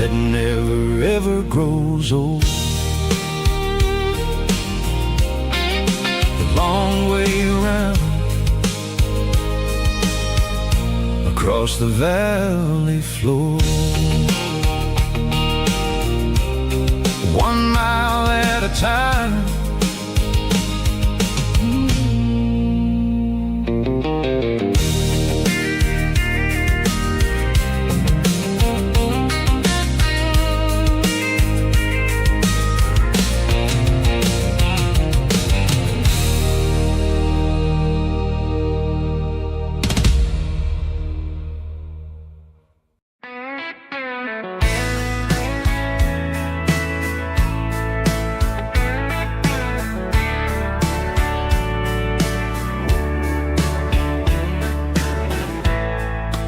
that never ever grows old. The long way around across the valley floor, 1 mile at a time.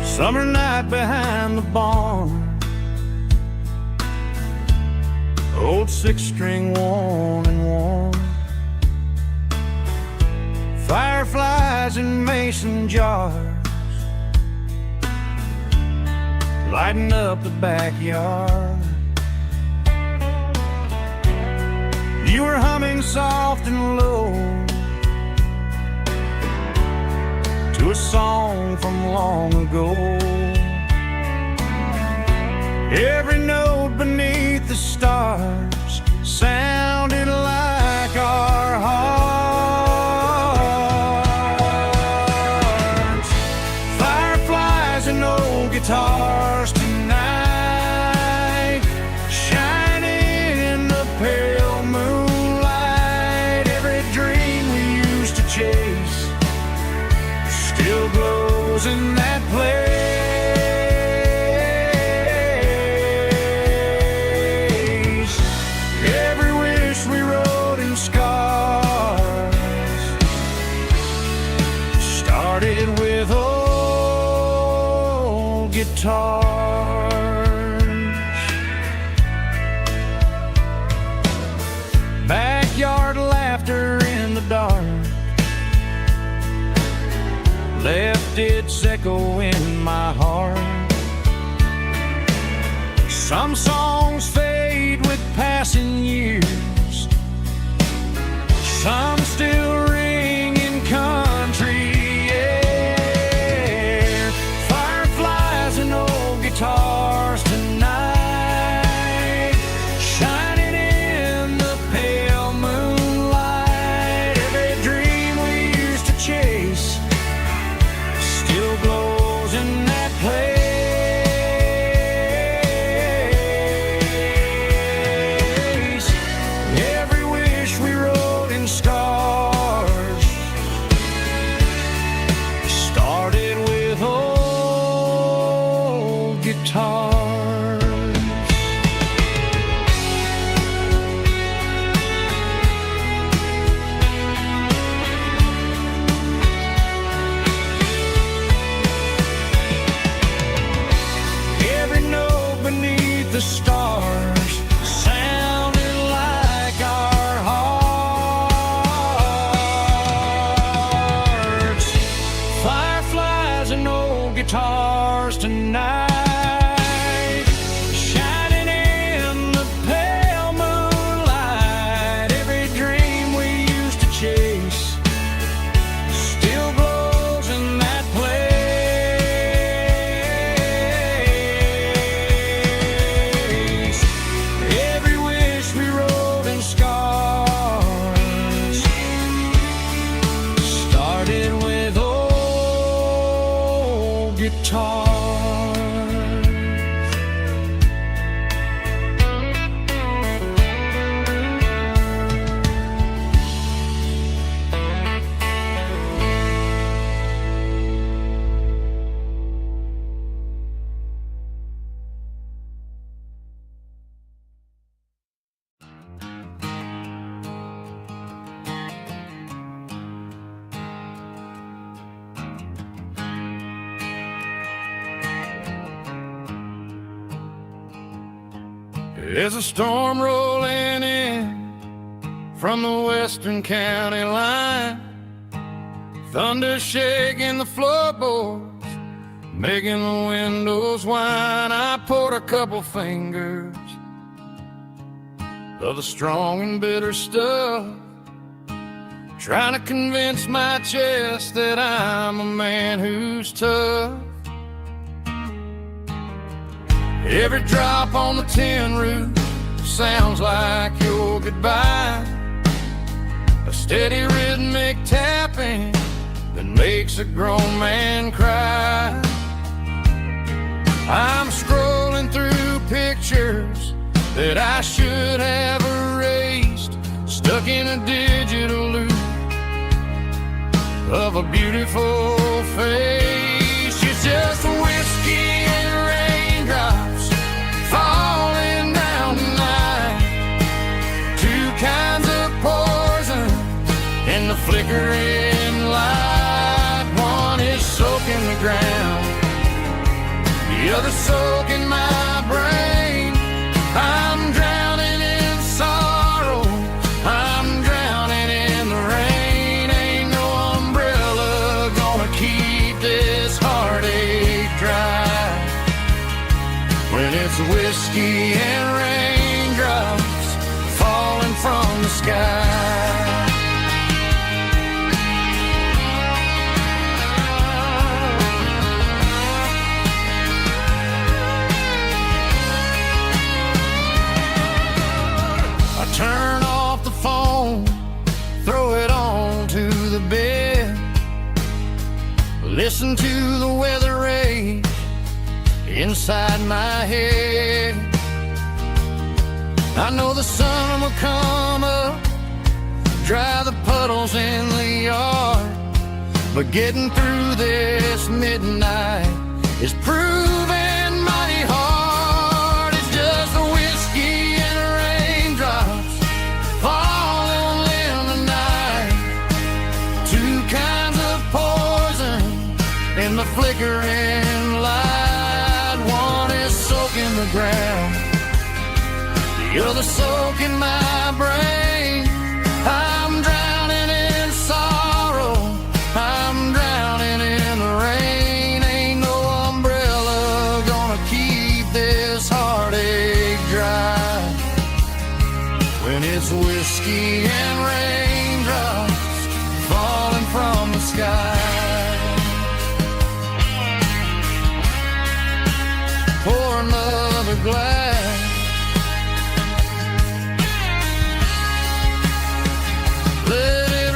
Summer night behind the barn, old 6-string worn and worn, fireflies in mason jars lighting up the backyard. You were humming soft and low to a song from long ago. Every note beneath the stars sounded like our hearts. Fireflies and old guitars tonight, shining in the pale moonlight. Every dream we used to chase still glows in that place. Every wish we wrote in scars started with old guitars. Backyard laughter in the dark left its echo in my heart. Some songs fade with passing years, some still ring in country air. Fireflies and old guitars tonight, shining in the pale moonlight. Every dream we used to chase still glows in that place. Every wish we wrote in scars started with old guitars. Every note beneath the stars sounded like our hearts. Fireflies and old guitars tonight, shining in the pale moonlight. Every dream we used to chase still glows in that place. Every wish we wrote in scars started with old guitars. There's a storm rolling in from the western county line, thunder shaking the floorboards making the windows whine. I poured a couple fingers of the strong and bitter stuff, trying to convince my chest that I'm a man who's tough. Every drop on the tin roof sounds like your goodbye, a steady rhythmic tapping that makes a grown man cry. I'm scrolling through pictures that I should have erased, stuck in a digital loop of a beautiful face. It's just whiskey and raindrops falling down tonight, two kinds of poison in the flickering light. One is soaking the ground, the other soaking my brain. I'm drowning in sorrow, I'm drowning in the rain. Ain't no umbrella gonna keep this heartache dry when it's whiskey and raindrops falling from the sky. Turn off the phone, throw it on to the bed, listen to the weather rage inside my head. I know the sun will come up, dry the puddles in the yard, but getting through this midnight is proving mighty hard. It's just a whiskey and raindrops falling in the night, two kinds of poison in the flickering light. One is soaking the ground, the other soaking my brain. I'm drowning in sorrow, I'm drowning in the rain. Ain't no umbrella gonna keep this heartache dry when it's whiskey and raindrops falling from the sky. Pour another glass, let it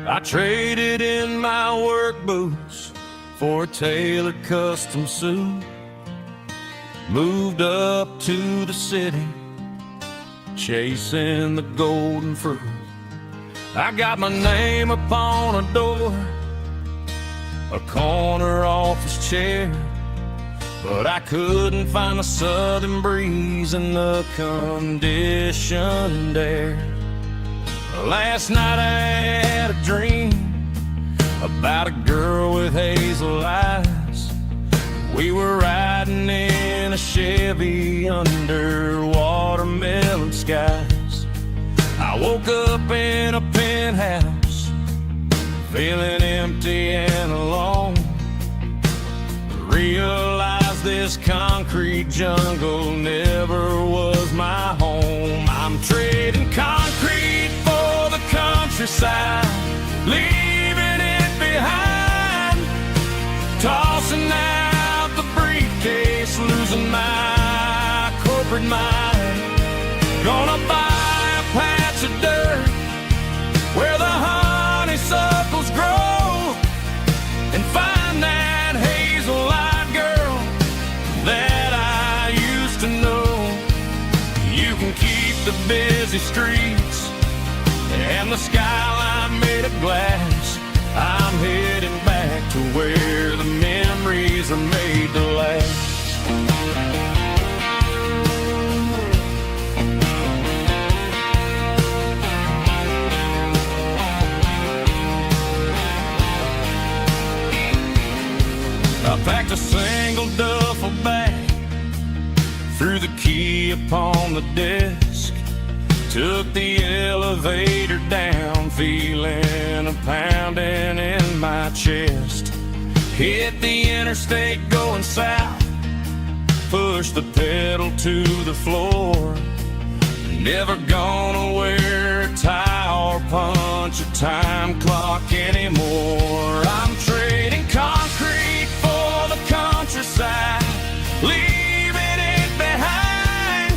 I traded in my work boots for a tailored custom suit, moved up to the city, chasing the golden fruit. I got my name upon a door, a corner office chair, but I couldn't find the southern breeze in the conditioned air. Last night I had a dream about a girl with hazel eyes. We were riding in a Chevy under watermelon skies. I woke up in a penthouse, feeling empty and alone. Realized this concrete jungle never was my home. I'm trading concrete for the countryside, busy streets and the skyline made of glass. I'm heading back to where the memories are made to last. I packed a single duffel bag, threw the key upon the desk, took the elevator down, feeling a pounding in my chest. Hit the interstate going south, pushed the pedal to the floor. Never gonna wear a tie or punch a time clock anymore. I'm trading concrete for the countryside, leaving it behind,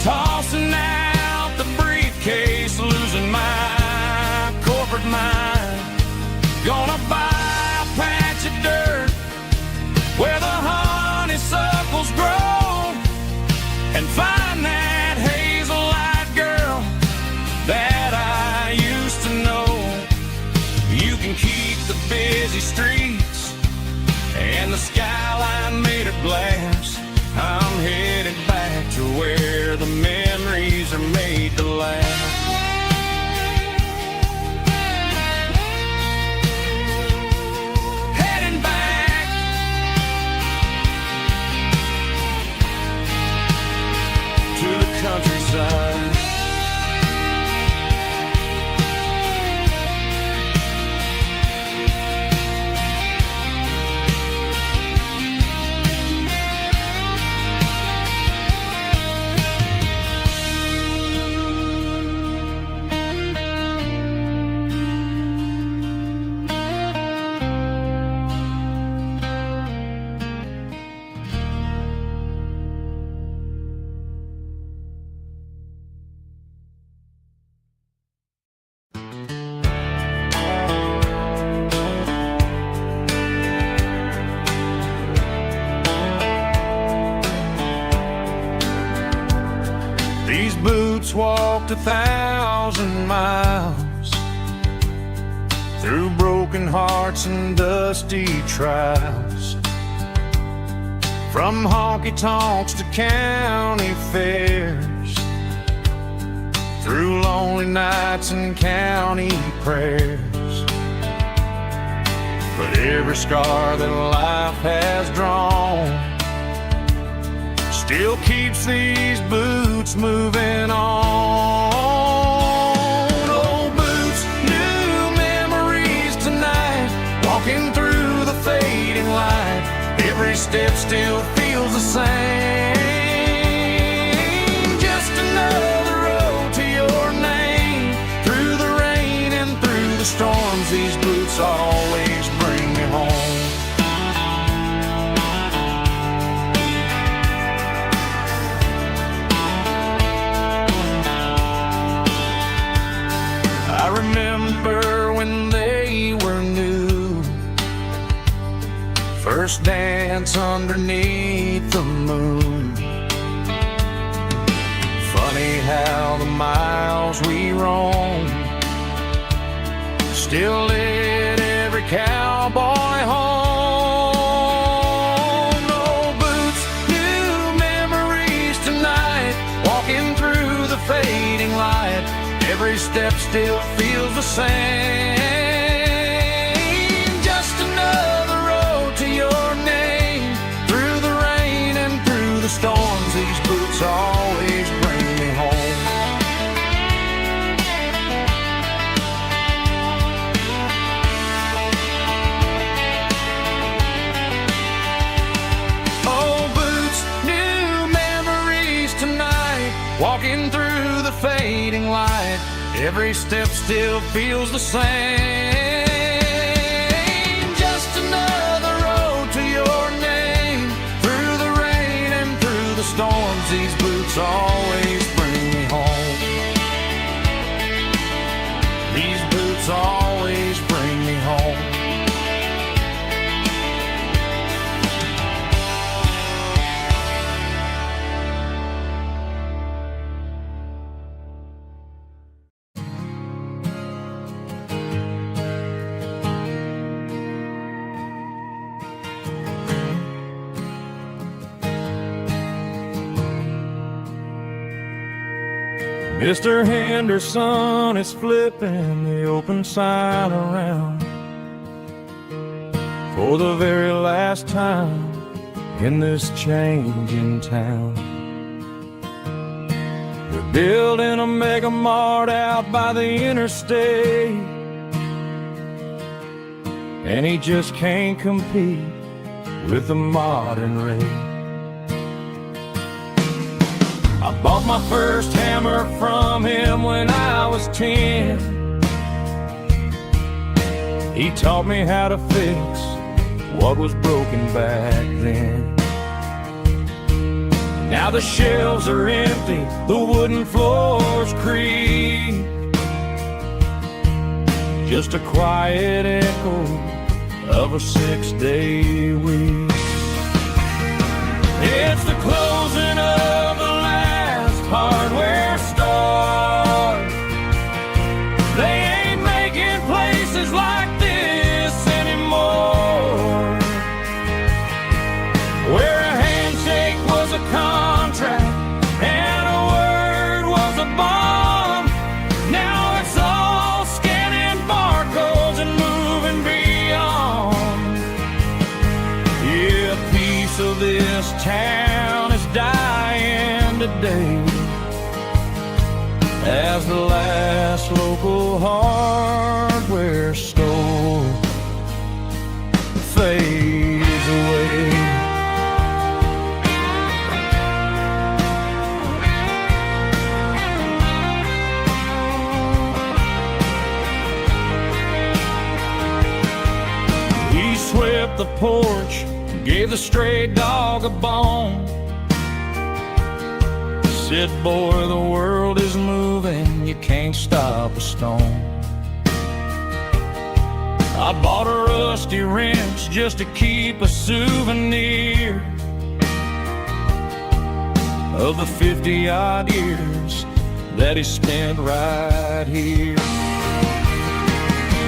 tossing out the briefcase, losing my corporate mind. Gonna buy a patch of dirt where the honeysuckles grow and find that hazel-eyed girl that I used to know. You can keep the busy streets and the skyline made of glass. I'm headed back to where the memories are made to last. Heading back to the countryside. These boots walked 1,000 miles through broken hearts and dusty trials, from honky-tonks to county fairs, through lonely nights and county prayers. But every scar that life has drawn still keeps these boots moving on. Old boots, new memories tonight, walking through the fading light. Every step still feels the same. Just another road to your name. Through the rain and through the storms, these boots always bring me home. I remember when they were new, first dance underneath the moon. Funny how the miles we roam still lit every cowboy home. Old boots, new memories tonight, walking through the fading light. Every step still feels the same. Just another road to your name. Through the rain and through the storms, these boots always bring me home. Old boots, new memories tonight, walking through the fading light. Every step still feels the same. Just another road to your name. Through the rain and through the storms, these boots always bring me home. These boots always bring me home. Mr. Henderson is flipping the open sign around for the very last time in this changing town. They're building a mega mart out by the interstate, and he just can't compete with the modern rate. I bought my first hammer from him when I was 10. He taught me how to fix what was broken back then. Now the shelves are empty, the wooden floors creak, just a quiet echo of a 6-day week. It's the closing of the last hardware store. They ain't making places like this anymore, where a handshake was a contract and a word was a bond. Now it's all scanning barcodes and moving beyond. Yeah, a piece of this town is dying today as the last local hardware store fades away. He swept the porch, gave the stray dog a bone, said, boy, the world is moving, you can't stop a stone. I bought a rusty wrench just to keep a souvenir of the 50-odd years that he spent right here.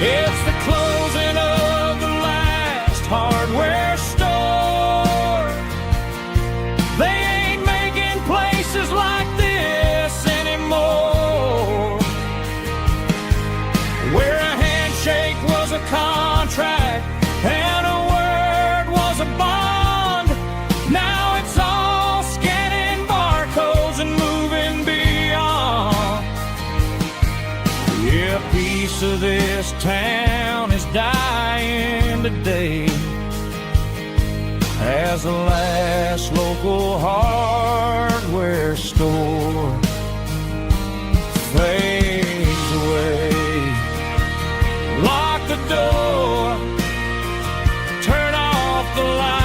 It's the closing of the last hardware store. They ain't making places like this anymore, where a handshake was a contract and a word was a bond. Now it's all scanning barcodes and moving beyond. Yeah, a piece of this town is dying today as the last local hardware store fades away. Lock the door, turn off the light.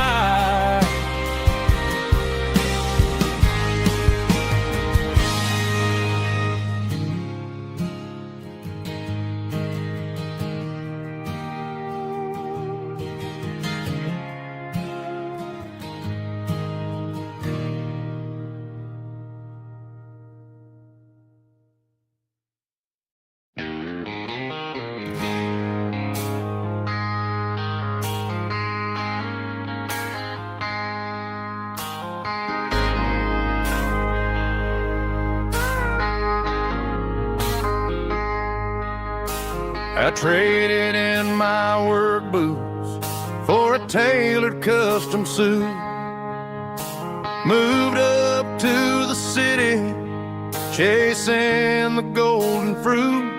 I traded in my work boots for a tailored custom suit. Moved up to the city, chasing the golden fruit.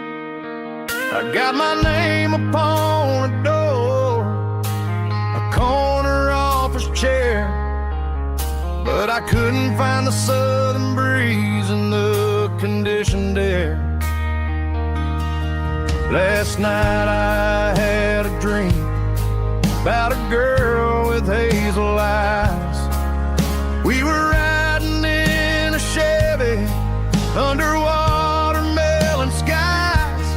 I got my name upon a door, a corner office chair, but I couldn't find the southern breeze in the conditioned air. Last night I had a dream about a girl with hazel eyes. We were riding in a Chevy under watermelon skies.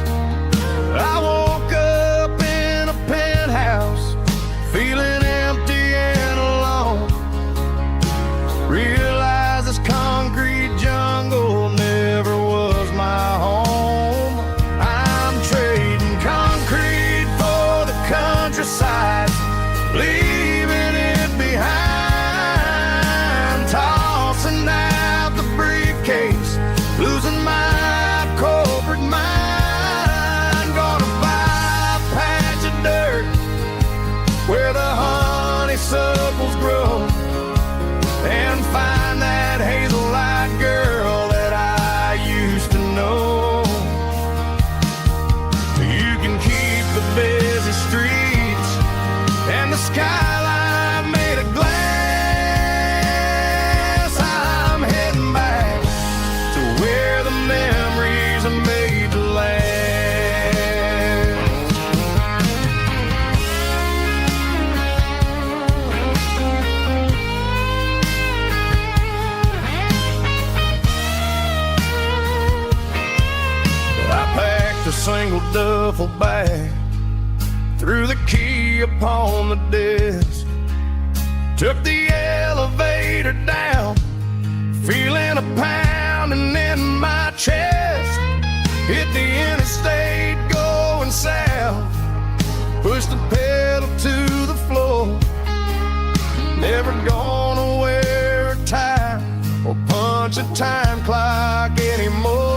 I woke up in a penthouse feeling empty and alone. Realized this concrete jungle never was my home. Countryside, leaving it behind, tossing out the briefcase, losing my honeysuckles grow and find that hazel-eyed girl that I used to know. You can keep the busy streets and the skyline made of glass. I'm heading back to where the memories are made to last. A single duffel bag, threw the key upon the desk, took the elevator down, feeling a pounding in my chest, hit the interstate going south, pushed the pedal to the floor, never gonna wear a tie or punch a time clock anymore.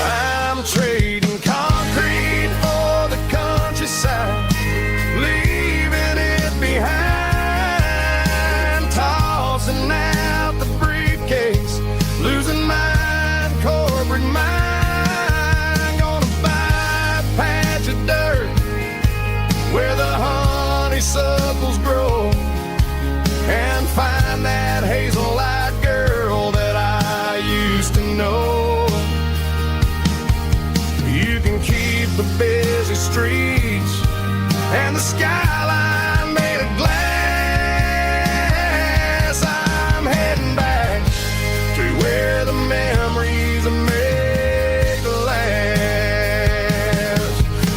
I'm trading concrete for the countryside, leaving it behind, tossing out the briefcase, losing my corporate mind. Gonna buy a patch of dirt where the honeysuckles grow and find that hazel-eyed girl that I used to know. Keep the busy streets and the skyline made of glass. I'm heading back to where the memories are made to last.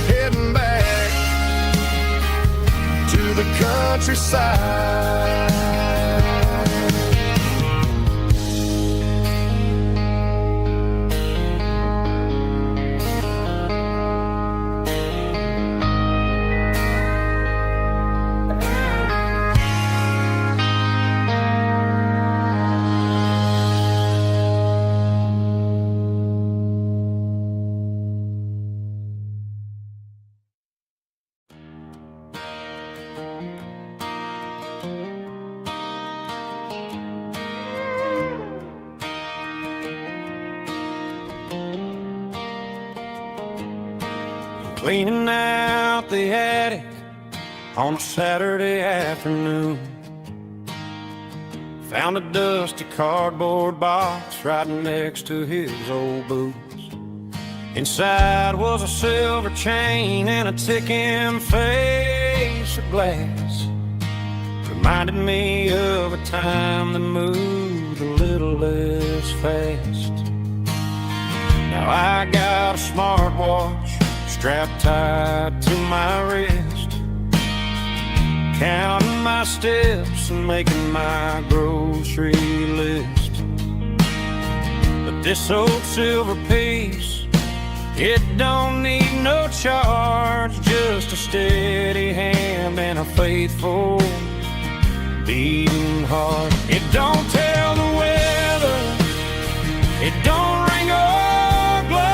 Heading back to the countryside. Cleaning out the attic on a Saturday afternoon. Found a dusty cardboard box right next to his old boots. Inside was a silver chain and a ticking face of glass. Reminded me of a time that moved a little less fast. Now I got a smartwatch strapped tight to my wrist, counting my steps and making my grocery list. But this old silver piece, it don't need no charge, just a steady hand and a faithful beating heart. It don't tell the weather, it don't ring or glow,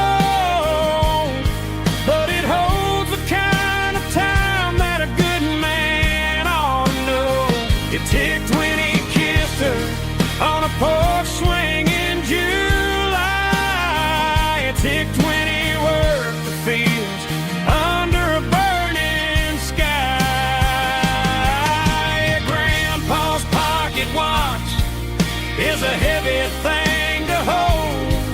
but it holds the kind of time that a good man ought to know. It ticked when he kissed her on a porch swing in July. It ticked when he worked the fields under a burning sky. Grandpa's pocket watch is a heavy thing to hold,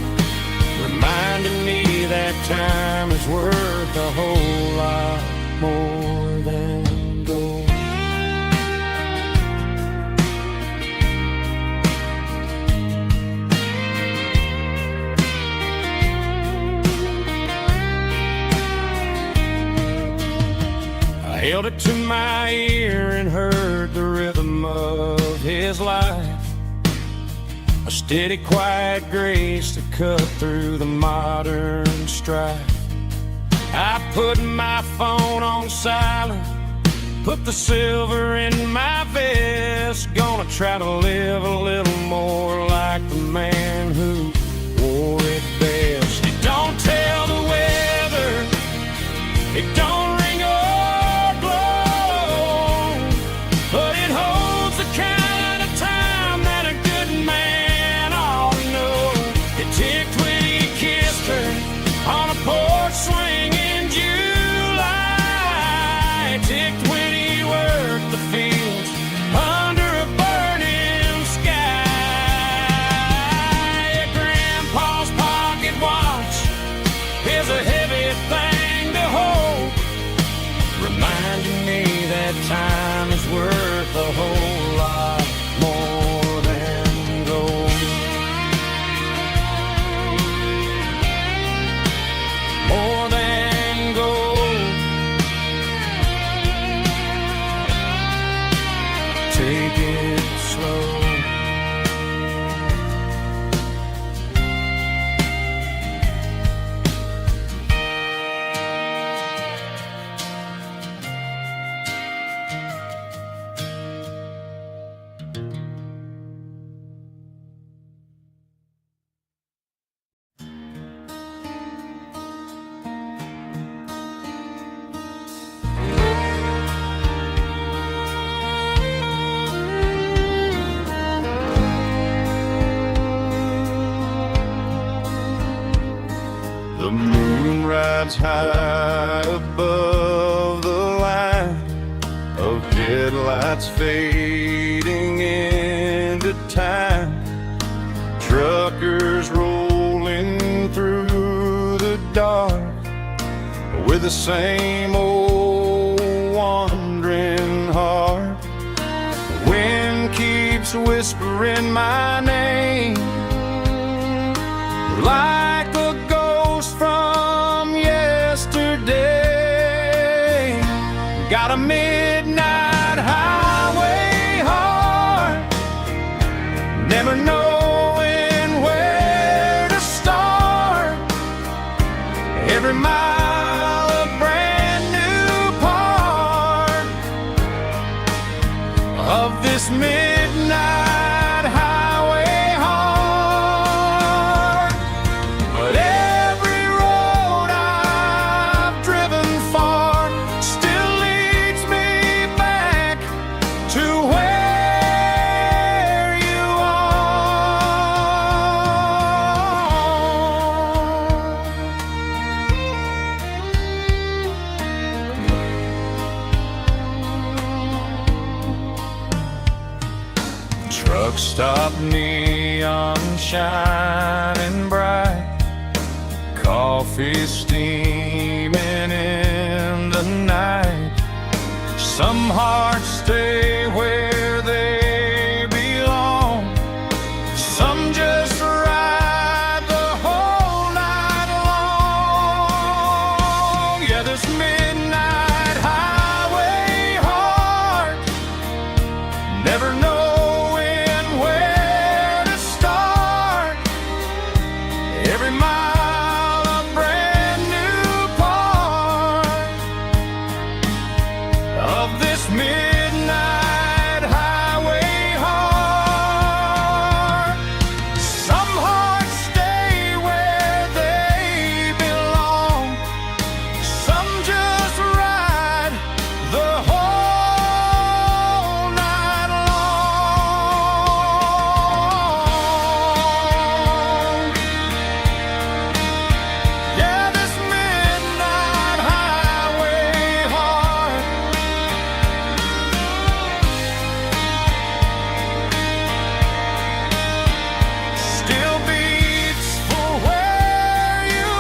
reminding me that time is worth a whole lot more than gold. I held it to my ear and heard the rhythm of his life, a steady, quiet grace to cut through the modern strife. I put my phone on silent, put the silver in my vest. Gonna try to live a little more like the man who wore it best. It don't tell the weather, it don't ring or glow, eye ticked when he worked the fields under a burning sky. Grandpa's pocket watch is a heavy thing to hold, reminding me that time is worth a whole lot more than gold. More than gold. Take it slow. The moon rides high above the line of headlights fading into time. Truckers rolling through the dark with the same old wandering heart. The wind keeps whispering my name like a ghost from yesterday. Got a midnight highway heart, never knowing where to start. Every mile a brand new part of this midnight highway heart. But every road I've driven far still leads me back to where you are. Truck stop, neon shining bright, coffee steaming in the night. Some hearts stay where they belong, some just ride the whole night long. Yeah, this midnight highway heart, never knowing where to start. Every mile a brand new part of this midnight highway heart. Some hearts stay where they belong, some just ride the whole night long. Yeah, this midnight highway heart still beats for where you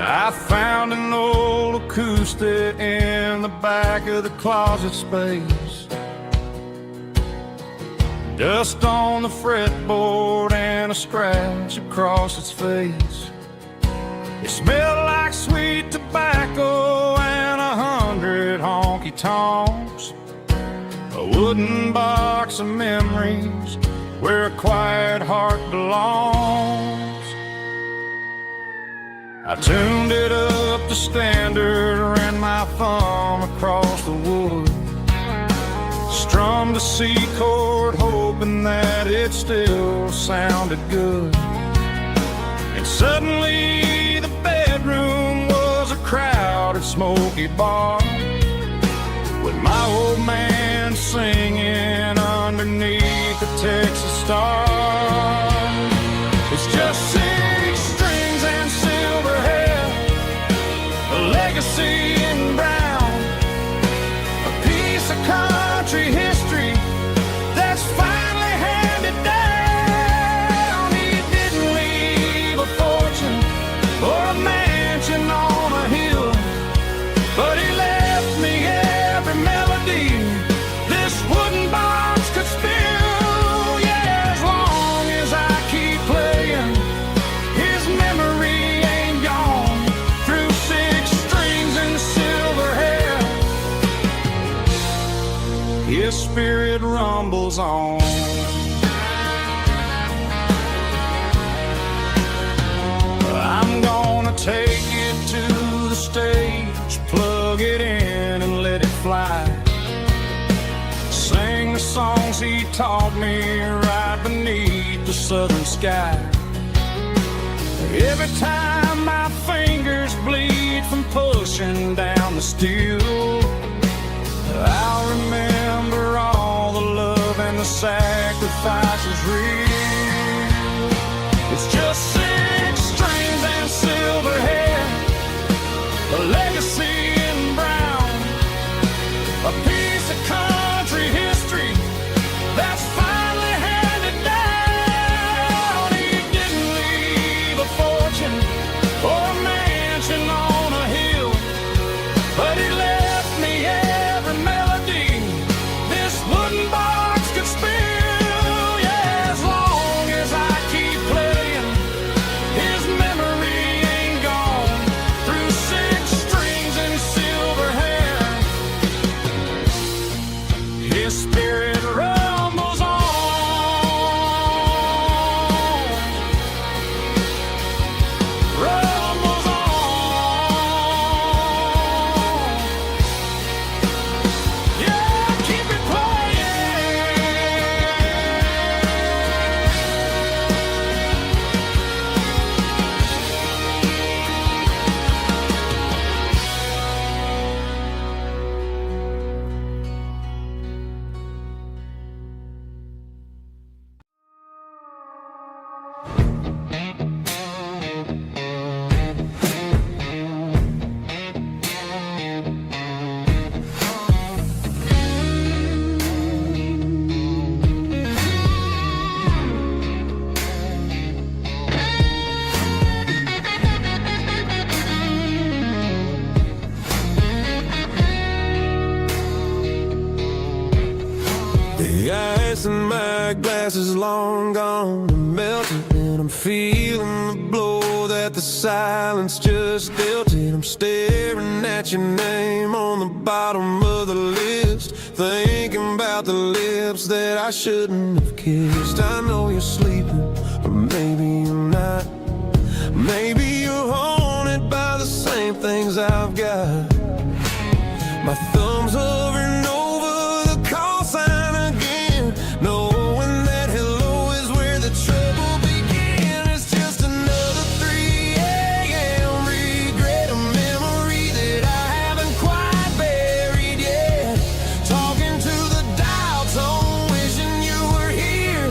I found an old acoustic in the back of the closet space. Dust on the fretboard and a scratch across its face. It smelled like sweet tobacco and 100 honky-tonks. A wooden box of memories where a quiet heart belongs. I tuned it up to standard, ran my thumb across the wood, strummed a C chord, hoping that it still sounded good. And suddenly the bedroom was a crowded, smoky bar, with my old man singing underneath the Texas star. It's just 6 strings and silver hair, a legacy in brown, a piece of country history that's finally handed down. He didn't leave a fortune or a mansion on a hill, but he left me every melody this wooden box could spill. Yeah, as long as I keep playing, his memory ain't gone. Through 6 strings and silver hair, his spirit rumbles on. I'm gonna take it to the stage, plug it in and let it fly, sing the songs he taught me right beneath the southern sky. Every time my fingers bleed from pushing down the steel, I'll remember all the love and the sacrifices real. It's just 6 strings and silver hair, a legacy in brown, a piece of country history that's finally handed down. He didn't leave a fortune or a mansion on a hill, but he left me every melody this wooden box could spill. Yeah, as long as I keep playing, his memory ain't gone. Through 6 strings and silver hair, his spirit rumbles on. Rumbles on. Yeah, keep it playing. The ice in my glass is long gone and melted, and I'm feeling the blow that the silence just dealt it. I'm staring at your name on the bottom of the list, thinking about the lips that I shouldn't have kissed. I know you're sleeping, or maybe you're not. Maybe you're haunted by the same things I've got. My thumb's hovering over the call sign again, knowing that hello is where the trouble began. It's just another 3 a.m. regret, a memory that I haven't quite buried yet. Talking to the dial tone, wishing you were here,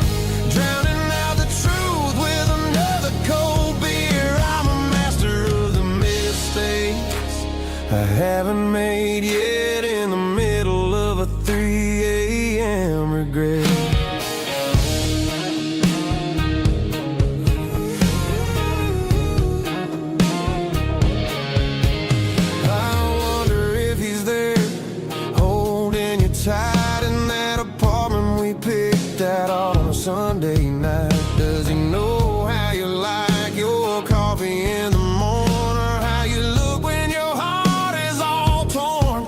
drowning out the truth with another cold beer. I'm a master of the mistakes I haven't made yet, in the middle of a 3 a.m. regret. I wonder if he's there, holding you tight in that apartment we picked out on a Sunday night. Does he know how you like your coffee in the morning, or how you look when your heart is all torn?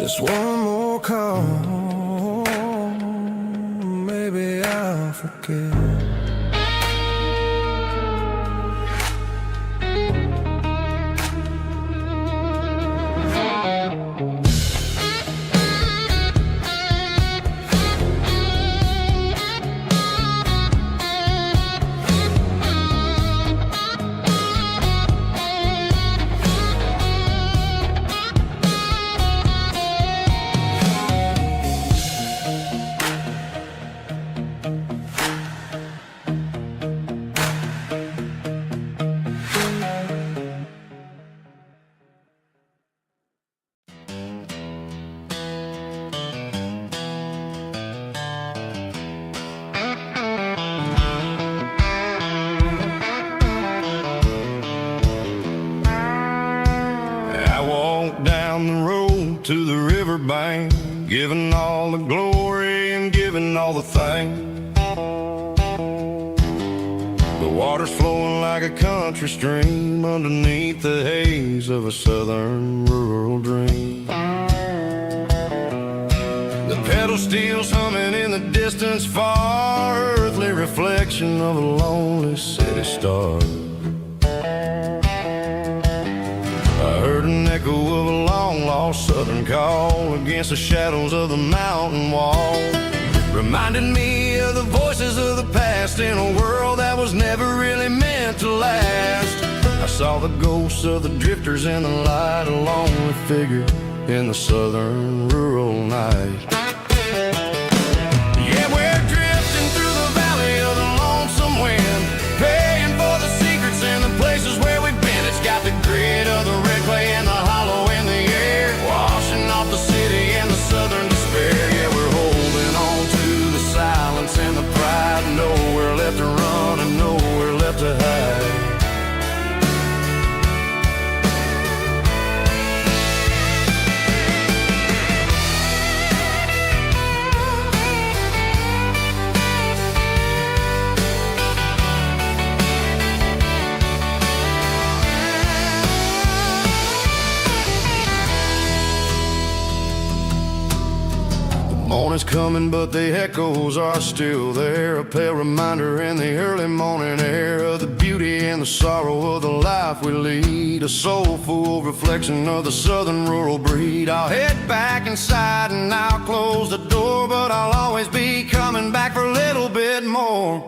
Just one more call, maybe I'll forget. To the riverbank, giving all the glory and giving all the thanks. The water's flowing like a country stream underneath the haze of a southern rural dream. The pedal steel's humming in the distance far, earthly reflection of a lonely city star. I heard an echo of a long-lost southern call against the shadows of the mountain wall, reminding me of the voices of the past in a world that was never really meant to last. I saw the ghosts of the drifters in the light, a lonely figure in the southern rural night. Yeah, we're drifting through the valley of the lonesome wind, paying for the secrets and the places where we've been. It's got the grit of the red clay and the hollow in the air, washing off the city and the southern despair. Yeah, we're holding on to the silence and the pride, nowhere left to run and nowhere left to hide. Morning's coming, but the echoes are still there, a pale reminder in the early morning air of the beauty and the sorrow of the life we lead, a soulful reflection of the southern rural breed. I'll head back inside and I'll close the door, but I'll always be coming back for a little bit more.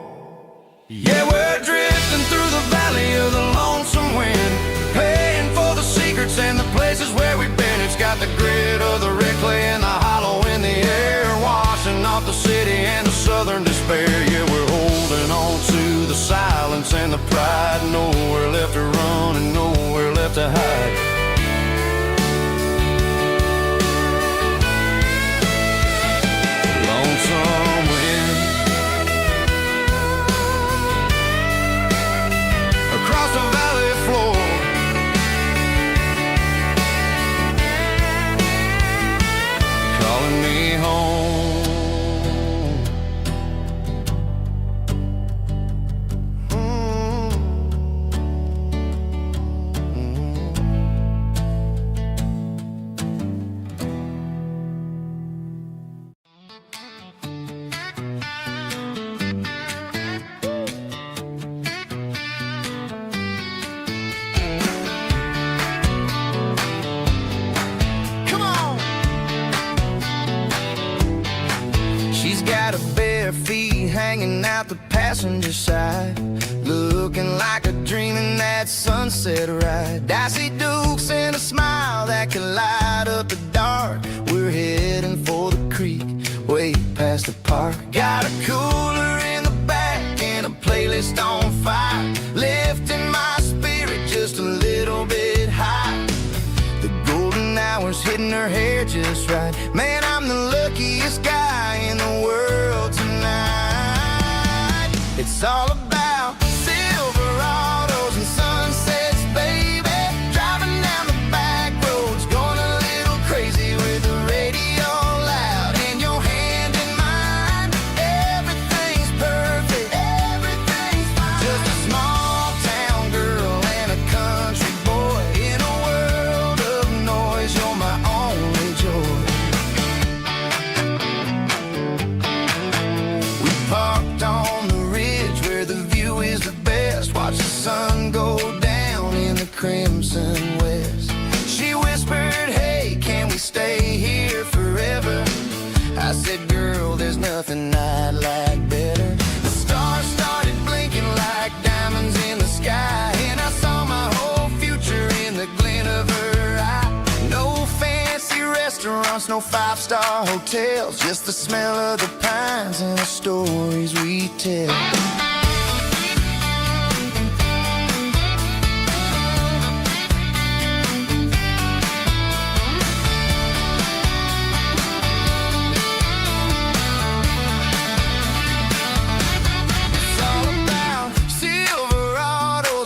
Yeah, we're drifting through the valley of the lonesome wind, paying for the secrets and the places where we've been. It's got the grit of the red clay and the hollow in the air, washing off the city and the southern despair. Yeah, we're holding on to the silence and the pride, nowhere left to run and nowhere left to hide. Lonesome wind across the valley floor, calling me home. Got her bare feet hanging out the passenger side, looking like a dream in that sunset ride. I see Dukes and a smile that can light up the dark. We're heading for the creek, way past the park. Got a cooler in the back and a playlist on fire, lifting my spirit just a little bit high. The golden hours hitting her hair just right. Man, I'm the luckiest guy in the world tonight. It's all about Silverados and sunsets, baby. Driving down the back roads, going a little crazy with the radio loud and your hand in mine. Everything's perfect, everything's fine. Just a small town girl and a country boy in a world of noise. You're my only joy. I said, girl, there's nothing I'd like better. The stars started blinking like diamonds in the sky, and I saw my whole future in the glint of her eye. No fancy restaurants, no five-star hotels, just the smell of the pines and the stories we tell.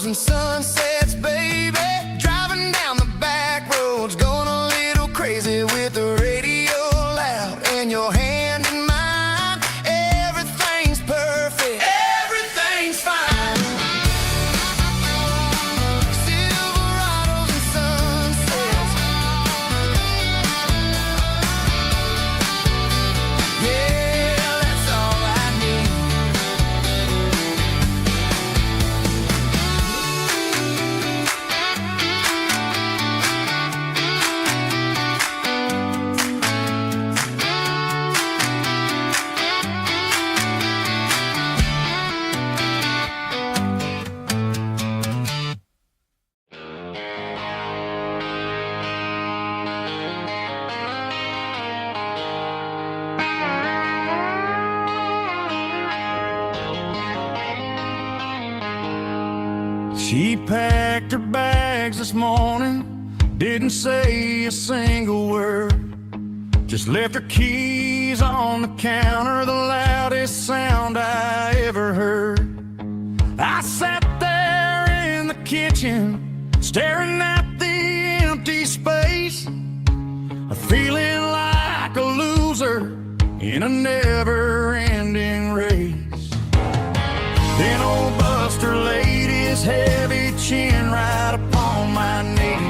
And sunsets, baby, driving down the back roads, going a little crazy with the radio loud, and your hand in mine. Everything's perfect, everything's fine. Silverados and sunsets, yeah, that's all I need. She packed her bags this morning, didn't say a single word, just left her keys on the counter, the loudest sound I ever heard. I sat there in the kitchen, staring at the empty space, feeling like a loser in a never-ending race. Then old Buster laid his heavy chin right upon my knee,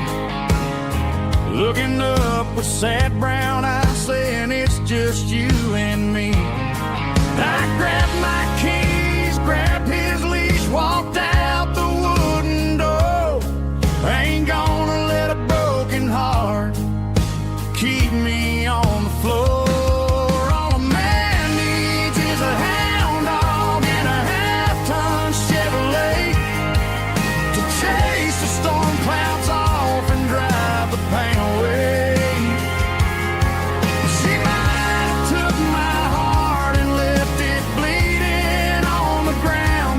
looking up with sad brown eyes, saying it's just you and me. I grabbed my keys, grabbed his leash, walked out the wooden door. I ain't gonna let a broken heart keep me on the floor. All a man needs is a hound dog and a half-ton Chevrolet to chase the storm clouds off and drive the pain away. She might have took my heart and left it bleeding on the ground,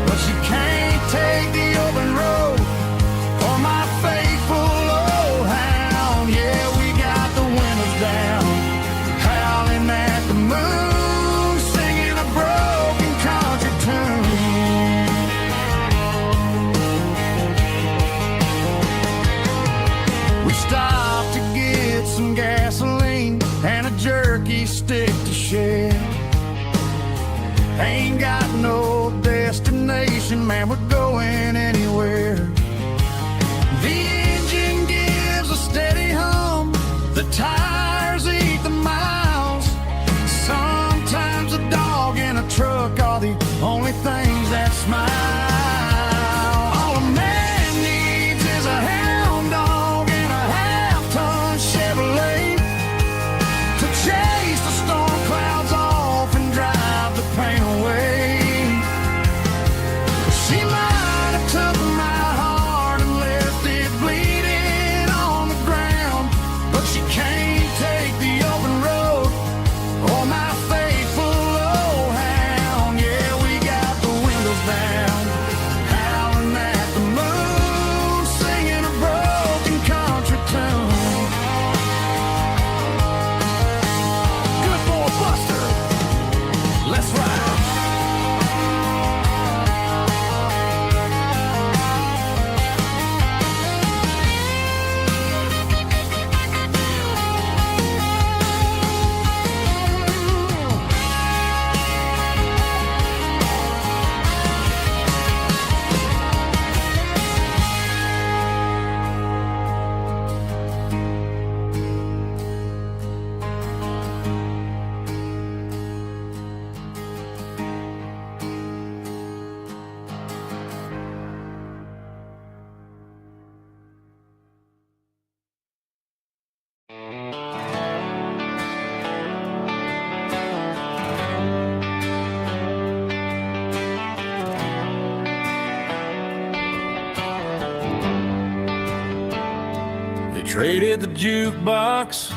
but she can't take the open road for my faithful old hound. Yeah, we got the windows down, howling at the moon, singing a broken country tune. We stopped to get some gasoline and a jerky stick to share. Ain't got no destination, man, we're going anywhere. The engine gives a steady hum, the tires eat the miles. Sometimes a dog and a truck are the only things that smile. All a man needs is a hound dog and a half-ton Chevrolet to chase the storm clouds off and drive the pain away. She might Traded the jukebox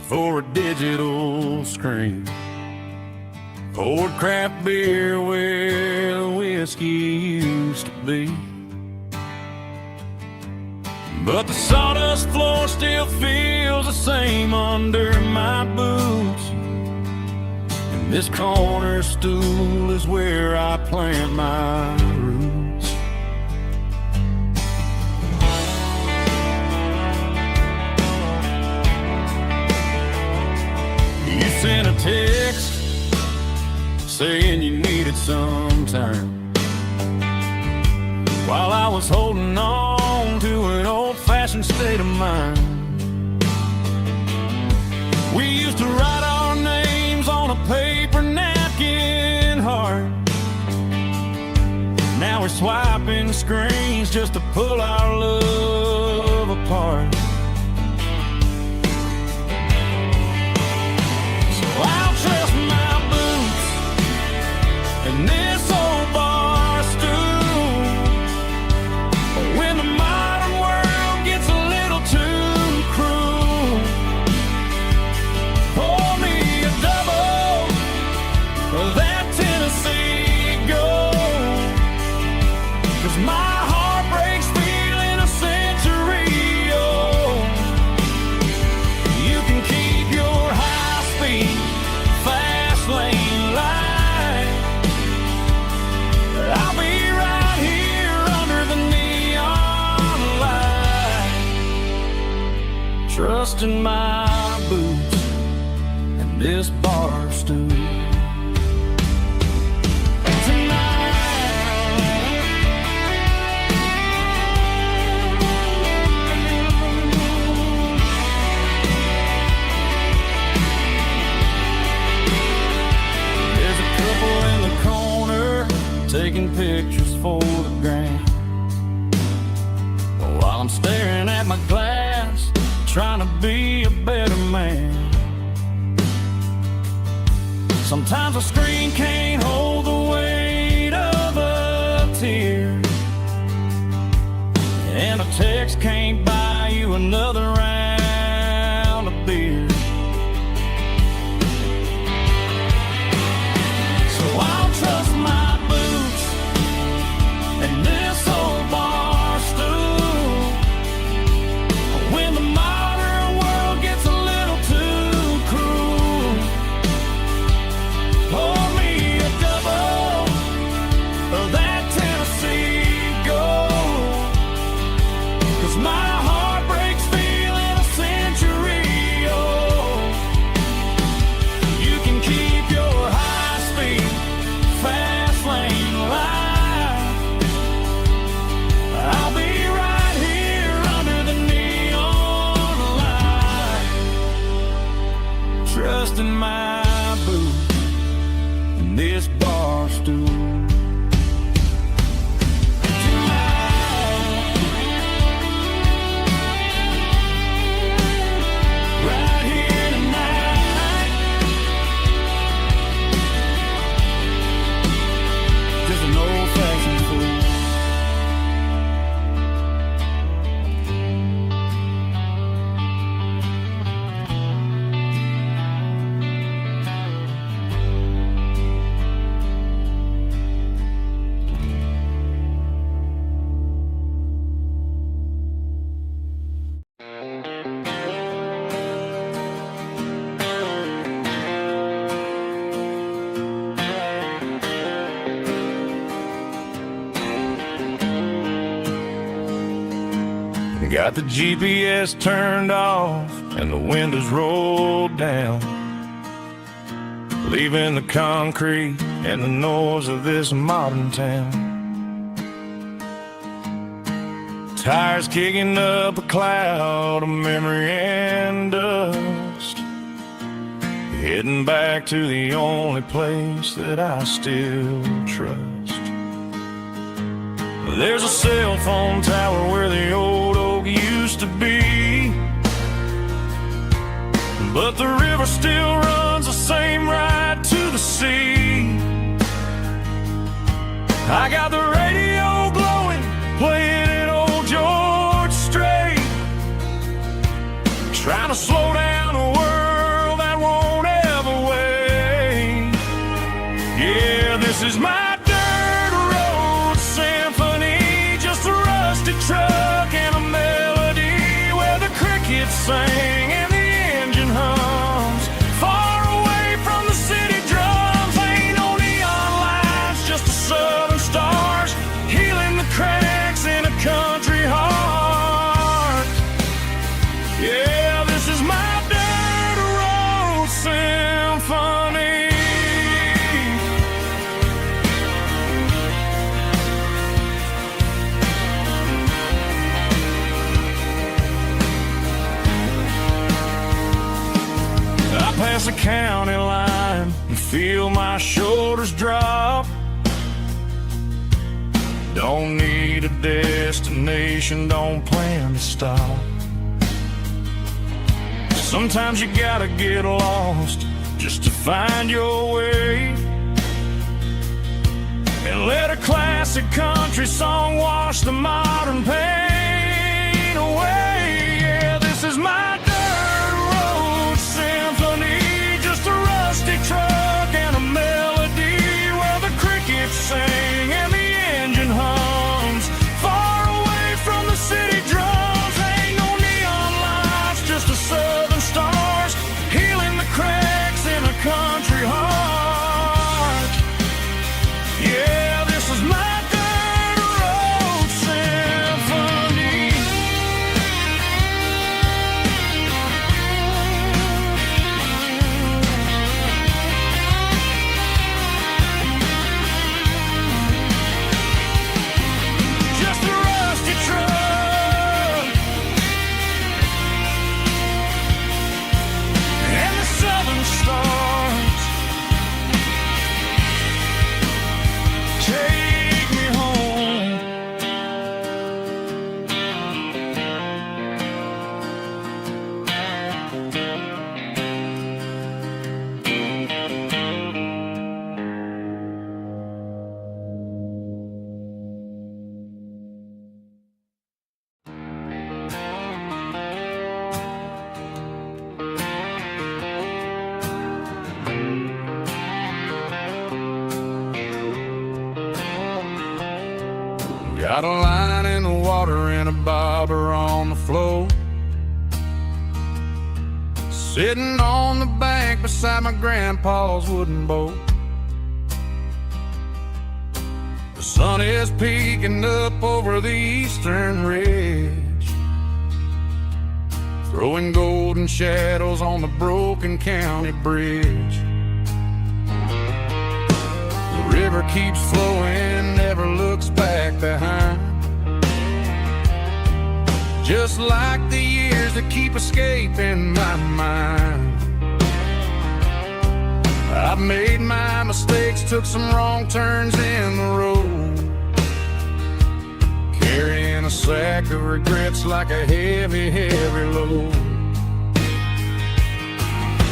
for a digital screen. Poured craft beer where the whiskey used to be. But the sawdust floor still feels the same under my boots. And this corner stool is where I plant my roots. You sent a text saying you needed some time, while I was holding on to an old-fashioned state of mind. We used to write our names on a paper napkin heart. Now we're swiping screens just to pull our love apart. So I'll trust my boots and this old bar stool. When the modern world gets a little too cruel, pour me a double of that Tennessee Gold. 'Cause my heart breaks feeling a century old. You can keep your high-speed, fast lane light. I'll be right here under the neon light, trusting my boots and this bar stool. There's a couple in the corner taking pictures for the gram, while I'm staring at my glass, trying to be a better man. Sometimes a screen can't hold the weight of a tear, and a text can't buy you another round of beer. So I'll trust my boots and this old bar stool. When the modern world gets a little too cruel, pour me a double of that Tennessee Gold. 'Cause my heart breaks feeling a century old. You can keep your high-speed, fast lane light. I'll be right here under the neon light, trusting my boots and this bar stool. Right here tonight, just an old-fashioned fool. Got the GPS turned off and the windows rolled down, leaving the concrete and the noise of this modern town. Tires kicking up a cloud of memory and dust, heading back to the only place that I still trust. There's a cell phone tower where the old oak used to be, but the river still runs the same right to the sea. I got the radio glowing, playing an old George Strait, trying to slow down a world that won't ever wait. Yeah, this is my dirt road symphony, just a rusty truck and a melody where the crickets sing and the engine hums. Far away from the city drums, ain't no neon lights, just the southern stars healing the cracks in a country heart. Yeah, this is my dirt road symphony. I pass the county line and feel my shoulders drop. Don't need a destination, don't plan to stop. Sometimes you gotta get lost just to find your way, and let a classic country song wash the modern pain away. Yeah, this is my dirt road symphony, just a rusty truck and a melody where the crickets sing and the engine hums. Far away from the city drums, ain't no neon lights, just the southern stars healing the cracks in a country heart. Yeah, this is my dirt road symphony. Just a rusty truck and the southern stars take me home. Got a line in the water and a bobber on the floor, sitting on the bank beside my grandpa's wooden boat. The sun is peeking up over the eastern ridge, throwing golden shadows on the broken county bridge. The river keeps flowing, never looks back behind, just like the years that keep escaping my mind. I've made my mistakes, took some wrong turns in the road, carrying a sack of regrets like a heavy, heavy load.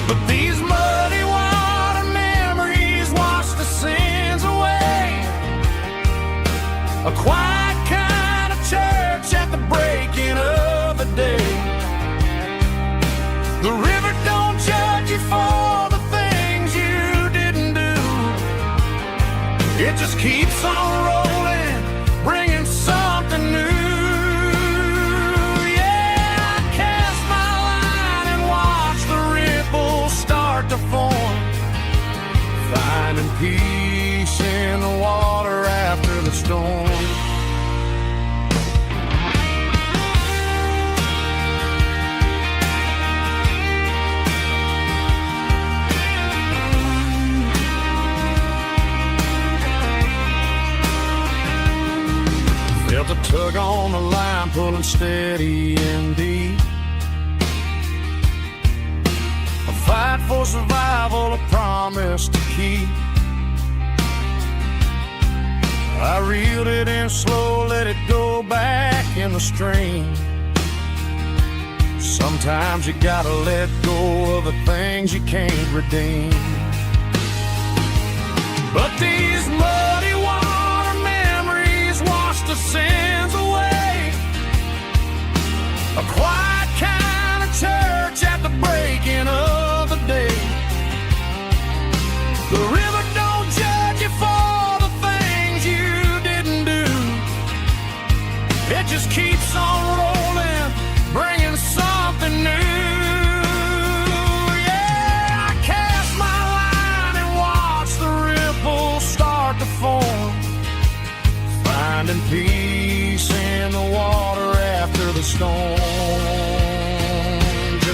But these muddy water memories wash the sins away. A quiet kind of church at the breaking of the day. The river don't judge you for the things you didn't do. It just keeps on rolling, bringing something new. Yeah, I cast my line and watch the ripples start to form, finding peace in the water after the storm. Felt a tug on the line, pulling steady and deep. A fight for survival, a promise to keep. I reeled it in slow, let it go back in the stream. Sometimes you gotta let go of the things you can't redeem. But these muddy water memories wash the sins away. A quiet kind of church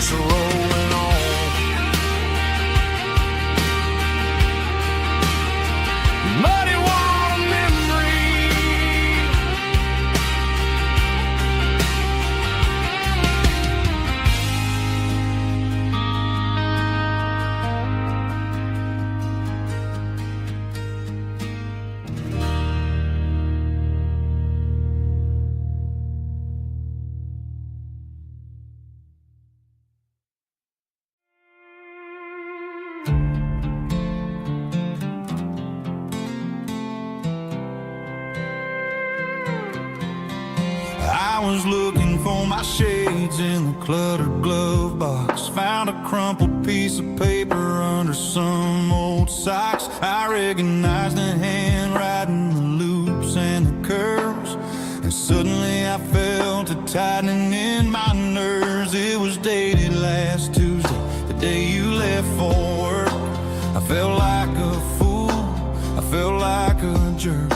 just rolling on. Muddy water memory. I was looking for my shades in the cluttered glove box. Found a crumpled piece of paper under some old socks. I recognized the handwriting, the loops and the curves, and suddenly I felt a tightening in my nerves. It was dated last Tuesday, the day you left for work. I felt like a fool, I felt like a jerk.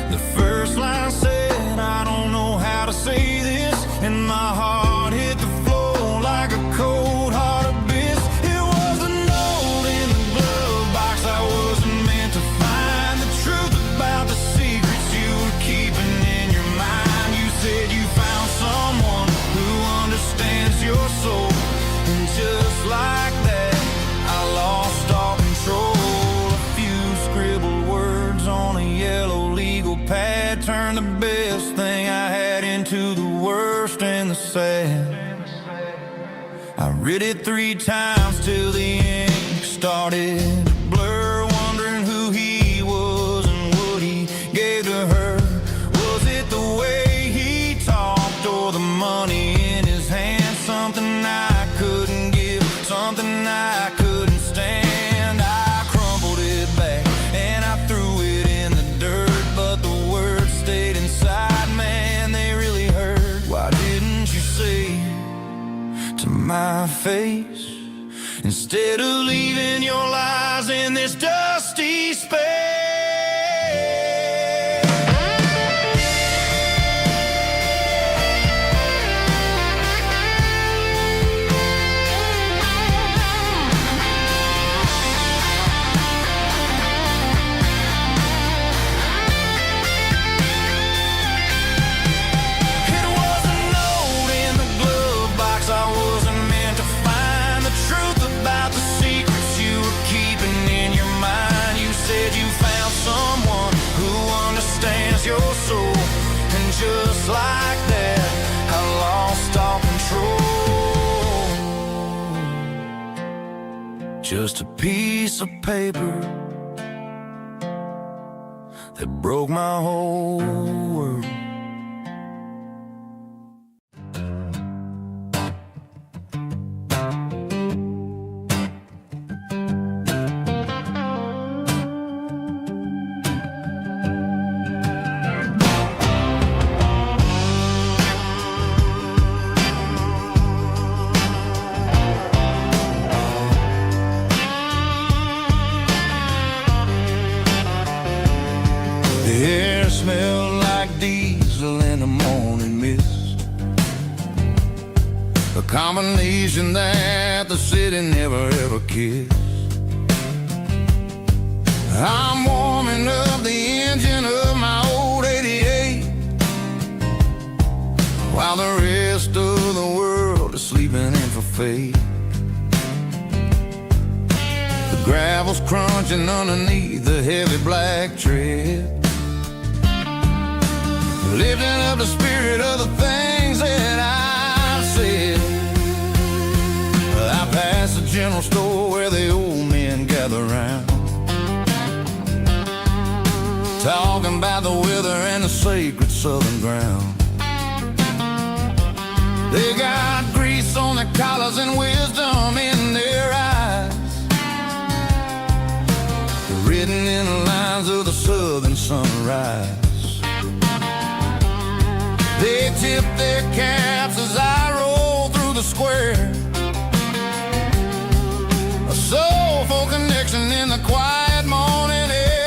The first line said, I don't know how to say this, and my heart hit the floor like a cold heart abyss. It was a note in the glove box I wasn't meant to find. The truth about the secrets you were keeping in your mind. You said you found someone who understands your soul, and just like that I lost all control. A few scribbled words on a yellow legal pad turned the best thing I had into the worst and the sad. I read it 3 times till the ink started to blur, wondering who he was and what he gave to her. Was it the way he talked or the money in his hand? Something I couldn't give, something I couldn't stand. I crumpled it back and I threw it in the dirt, but the words stayed inside, man, they really hurt. Why didn't you say to my face, instead of leaving your lies in this dusty space? Your soul, and just like that I lost all control. Just a piece of paper that broke my whole world. The air smelled like diesel in the morning mist, a combination that the city never ever kissed. I'm warming up the engine of my old 88, while the rest of the world is sleeping in for fate. The gravel's crunching underneath the heavy black tread, lifting up the spirit of the things that I said. I passed the general store where the old men gather round, talking about the weather and the sacred southern ground. They got grease on their collars and wisdom in their eyes, written in the lines of the southern sunrise. They tip their caps as I roll through the square, a soulful connection in the quiet morning air.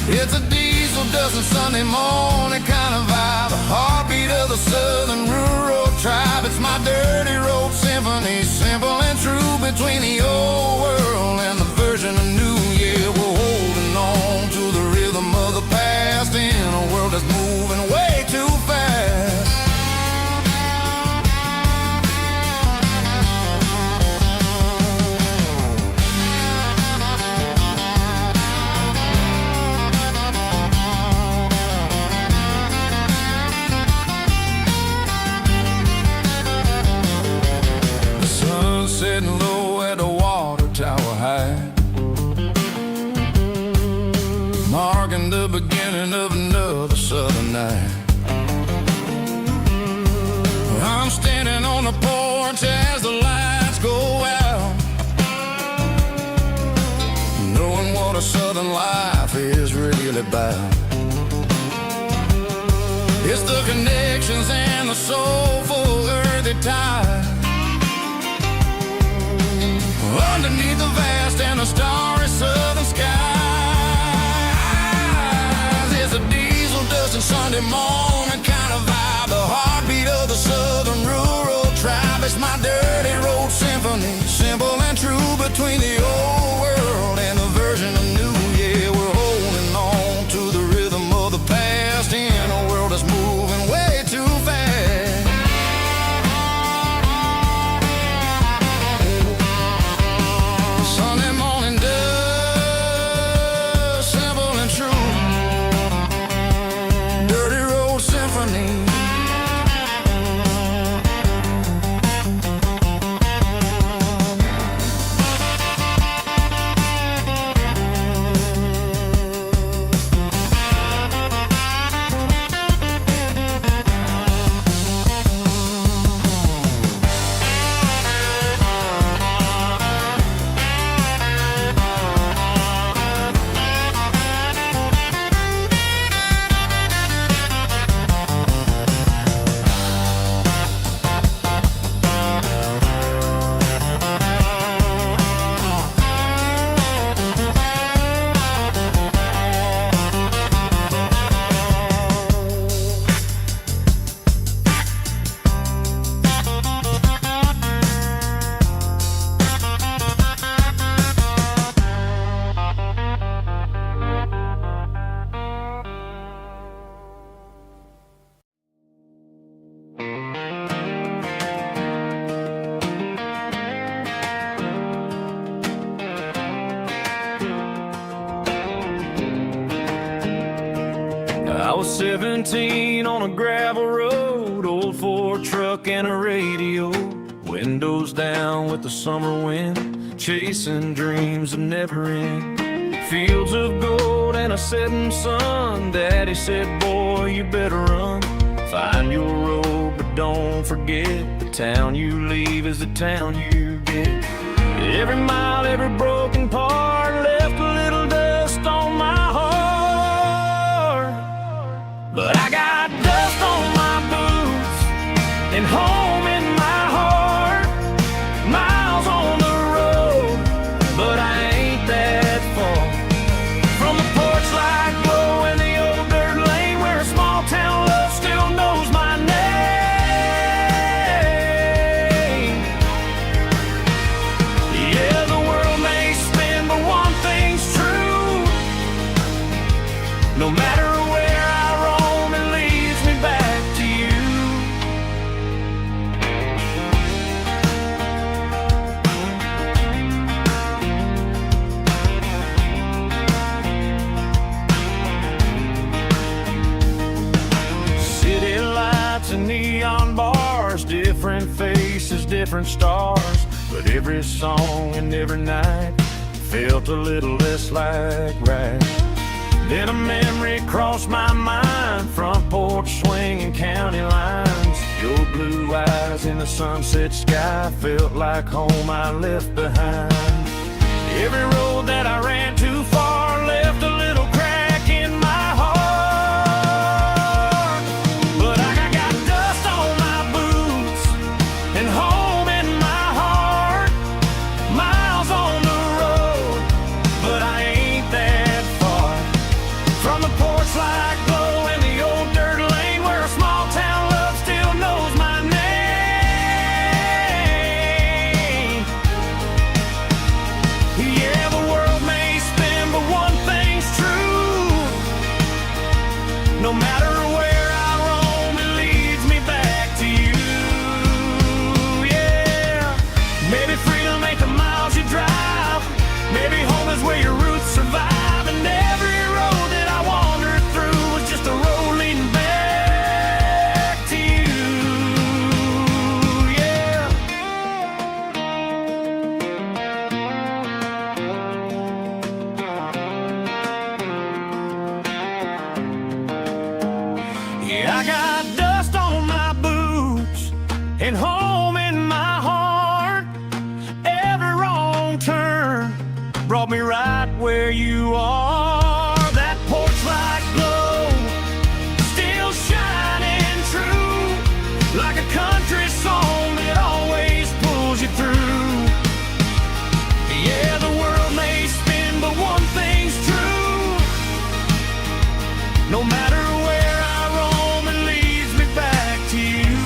It's a diesel dusting Sunday morning kind of vibe, a heartbeat of the southern rural tribe. It's my my dirty road symphony, simple and true, between the old world and the version of new. Yeah, we're holding on to the rhythm of the past in a world that's moving way too fast. Sitting low at the water tower high, marking the beginning of another southern night. I'm standing on the porch as the lights go out, knowing what a southern life is really about. It's the connections and the soulful earthy ties underneath the vast and the starry southern skies. It's a diesel dusting Sunday morning kind of vibe, the heartbeat of the southern rural tribe. It's my dirty road symphony, simple and true, between the old world and the version of new. Yeah, we're holding on to the rhythm of the past in a world that's moving way too fast. Sunday morning dust, simple and true, dirty road symphony. I was 17 on a gravel road, old Ford truck and a radio, windows down with the summer wind, chasing dreams of never end. Fields of gold and a setting sun. Daddy said, boy, you better run. Find your road, but don't forget, the town you leave is the town you get. Every mile, every broken part left a little dust on my heart. But I got dust on my boots and home in my heart. Miles on the road, but I ain't that far from the porch light glow in the old dirt lane where a small town love still knows my name. Yeah, the world may spin, but one thing's true. No matter where I roam, it leads me back to you. City lights and neon bars, different faces, different stars, but every song and every night felt a little less like right. Then a memory crossed my mind, front porch swinging county lines. Your blue eyes in the sunset sky felt like home I left behind. Every road that I ran too far left a little crack in my heart. But I got dust on my boots and home in my heart. Miles on the road, but I ain't that far from the porch light glow in the old dirt lane where a small town love still knows my name. home in my heart. Every wrong turn brought me right where you are. That porch light glow, still shining true, like a country song that always pulls you through. Yeah, the world may spin, but one thing's true. No matter where I roam, it leads me back to you.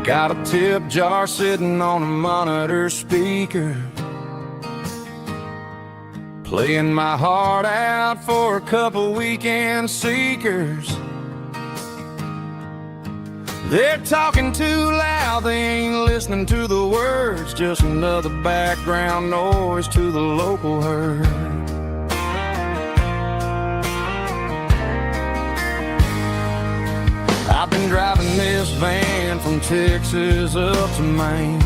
Got a tip jar sitting on a monitor speaker, playing my heart out for a couple weekend seekers. They're talking too loud, they ain't listening to the words, just another background noise to the local herd. I've been driving this van from Texas up to Maine,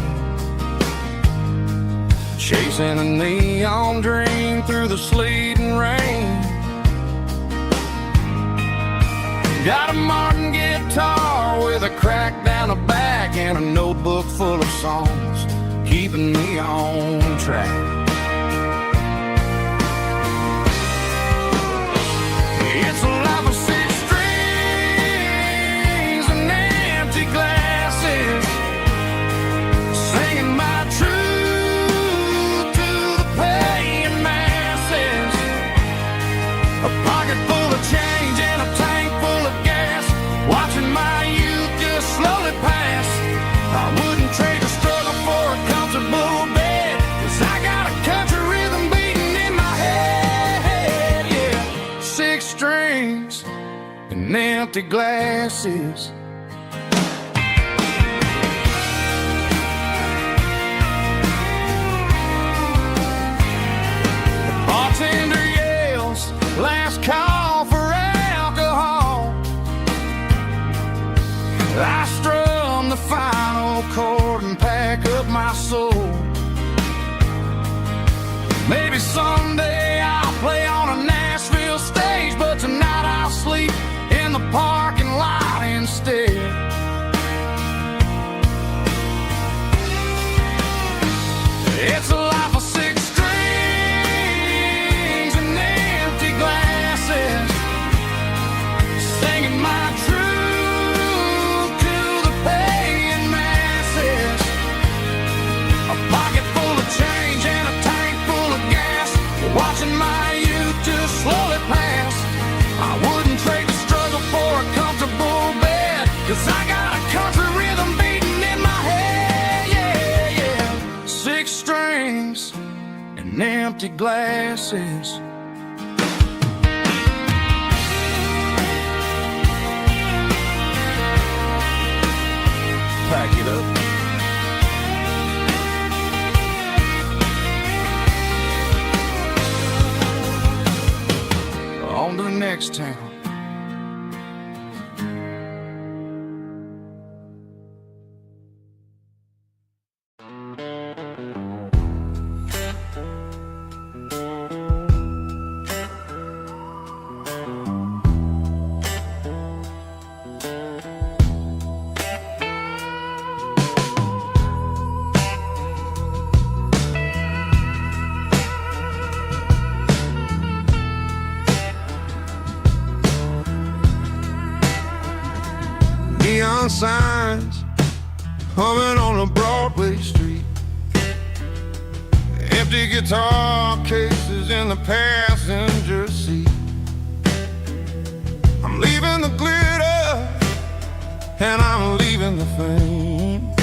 chasing a neon dream through the sleet and rain. Got a Martin guitar with a crack down the back and a notebook full of songs, keeping me on track. It's a life of six strings and empty glasses, singing my truth to the paying masses. A pocket full of change and a tank full of gas, watching my youth just slowly pass. I wouldn't trade the struggle for a comfortable bed, 'cause I got a country rhythm beating in my head, yeah. Six strings and empty glasses. The bartender yells, last call for alcohol. I strum the final chord and pack up my soul. Maybe someday I'll play on a Nashville stage, but tonight I'll sleep in the parking lot instead. It's a life of six strings and empty glasses, singing my truth to the paying masses. A pocket full of change and a tank full of gas, watching my youth just slowly pass. I wouldn't trade the struggle for a comfortable bed, 'cause I got a country rhythm beating in my head, yeah, yeah. Six strings and empty glasses. Pack it up. On to the next town. Neon signs humming on a Broadway street, empty guitar cases in the passenger seat. I'm leaving the glitter and I'm leaving the fame,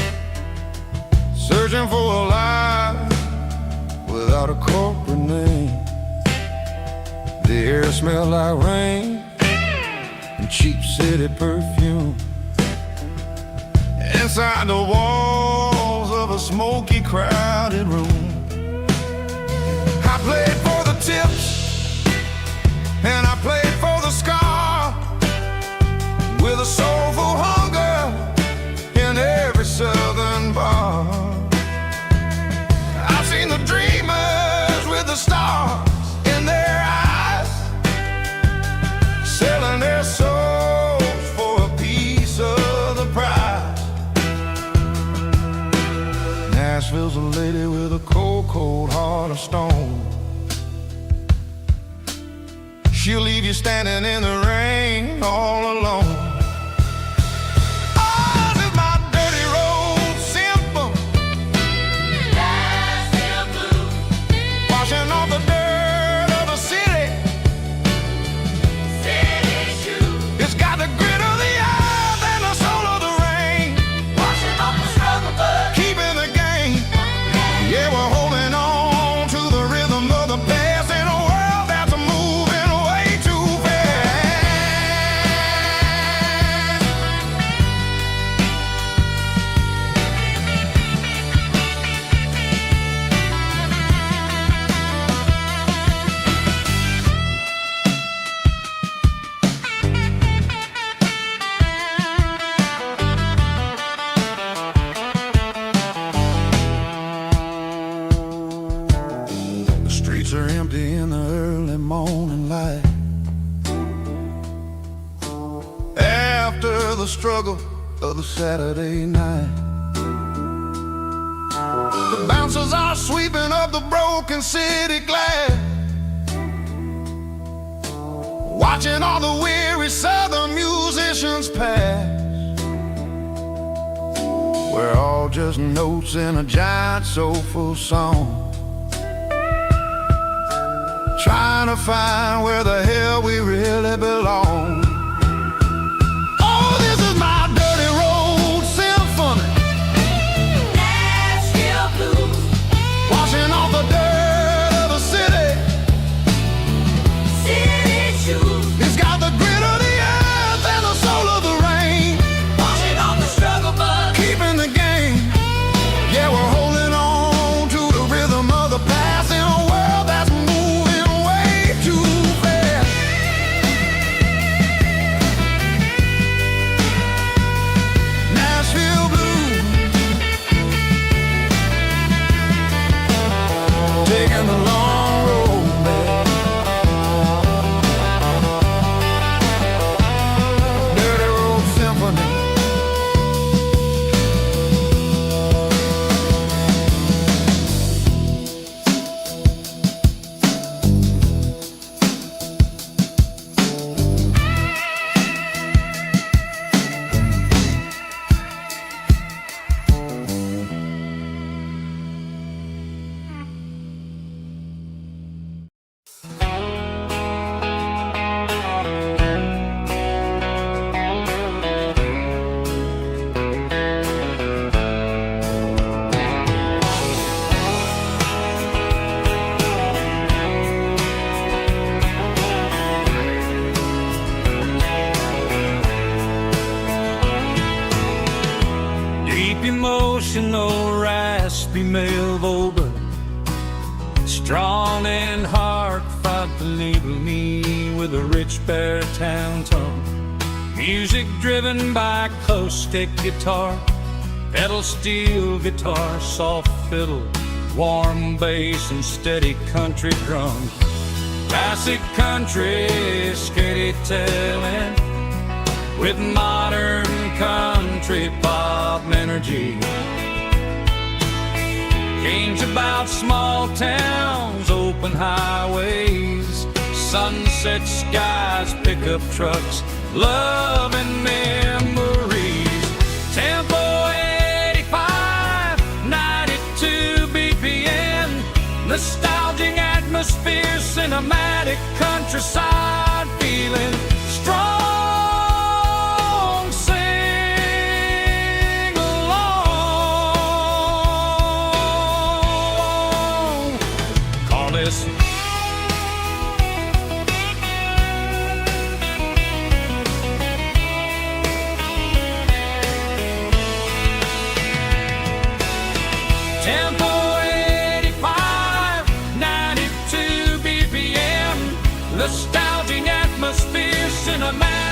searching for a life without a corporate name. The air smelled like rain, and cheap city perfume. Inside the walls of a smoky, crowded room, I played for the tips and I played for the scar, with a soulful hunger in every southern bar. I've seen the dreamers with the stars in their eyes, selling their souls for a piece of the prize. Nashville's a lady with a cold, cold heart of stone. She'll leave you standing in the rain all alone. Oh, this is my dirty road symphony. Nashville blues. Washing off the dirt of the city. City shoes. It's got the grit of the earth and the soul of the rain. Washing off the struggle, but keeping the game. Yeah, we're holding on to the rhythm of the past in a world that's moving way too The streets are empty in the early morning light, after the struggle of the Saturday night. The bouncers are sweeping up the broken city glass, watching all the weary southern musicians pass. We're all just notes in a giant soulful song, trying to find where the hell we really belong. Oh, this is my dirty road symphony. Nashville blues. Washing off the dirt of the city. City shoes. It's got the grit of the earth and the soul of the rain. Washing off the struggle, but keeping the game. Yeah, we're holding on to the rhythm of the past in a world that's moving way too fast. Nashville blues, taking the long road back. Dirty road symphony. Deep emotional, raspy male vocal, strong and heart fought to label me with a rich baritone tone. Music driven by acoustic guitar, pedal steel guitar, soft fiddle, warm bass and steady country drums. Classic country storytelling with modern country pop energy. Games about small towns, open highways, sunset skies, pickup trucks, love and memories. Tempo 85, 92 BPM, nostalgic atmosphere, cinematic countryside feeling strong. Sing along. Call this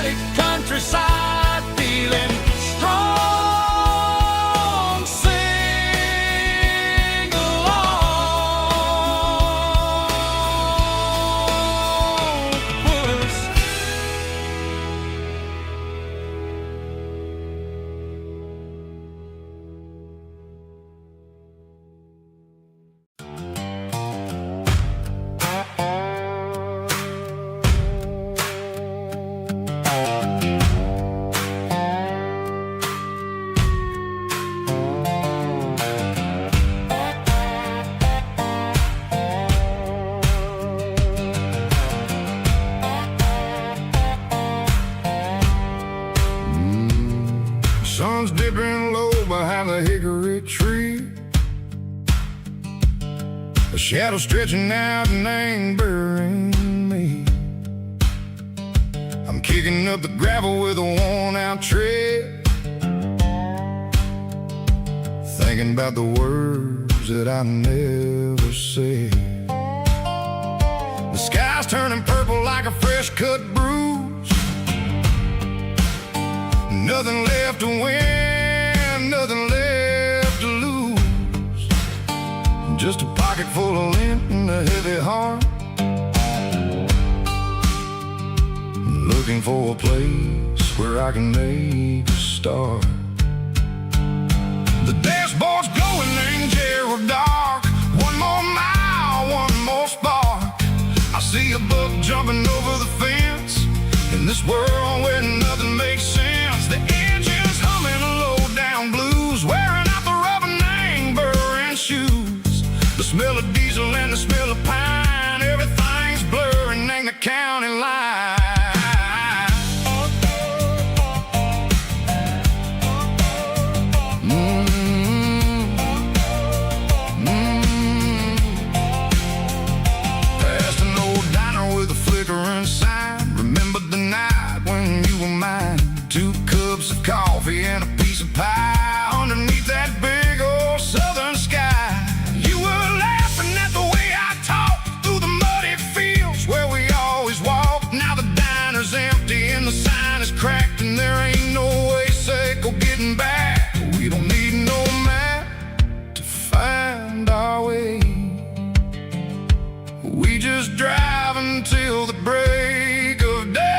nomadic countryside, feeling strong. Sing along, puss. Sun's dipping low behind the hickory tree. A shadow stretching out and ain't burying me. I'm kicking up the gravel with a worn-out tread, thinking about the words that I never said. The sky's turning purple like a fresh-cut bruise. Nothing left to win, nothing left to lose. Just a pocket full of lint and a heavy heart, looking for a place where I can make a start. The dashboard's glowing in Yearwood dark. One more mile, one more spark. I see a buck jumping over the fence in this world where nothing makes sense. The engine's humming low-down blues, wearing out the rubber name burring shoes. The smell of diesel and the smell of pine, everything's blurring in the county line. Past an old diner with a flickering sign. Remember the night when you were mine. 2 cups of coffee and a piece of pie underneath that big old southern sky. You were laughing at the way I talked through the muddy fields where we always walked. Now the diner's empty and the sign is cracked, and there ain't no way Seco getting back. We don't need no map to find our way. We just drive until the break of day.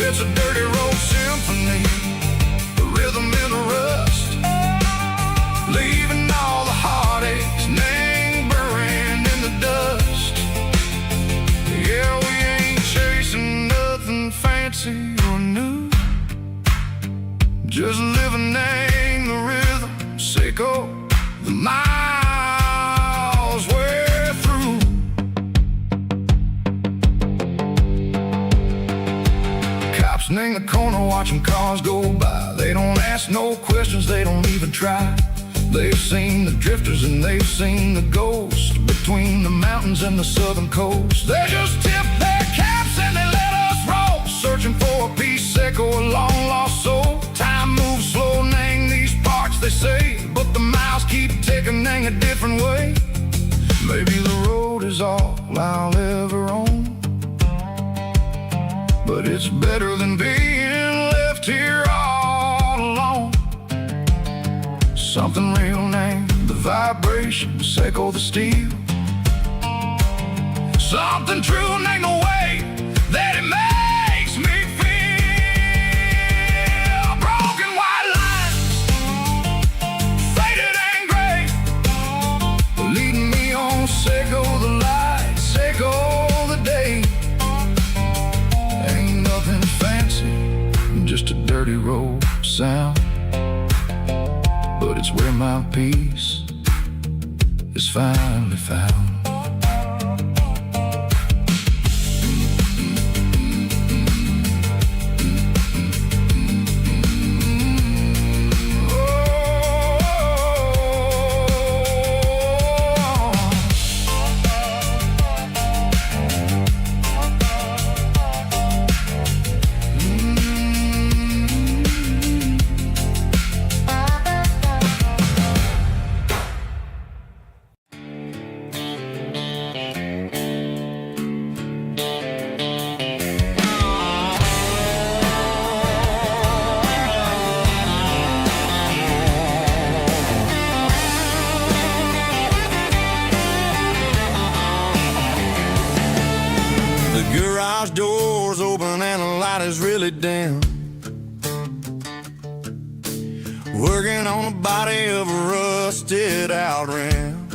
It's a dirty road symphony, a rhythm in the rust, leaving all the heartaches, name burning in the dust. Yeah, we ain't chasing nothing fancy or new, just living in the rhythm, Seco, the miles we're through. In the corner watching cars go by. They don't ask no questions, they don't even try. They've seen the drifters and they've seen the ghosts between the mountains and the southern coast. They just tip their caps and they let us roll, searching for a piece, Seco, a long lost soul. Time moves slow, nang these parts they say, but the miles keep ticking, nang a different way. Maybe the road is all I'll ever own, but it's better than being left here all alone. Something real named the vibration, Seco the steel. Something true named the way that it makes me feel. Broken white lines, faded and gray, leading me on, Seco the light, Seco the day. Just a dirty road sound, but it's where my peace is finally found. is really dim. Working on the body of a rusted out rim.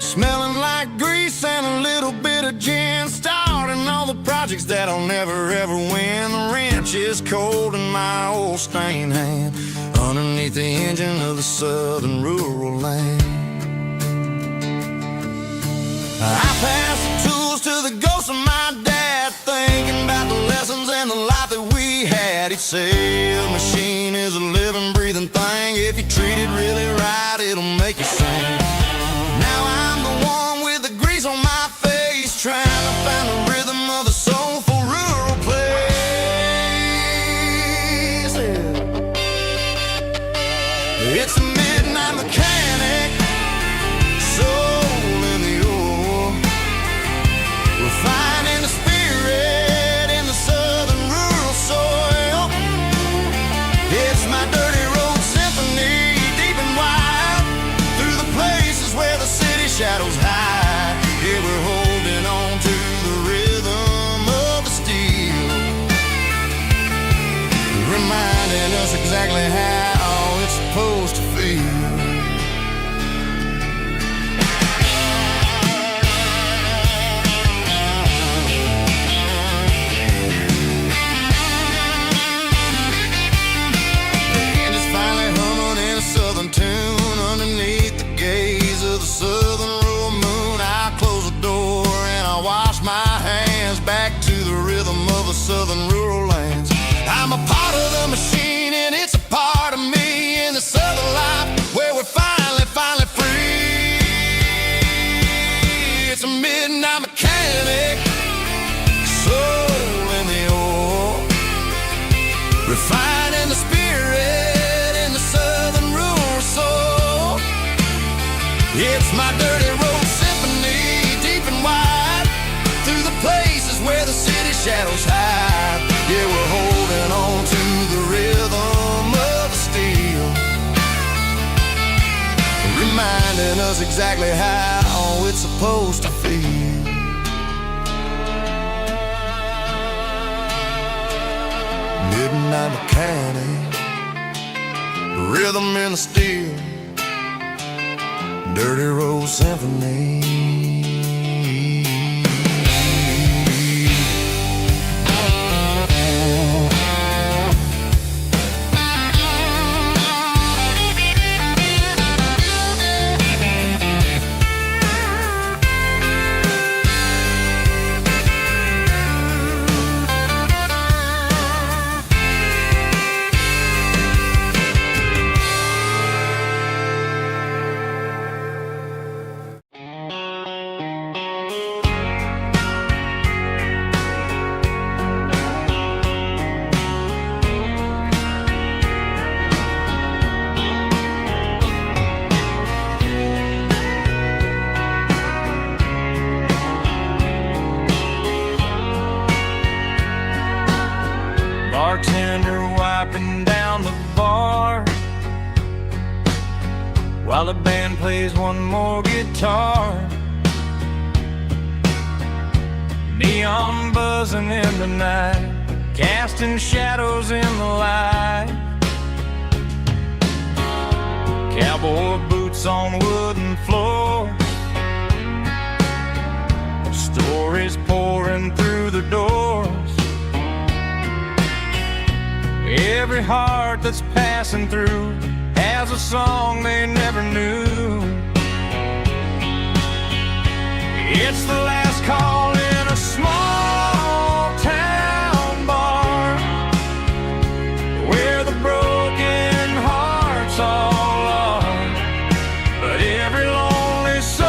Smelling like grease and a little bit of gin. Starting all the projects that'll never ever win. The wrench is cold in my old stained hand, underneath the engine of the southern rural land. I pass the tools to the ghost of my dad, thinking about the lessons and the life that we had. He'd say a machine is a living, breathing thing. If you treat it really right, it'll make you sing. Now I'm the one with the grease on my face, trying to find the rhythm of the soulful rural place. It's a midnight mechanic, soul in the ore, refining the spirit in the southern rural soil. It's my dirty road symphony, deep and wide, through the places where the city shadows hide. Yeah, we're holding on to the rhythm of the steel, reminding us exactly how it's supposed to feel. Tune underneath the gaze of the southern rural moon. I close the door and I wash my hands, back to the rhythm of the southern rural lands. I'm a part of the machine and it's a part of me in the southern life where we're finally free. It's a midnight mechanic, soul in the ore, refining the spirit in the southern rural soul. It's my dirty road symphony, deep and wide, through the places where the city shadows hide. Yeah, we're holding on to the rhythm of the steel, reminding us exactly how it's supposed to feel. Midnight mechanic, rhythm in the steel, dirty road symphony. Bartender wiping down the bar while the band plays one more guitar. Neon buzzing in the night, casting shadows in the light. Cowboy boots on wooden floors, stories pouring through the doors. Every heart that's passing through has a song they never knew. It's the last call in a small town bar where the broken hearts all are. But every lonely soul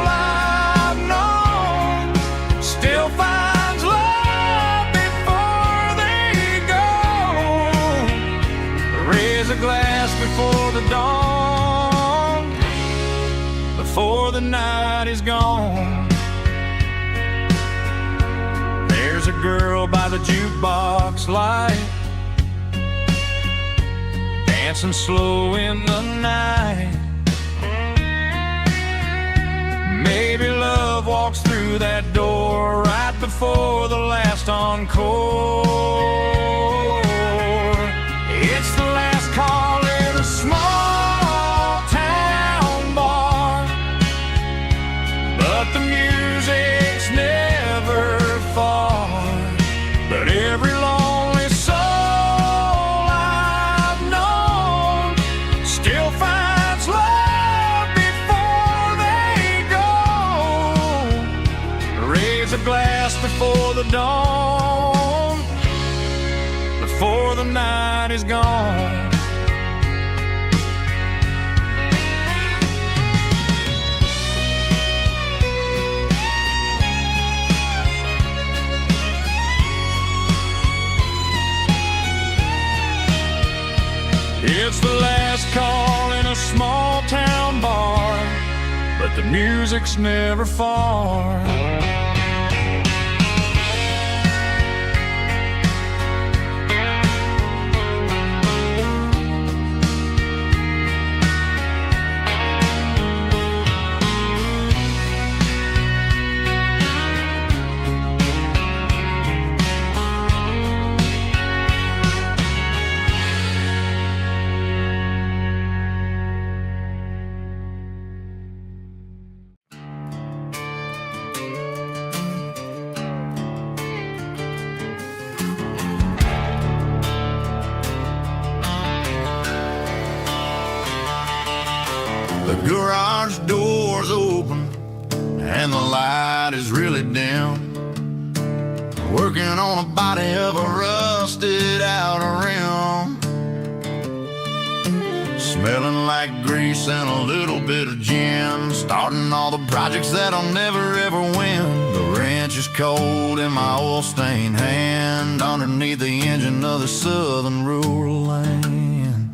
I've known still finds love before they go. Raise a glass before the dawn, before the night is gone. There's a girl by the jukebox light, dancing slow in the night. Maybe love walks through that door right before the last encore. It's the last call in a small town bar, but the music's never far. But every lonely soul I've known still finds love before they go. Raise a glass before the dawn, before the night is gone. It's the last call in a small town bar, but the music's never far. The garage door's open and the light is really dim. Working on a body of a rusted out rim. Smelling like grease and a little bit of gin. Starting all the projects that I'll never ever win. The wrench is cold in my oil-stained hand, underneath the engine of the southern rural land.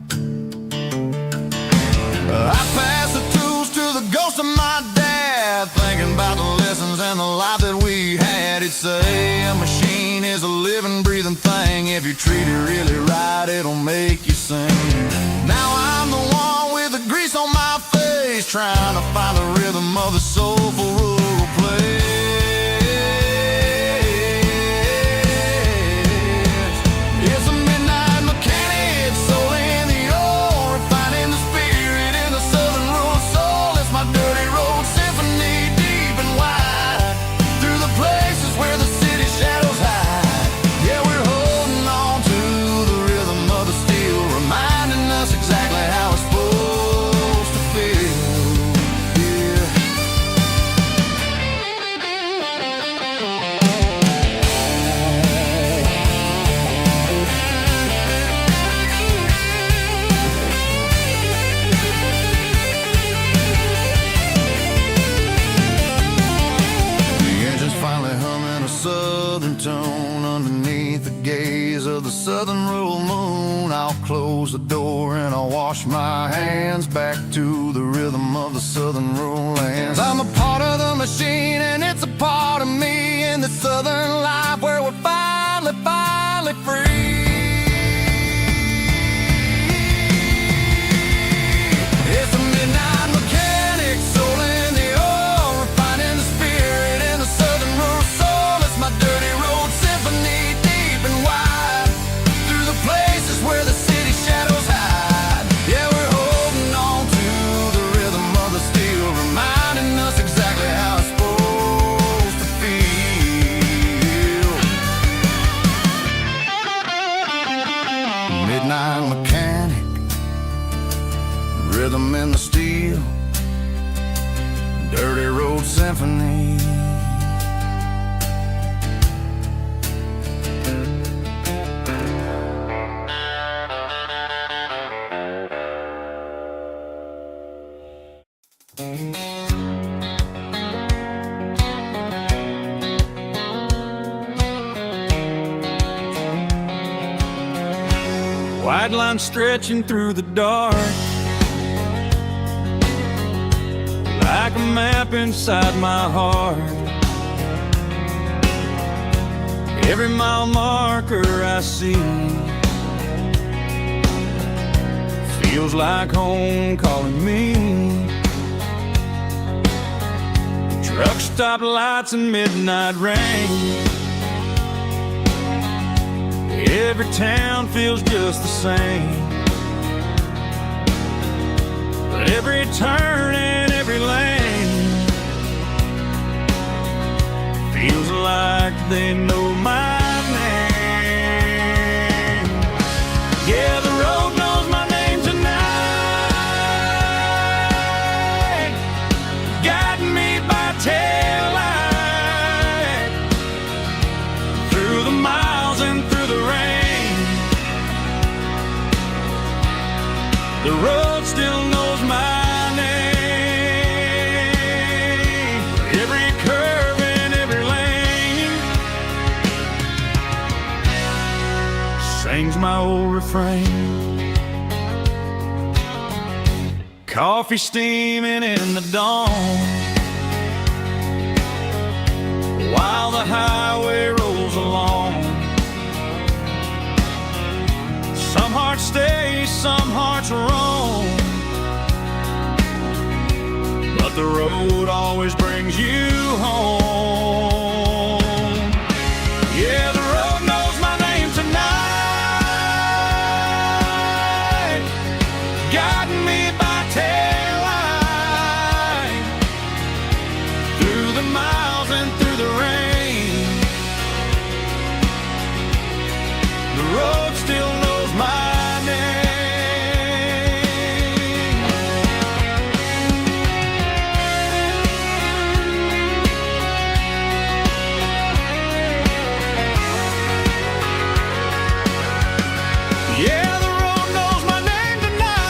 I pass the tools to the ghost of my dad, thinking about the lessons and the life that we had. He'd say a machine is a living, breathing thing. If you treat it really right, it'll make you sing. Now I'm the one with the grease on my face, trying to find the rhythm of the soulful rural place. It's a midnight mechanic, soul in the ore, refining the spirit in the southern rural soul. It's my dirty road symphony, deep and wide, through the places where the city shadows hide. Yeah, we're holding on to the rhythm of the steel, reminding us exactly how it's supposed to feel. Yeah. The engine's finally humming a southern tone underneath the gaze of the southern rural moon. I'll close the door and I'll wash my hands, back to the rhythm of the southern rural lands. I'm a part of the machine and it's a part of me, in the southern life where we're finally free. It's a midnight mechanic, soul in the ore, refining the spirit in the southern rural soul. It's my dirty road symphony, deep and wide, through the places where the city shadows hide. Yeah, we're holding on to the rhythm of the steel, reminding us exactly how it's supposed to feel. Midnight mechanic, rhythm in the steel, dirty road symphony. White line stretching through the dark, like a map inside my heart. Every mile marker I see feels like home calling me. Truck stop lights and midnight rain. Every town feels just the same, but every turn and every lane feels like they know my name. Yeah, the road knows my name tonight, guiding me by taillight through the miles and through the rain. The road still knows my name. Every curve and every lane sings my old refrain. Coffee steaming in the dawn, while the highway rolls along. Some hearts stay, some hearts roam, but the road always brings you home. Yeah, the road knows my name tonight, guiding me by taillight through the miles and through the rain. The road still knows my name. Yeah, the road knows my name tonight,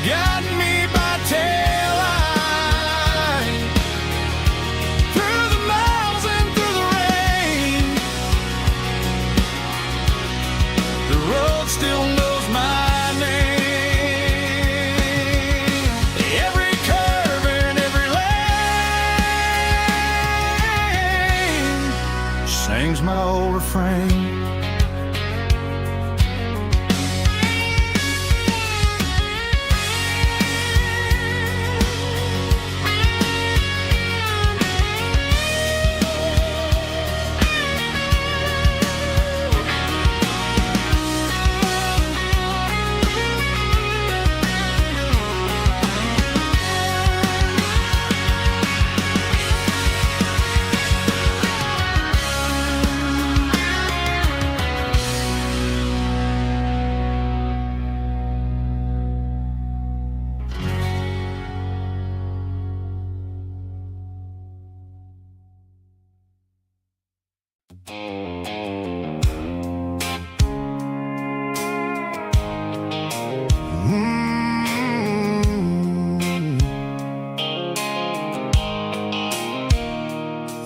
guiding me by taillight through the miles and through the rain. The road still knows my name. Every curve and every lane sings my old refrain.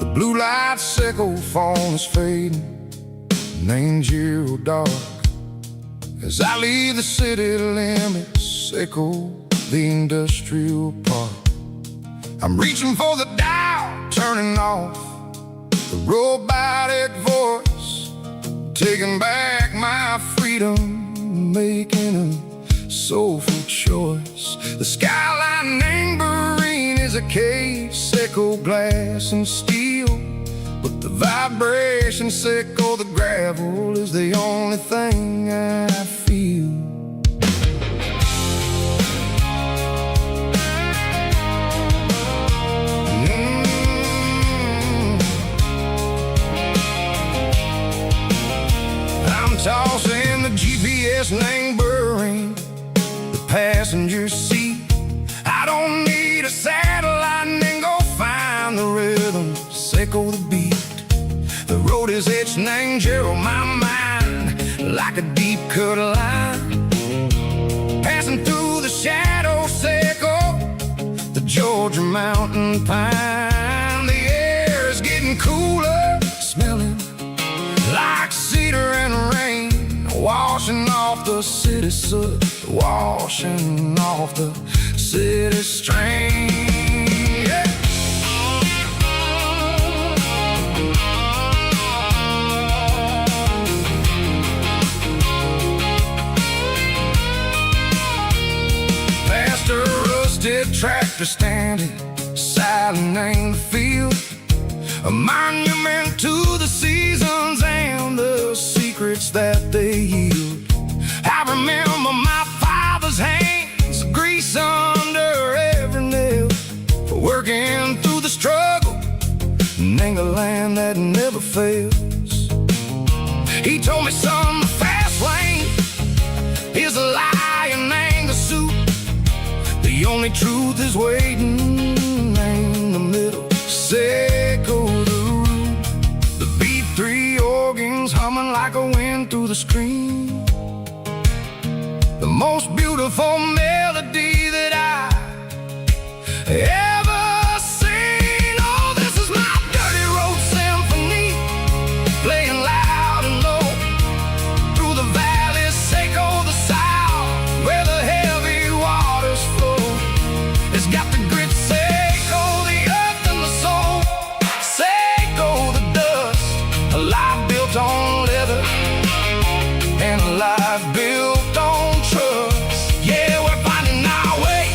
The blue light sickle phone is fading, name's Yearwood dark. As I leave the city limits, sickle the industrial park. I'm reaching for the dial, turning off the robotic voice, taking back my freedom, making a soulful choice. The skyline neighboring is a cave, sickle glass and steel, but the vibration sickle, the gravel is the only thing I feel. I'm tossing the GPS neighboring the passenger seat. I don't need a satellite and go find the rhythm, sickle the beat. The road is etched and angel on my mind like a deep cut line, passing through the shadow sickle, the Georgia mountain pine. The air is getting cooler, smelling like cedar and rain, washing off the city soot, washing off the city strain. Yeah. Past a rusty rusted tractor standing silent in the field, a monument to the seasons and the secrets that they yield. I remember my father's hands, grease under every nail, for working through the struggle in the land that never fails. He told me, son, the fast lane is a lie and ain't a suit. The only truth is waiting in the middle. Say go the root. The B3 organs humming like a wind through the screen. The most beautiful melody that I ever seen. Oh, this is my dirty road symphony, playing loud and low through the valleys, Seco the south, where the heavy waters flow. It's got the grit, Seco, the earth and the soul. Seco the dust, a life built on leather and a life built on trust. Yeah, we're finding our way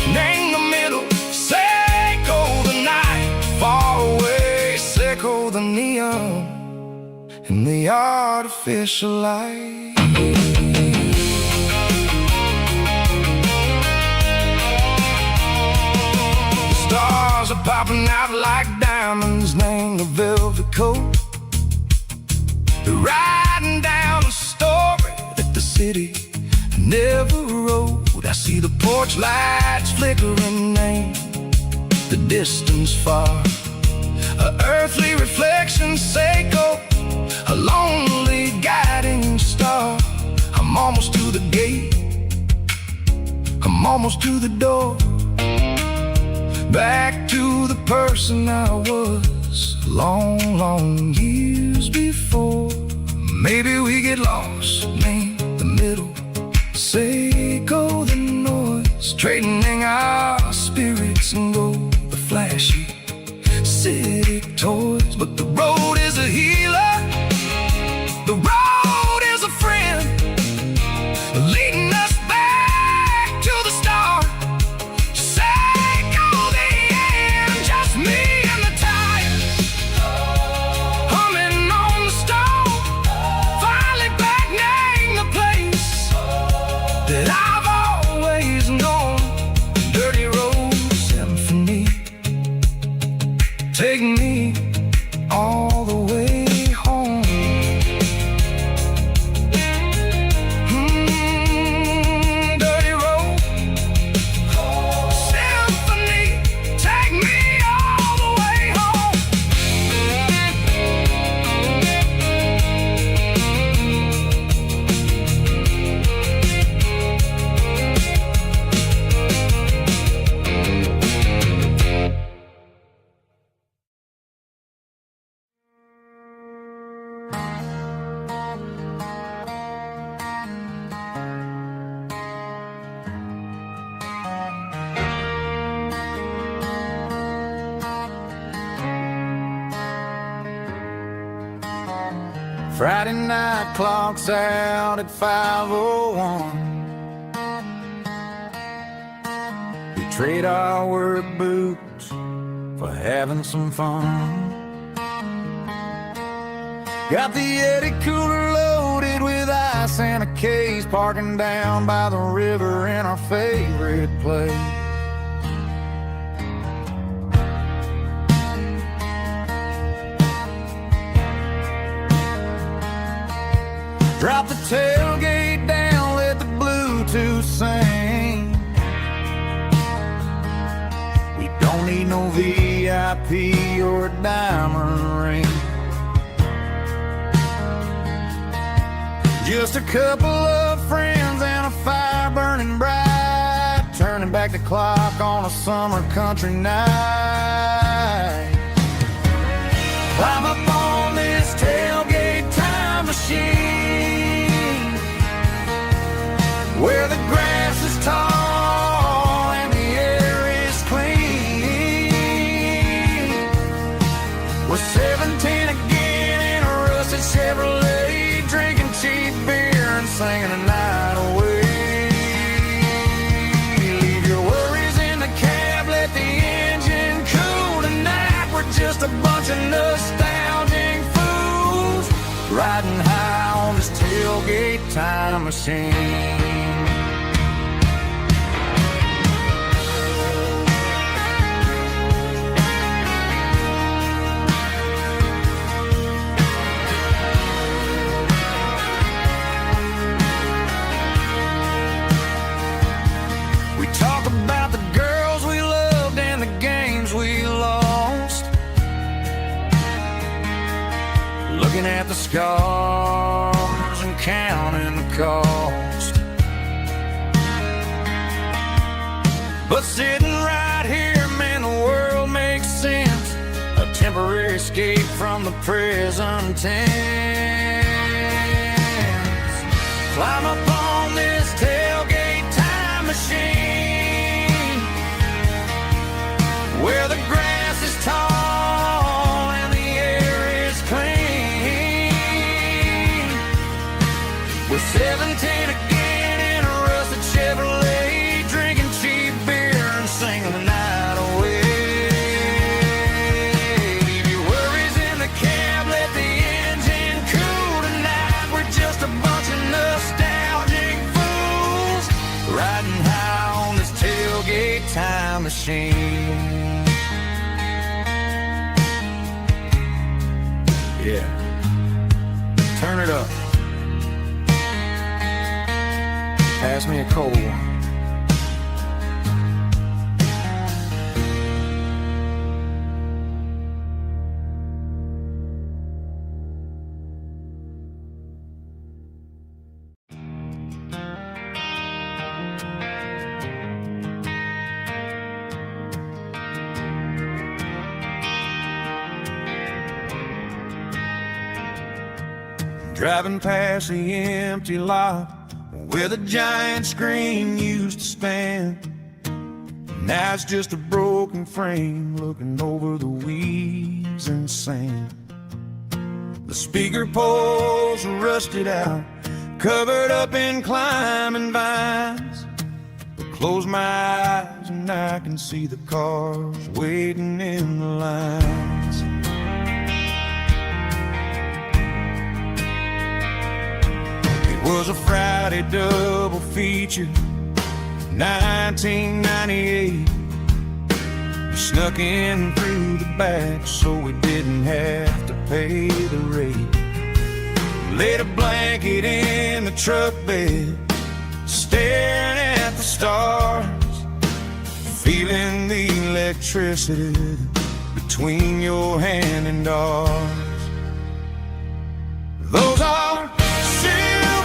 in the middle. Seco the night, far away. Seco the neon and the artificial light. The stars are popping out like diamonds, named the velvet coat. They're riding down the story that the city never wrote. I see the porch lights flickering in the distance far, a earthly reflection, Seco, a lonely guiding star. I'm almost to the gate, I'm almost to the door, back to the person I was long, long years before. Maybe we get lost in the middle, Seco the noise, trading our spirits and gold, the flashy city toys. But the road is a healer, the road is a friend, leading us back to the start. Seco the end, just me and the tires, humming on the stove, finally back name the place that I've always known. Dirty road symphony, take me all the way home. Dirty road symphony, take me all the way home. Friday night clocks out at 5:01. We trade our work boots for having some fun. Got the Yeti cooler loaded with ice and a case, parking down by the river in our favorite place. Drop the tailgate down, let the Bluetooth sing. We don't need no VIP or a diamond ring. Just a couple of friends and a fire burning bright, turning back the clock on a summer country night. Climb up on this tailgate time machine, where the grass is tall and the air is clean. We're 17 again in a rusted Chevrolet, drinking cheap beer and singing a night away. Leave your worries tailgate time machine. We talk about the girls we loved and the games we lost, looking at the scars and counting the cost. But sitting right here, man, the world makes sense. A temporary escape from the present tense. Climb up on this tailgate time machine, where the grass is tall and the air is clean. We're 17 again in a rusted Chevrolet, drinking cheap beer and singing the night away. Leave your worries in the cab, let the engine cool tonight. We're just a bunch of nostalgic fools riding high on this tailgate time machine. Yeah, turn it up. Pass me a cold one. Driving past the empty lot where the giant screen used to stand. Now it's just a broken frame looking over the weeds and sand. The speaker poles are rusted out, covered up in climbing vines. But close my eyes and I can see the cars waiting in the lines. Was a Friday double feature, 1998. We snuck in through the back so we didn't have to pay the rate. Laid a blanket in the truck bed, staring at the stars, feeling the electricity between your hand and ours. Those are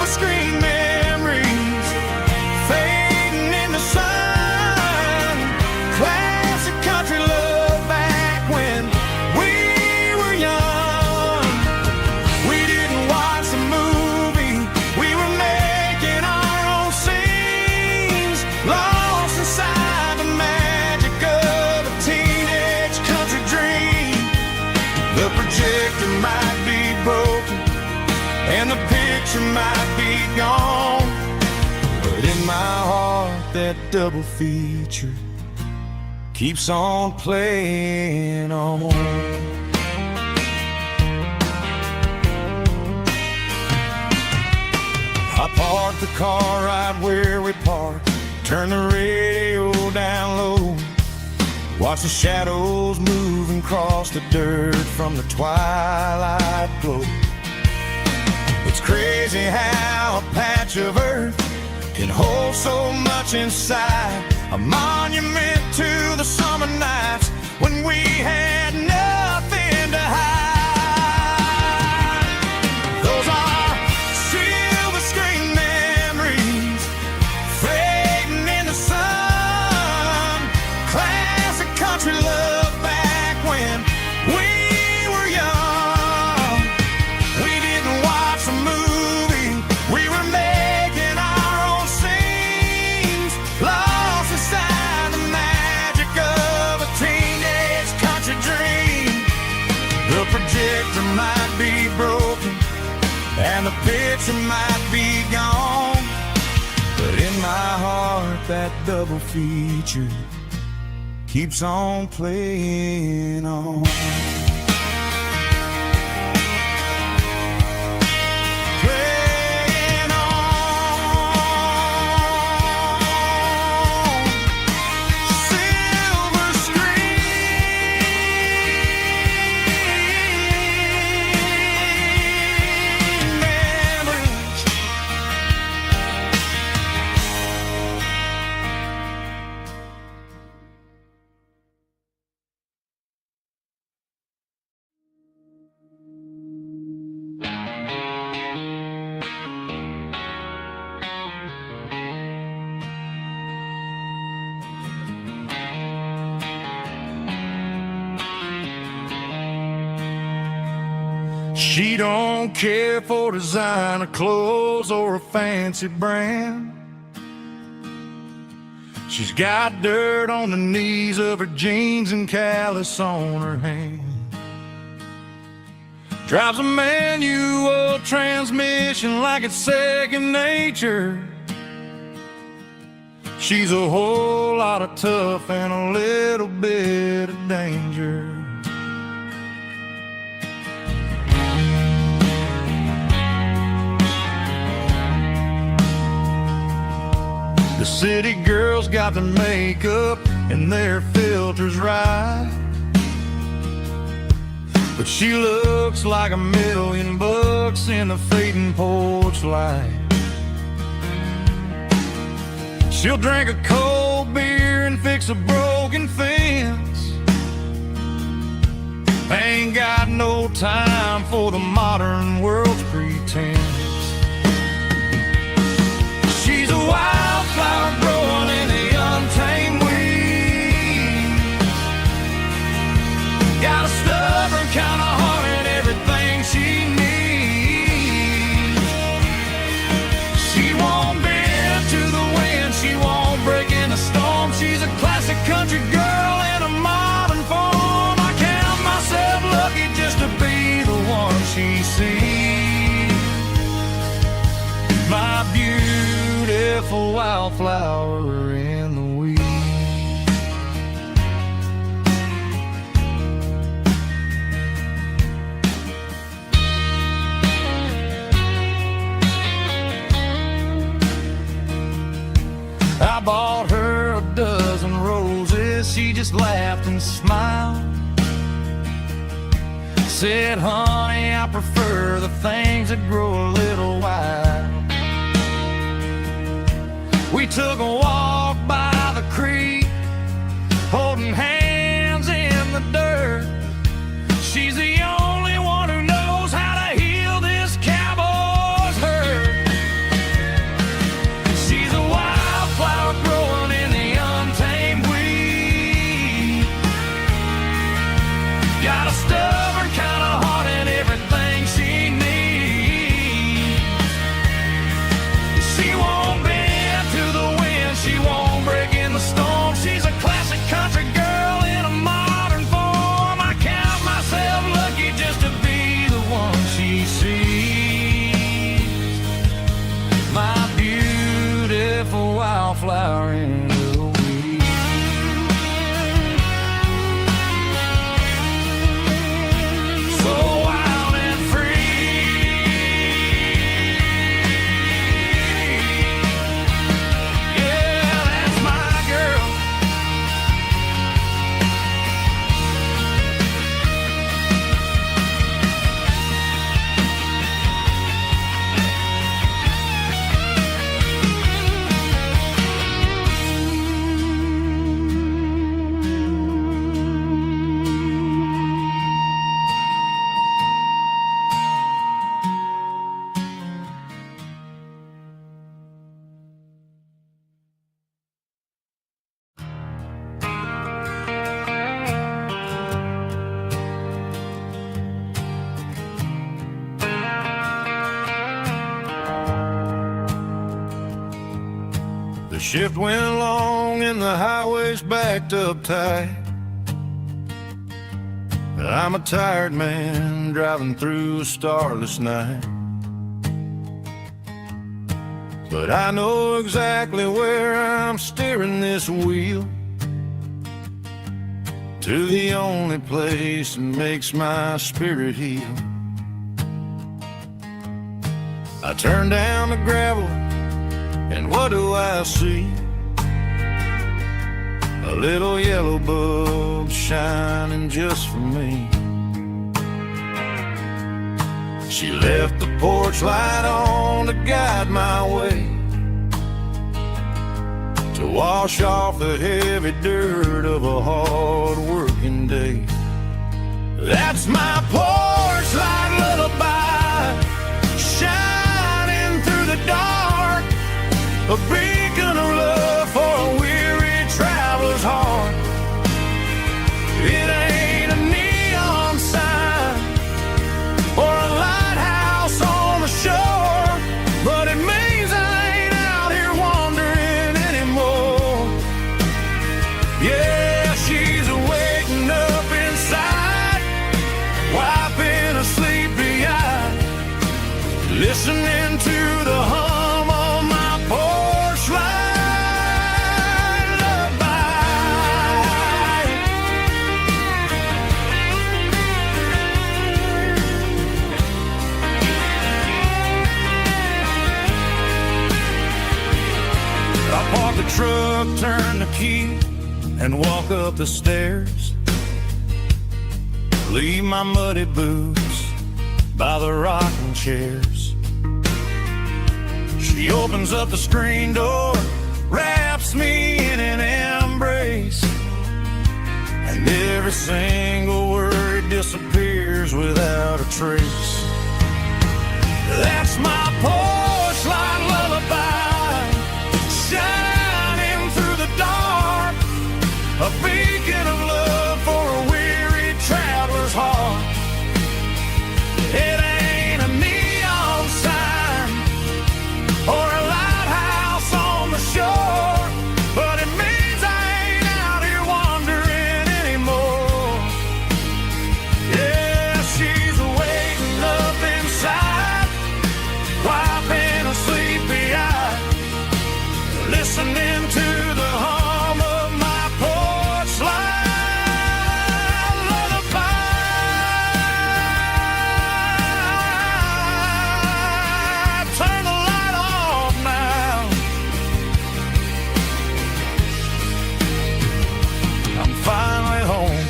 screen memories fading in the sun. Classic country love back when we were young. We didn't watch the movie, we were making our own scenes, lost inside the magic of a teenage country dream. The projector might be broken and the picture might be gone, but in my heart that double feature keeps on playing on. I parked the car right where we parked, turn the radio down low, watch the shadows move and cross the dirt from the twilight glow. It's crazy how a patch of earth can hold so much inside, a monument to the summer nights when we had nothing to hide. Those are silver screen memories fading in the sun. Classic country love back when we were young. We didn't watch a movie, we were making our own scenes, lost inside the magic of a teenage country dream. The projector might be broken and the picture might be gone, but in my heart that double feature keeps on playing on. Playing She don't care for designer clothes or a fancy brand. She's got dirt on the knees of her jeans and callus on her hand. Drives a manual transmission like it's second nature. She's a whole lot of tough and a little bit of danger. The city girls got their makeup and their filters right, but she looks like $1,000,000 in the fading porch light. She'll drink a cold beer and fix a broken fence. Ain't got no time for the modern world's pretense. She's a wildflower growing in the untamed weeds. Got a stubborn kind of heart and everything she needs. She won't bend to the wind, she won't break in a storm. She's a classic country girl in a modern form. I count myself lucky just to be the one she sees. My beautiful wildflower in the weeds. I bought her a dozen roses, she just laughed and smiled. Said, honey, I prefer the things that grow a little wild. We took a walk by the creek, holding hands in the dirt. She's the only one who knows how to heal this cowboy's hurt. She's a wildflower growing in the untamed weed. Got a stubborn kind of heart and everything she needs. She won't bend to the wind, she won't break in the storm. She's a classic country girl in a modern form. I count myself lucky just to be the one she sees. My beautiful wildflower in the weeds. So wild and free. Yeah, that's my girl. The shift went long and the highway's backed up tight. I'm a tired man driving through a starless night. But I know exactly where I'm steering this wheel, to the only place that makes my spirit heal. I turn down the gravel, and what do I see? A little yellow bulb shining just for me. She left the porch light on to guide my way, to wash off the heavy dirt of a hard-working day. That's my porch light lullaby, shining through the dark, a beacon of love for a weary traveler's heart. It ain't a neon sign or a light to the hum of my porch light lullaby. I park the truck, turn the key, and walk up the stairs. Leave my muddy boots by the rocking chairs. She opens up the screen door, wraps me in an embrace, and every single word disappears without a trace. That's my porch light lullaby, shining through the dark, a beacon of love for a weary traveler's heart. It ain't a neon sign or a lighthouse on the shore, but it means I ain't out here wandering anymore. Yeah, she's waiting up inside, wiping a sleepy eye, listening to the hum of my porch light lullaby. Turn the light off now. I'm finally home.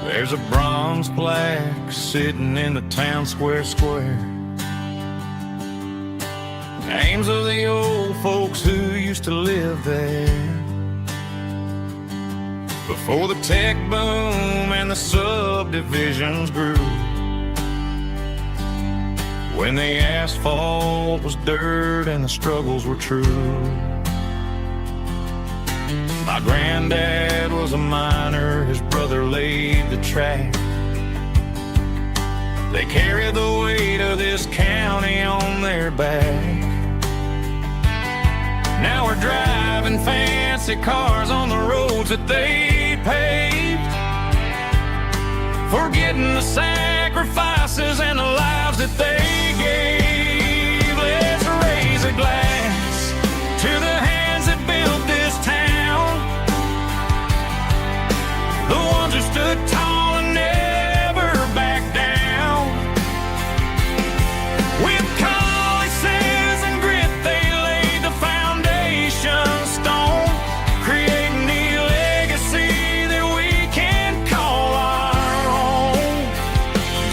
There's a bronze plaque sitting in the town square. Names of the old folks who used to live there before the tech boom and the subdivisions grew, when the asphalt was dirt and the struggles were true. My granddad was a miner, his brother laid the track. They carried the weight of this county on their back. Now we're driving fancy cars on the roads that they paved, forgetting the sacrifices and the lives that they gave. Let's raise a glass to the hands that built this town, the ones who stood tall and never backed down. With calluses and grit they laid the foundation stone, creating the legacy that we can call our own.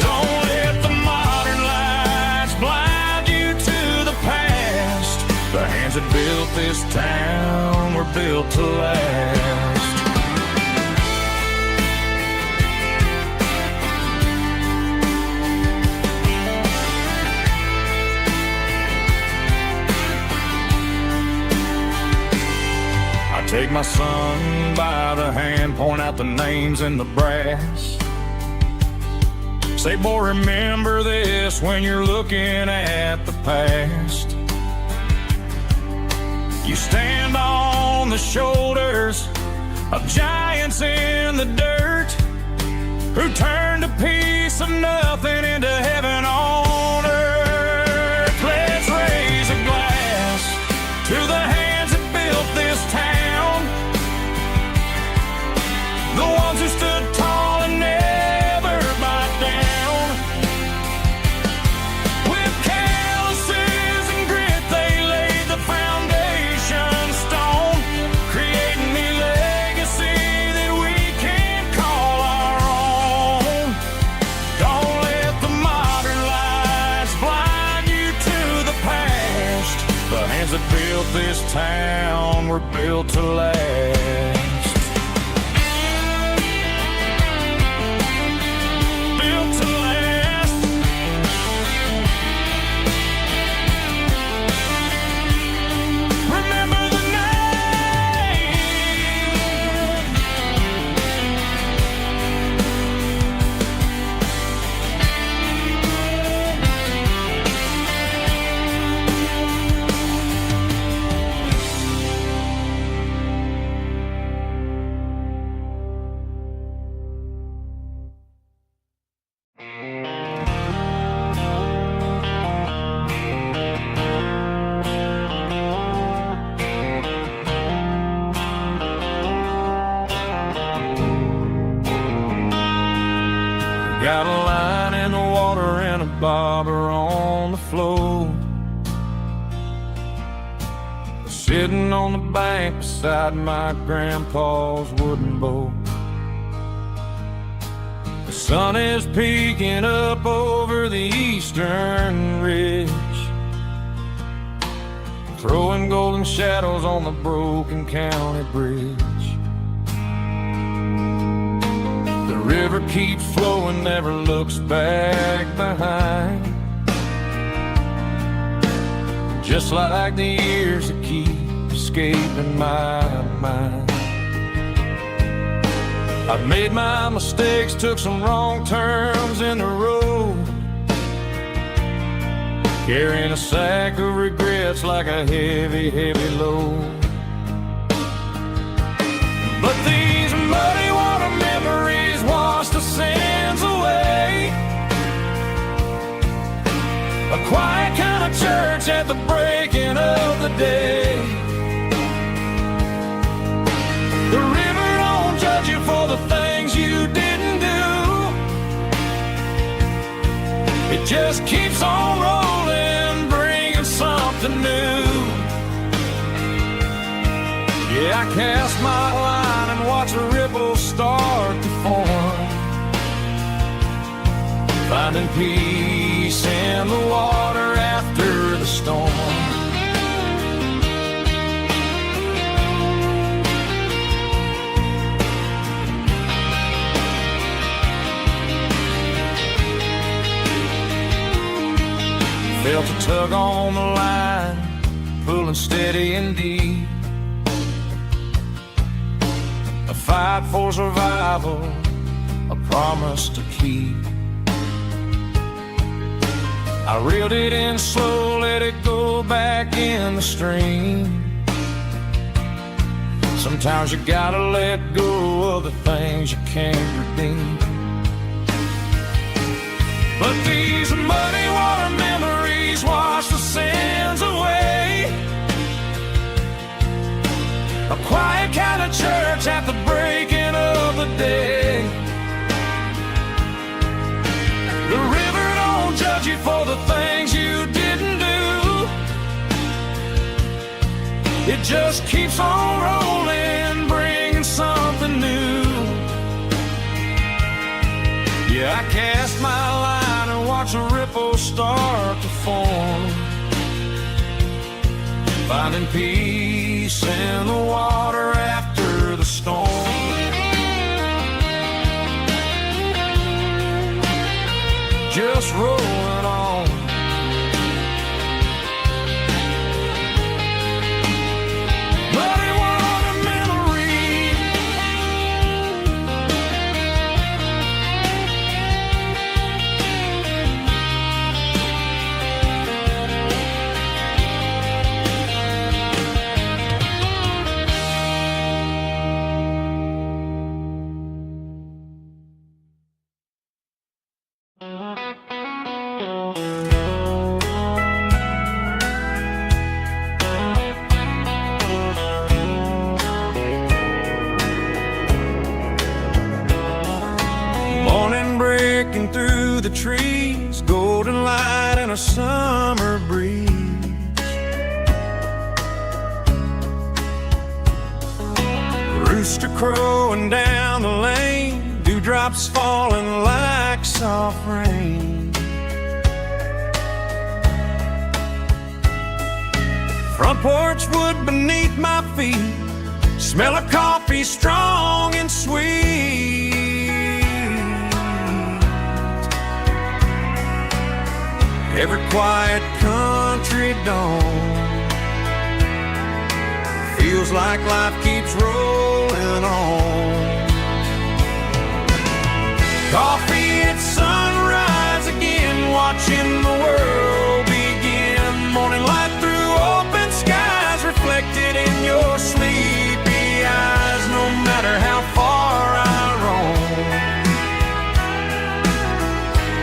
Don't let the modern lights blind you to the past. The hands that built this town were built to last. Take my son by the hand, point out the names in the brass. Say, boy, remember this when you're looking at the past. You stand on the shoulders of giants in the dirt, who turned a piece of nothing into heaven on earth. Let's raise a glass to the hands that built this town, the ones who stood tall and never backed down. With calluses and grit they laid the foundation stone, creating the legacy that we can call our own. Don't let the modern lights blind you to the past. The hands that built this town were built to last. Built to last. bobber on the floor, sitting on the bank beside my grandpa's wooden boat. The sun is peeking up over the eastern ridge, throwing golden shadows on the broken county bridge. The river keeps flowing, never looks back behind, just like the years that keep escaping my mind. I've made my mistakes, took some wrong turns in the road, carrying a sack of regrets like a heavy, heavy load. But these muddy water memories wash the sins away. A quiet kind of church at the breaking of the day. The river don't judge you for the things you didn't do. It just keeps on rolling, bringing something new. Yeah, I cast my line and watch the ripples start to form, finding peace in the water after the storm. Felt a tug on the line, pulling steady and deep. A fight for survival, a promise to keep. I reeled it in slow, let it go back in the stream. Sometimes you gotta let go of the things you can't redeem. But these muddy water memories wash the sins away. A quiet kind of church at the breaking of the day. The river don't judge you for the things you didn't do. It just keeps on rolling, bringing something new. Yeah, I cast my line and watch the ripples start to form, finding peace in the water after the storm. Just rolling on. Muddy water memory. Through the trees, golden light and a summer breeze. Rooster crowing down the lane, dewdrops falling like soft rain. Front porch wood beneath my feet, smell of coffee strong and sweet. Every quiet country dawn feels like life keeps rolling on. Coffee at sunrise again, watching the world begin. Morning light through open skies, reflected in your sleepy eyes. No matter how far I roam,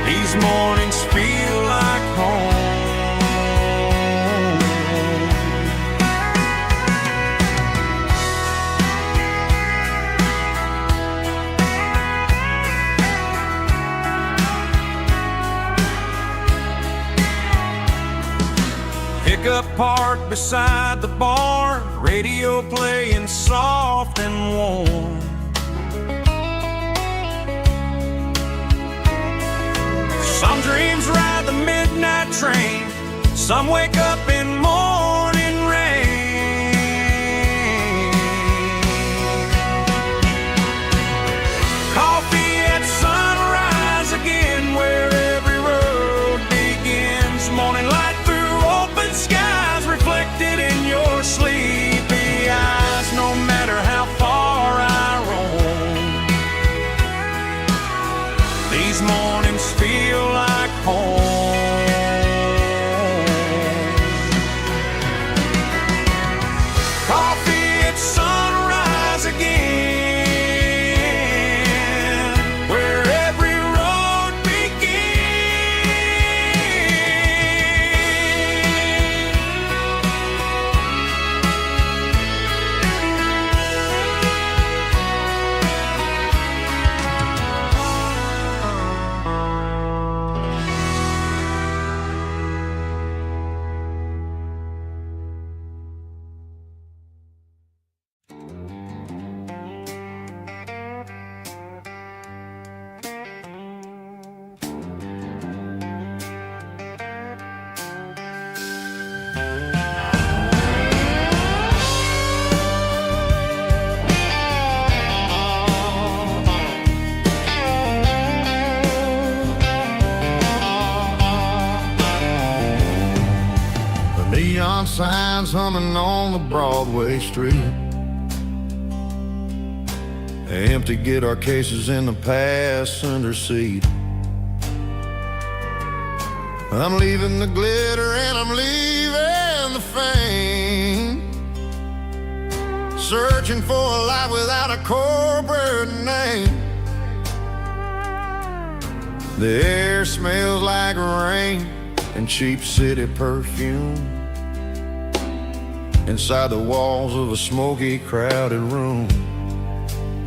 these mornings feel like home. pickup parked beside the barn, radio playing soft and warm. Some dreams ride the midnight train, some wake up in morning rain. Coffee at sunrise again, where every road begins. Morning light through open skies, reflected in your sleepy eyes. No matter how far I roam, these mornings feel like home. Coffee at sunrise again, where every road Neon signs humming on the Broadway street. Empty guitar cases in the passenger seat. I'm leaving the glitter and I'm leaving the fame. Searching for a life without a corporate name. The air smells like rain and cheap city perfume. Inside the walls of a smoky, crowded room.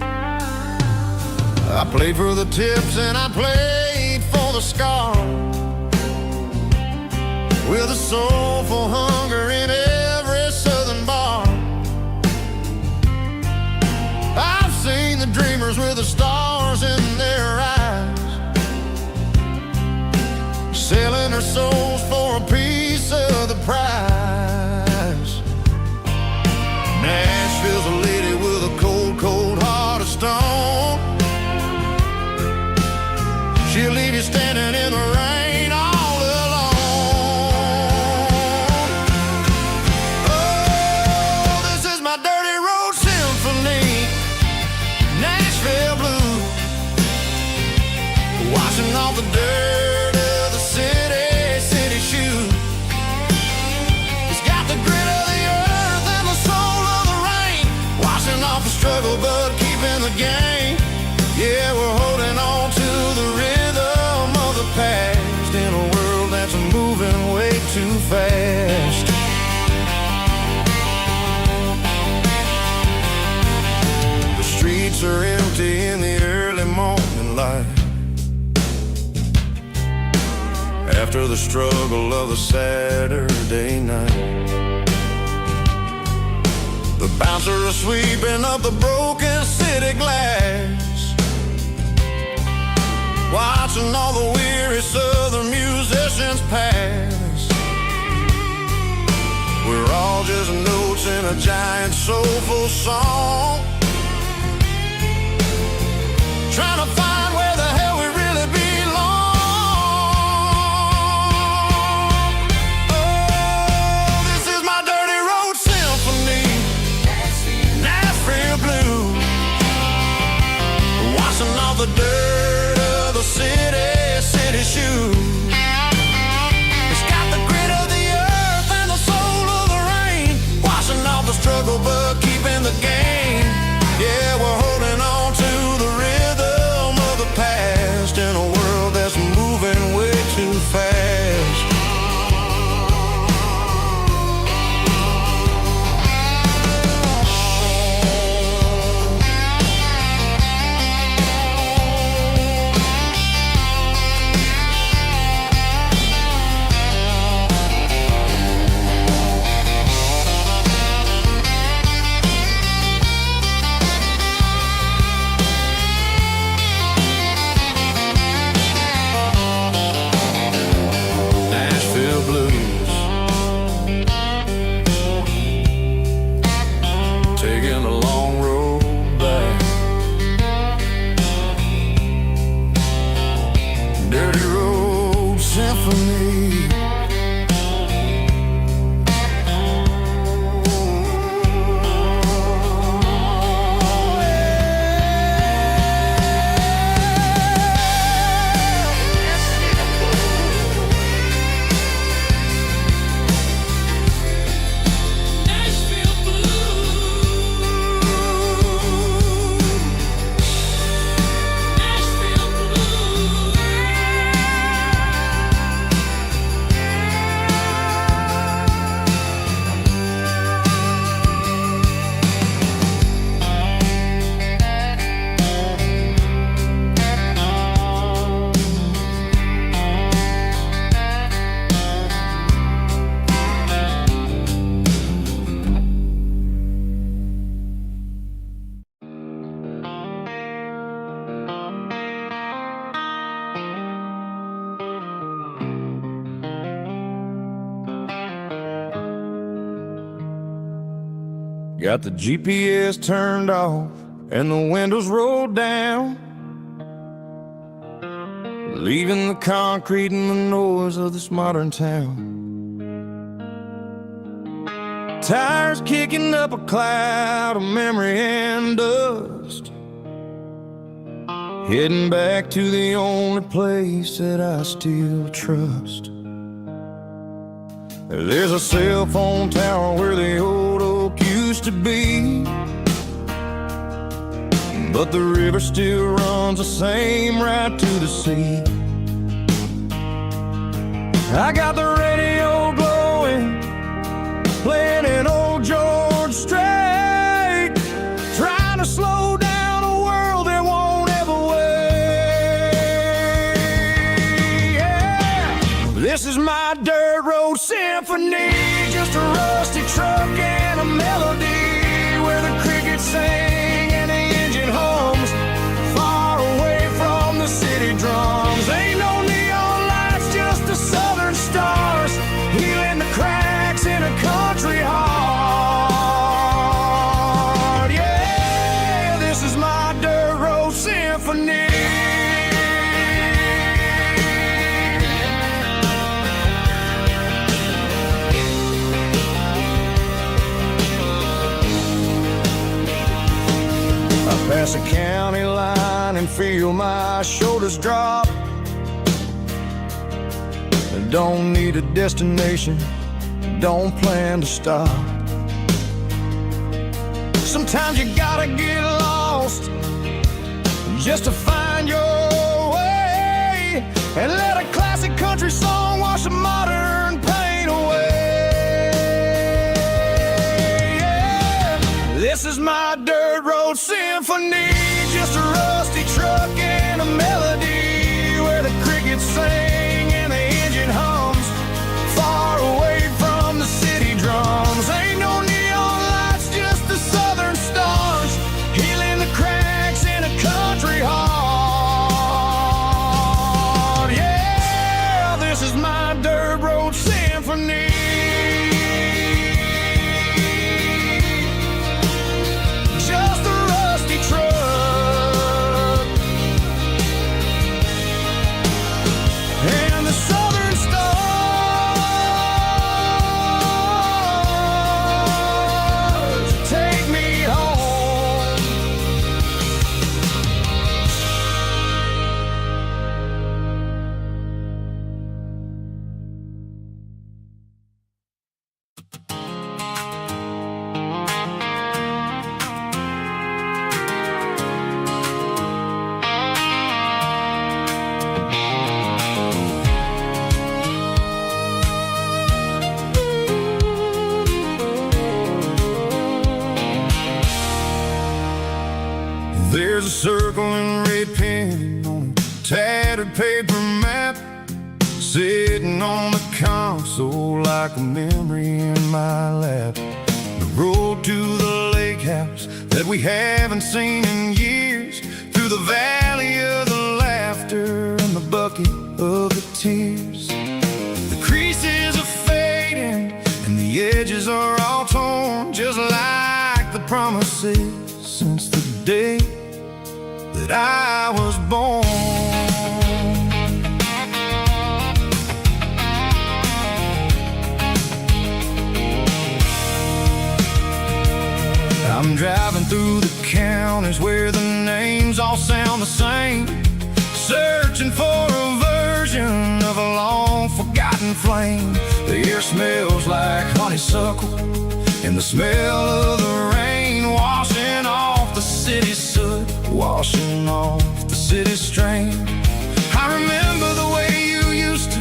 I played for the tips and I played for the scars, with a soulful hunger in every southern bar. I've seen the dreamers with the stars in their eyes, selling their souls for a piece of the prize. Nashville's a lady with a cold, cold heart of stone. She'll leave you standing in the rain all alone. Oh, this is my dirty road symphony, Nashville blues, washing off the dirt of the city shoes. It's got the grit of the earth and the soul of the rain, washing off the struggle but keeping the game. Yeah, we're holding on to the rhythm of the past in a world that's moving way too fast. The streets are empty in the early morning light, after the struggle of the Saturday night. The bouncer is sweeping up the broken city glass, watching all the weary southern musicians pass. We're all just notes in a giant soulful song, trying to find where the hell we really belong. Oh, this is my dirty road symphony, Nashville blues, washing off the dirt of the city shoes. It's got the grit of the earth and the soul of the rain, washing off the struggle but keeping the game. Yeah, we're holding on to the rhythm of symphony. Got the GPS turned off and the windows rolled down, leaving the concrete and the noise of this modern town. Tires kicking up a cloud of memory and dust, heading back to the only place that I still trust. There's a cell phone tower where the old oak used to be, but the river still runs the same right to the sea. I got the radio glowing, playing an old George Strait, trying to slow down a world that won't ever wait. Yeah. This is my dirt road symphony, just a rusty truck and a melody where the crickets sing and the engine hums, far away from the city drums. Ain't no neon lights, just the southern stars, healing the cracks in a country heart. Yeah, this is my dirt road symphony. Pass a county line and feel my shoulders drop. Don't need a destination, don't plan to stop. Sometimes you gotta get lost just to find your way, and let a classic country song wash a modern pain away. Yeah. This is my dirt road symphony, just a rusty truck and a melody where the crickets sing and the engine hums, far away from the city drums. Ain't no neon lights, just the southern stars, healing the cracks in a country heart. Yeah, this is my dirt road symphony. There's a circle and red pen on a tattered paper map, sitting on the console like a memory in my lap. The road to the lake house that we haven't seen in years, through the valley of the laughter and the bucket of the tears. The creases are fading and the edges are all torn, just like the promises since the day that I was born. I'm driving through the counties where the names all sound the same, searching for a version of a long forgotten flame. The air smells like honeysuckle, and the smell of the rain washing off the city's soot, washing off the city's strain. I remember the way you used to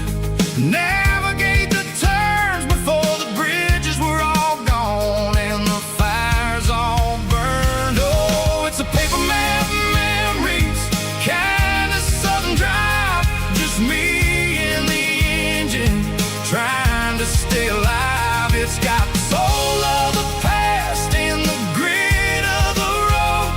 navigate the turns before the bridges were all gone and the fires all burned. Oh, it's a paper map memories, kind of southern drive, just me and the engine trying to stay alive. It's got the soul of the past and the grit of the road,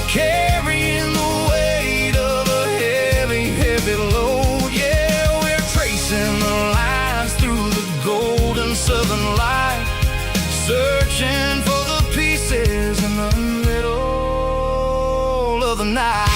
carrying the weight of a heavy, heavy load. Yeah, we're tracing the lines through the golden southern light, searching for the pieces in the middle of the night.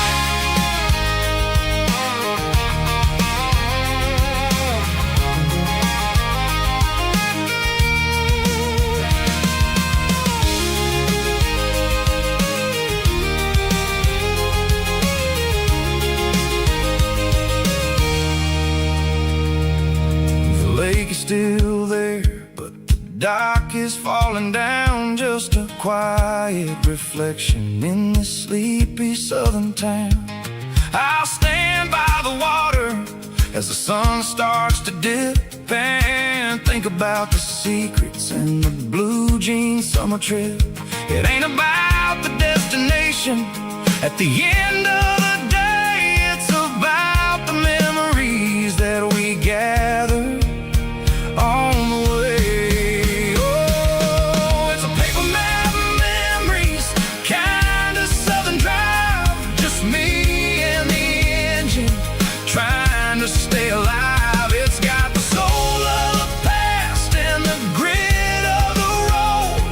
Still there, but the dock is falling down, just a quiet reflection in this sleepy southern town. I'll stand by the water as the sun starts to dip and think about the secrets and the blue jean summer trip. It ain't about the destination at the end of the day, it's about the memories that we gather on the way. Oh, it's a paper map memories, kind of southern drive, just me and the engine trying to stay alive. It's got the soul of the past and the grit of the road,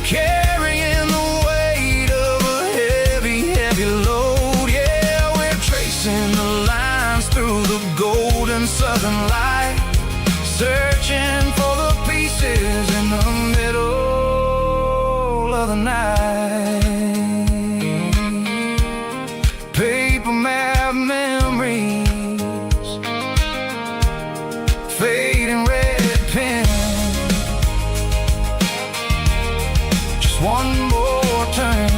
carrying the weight of a heavy, heavy load. Yeah, we're tracing the lines through the golden southern light, searching for the pieces in the middle of the night. Paper map memories, fading red pen, just one more turn.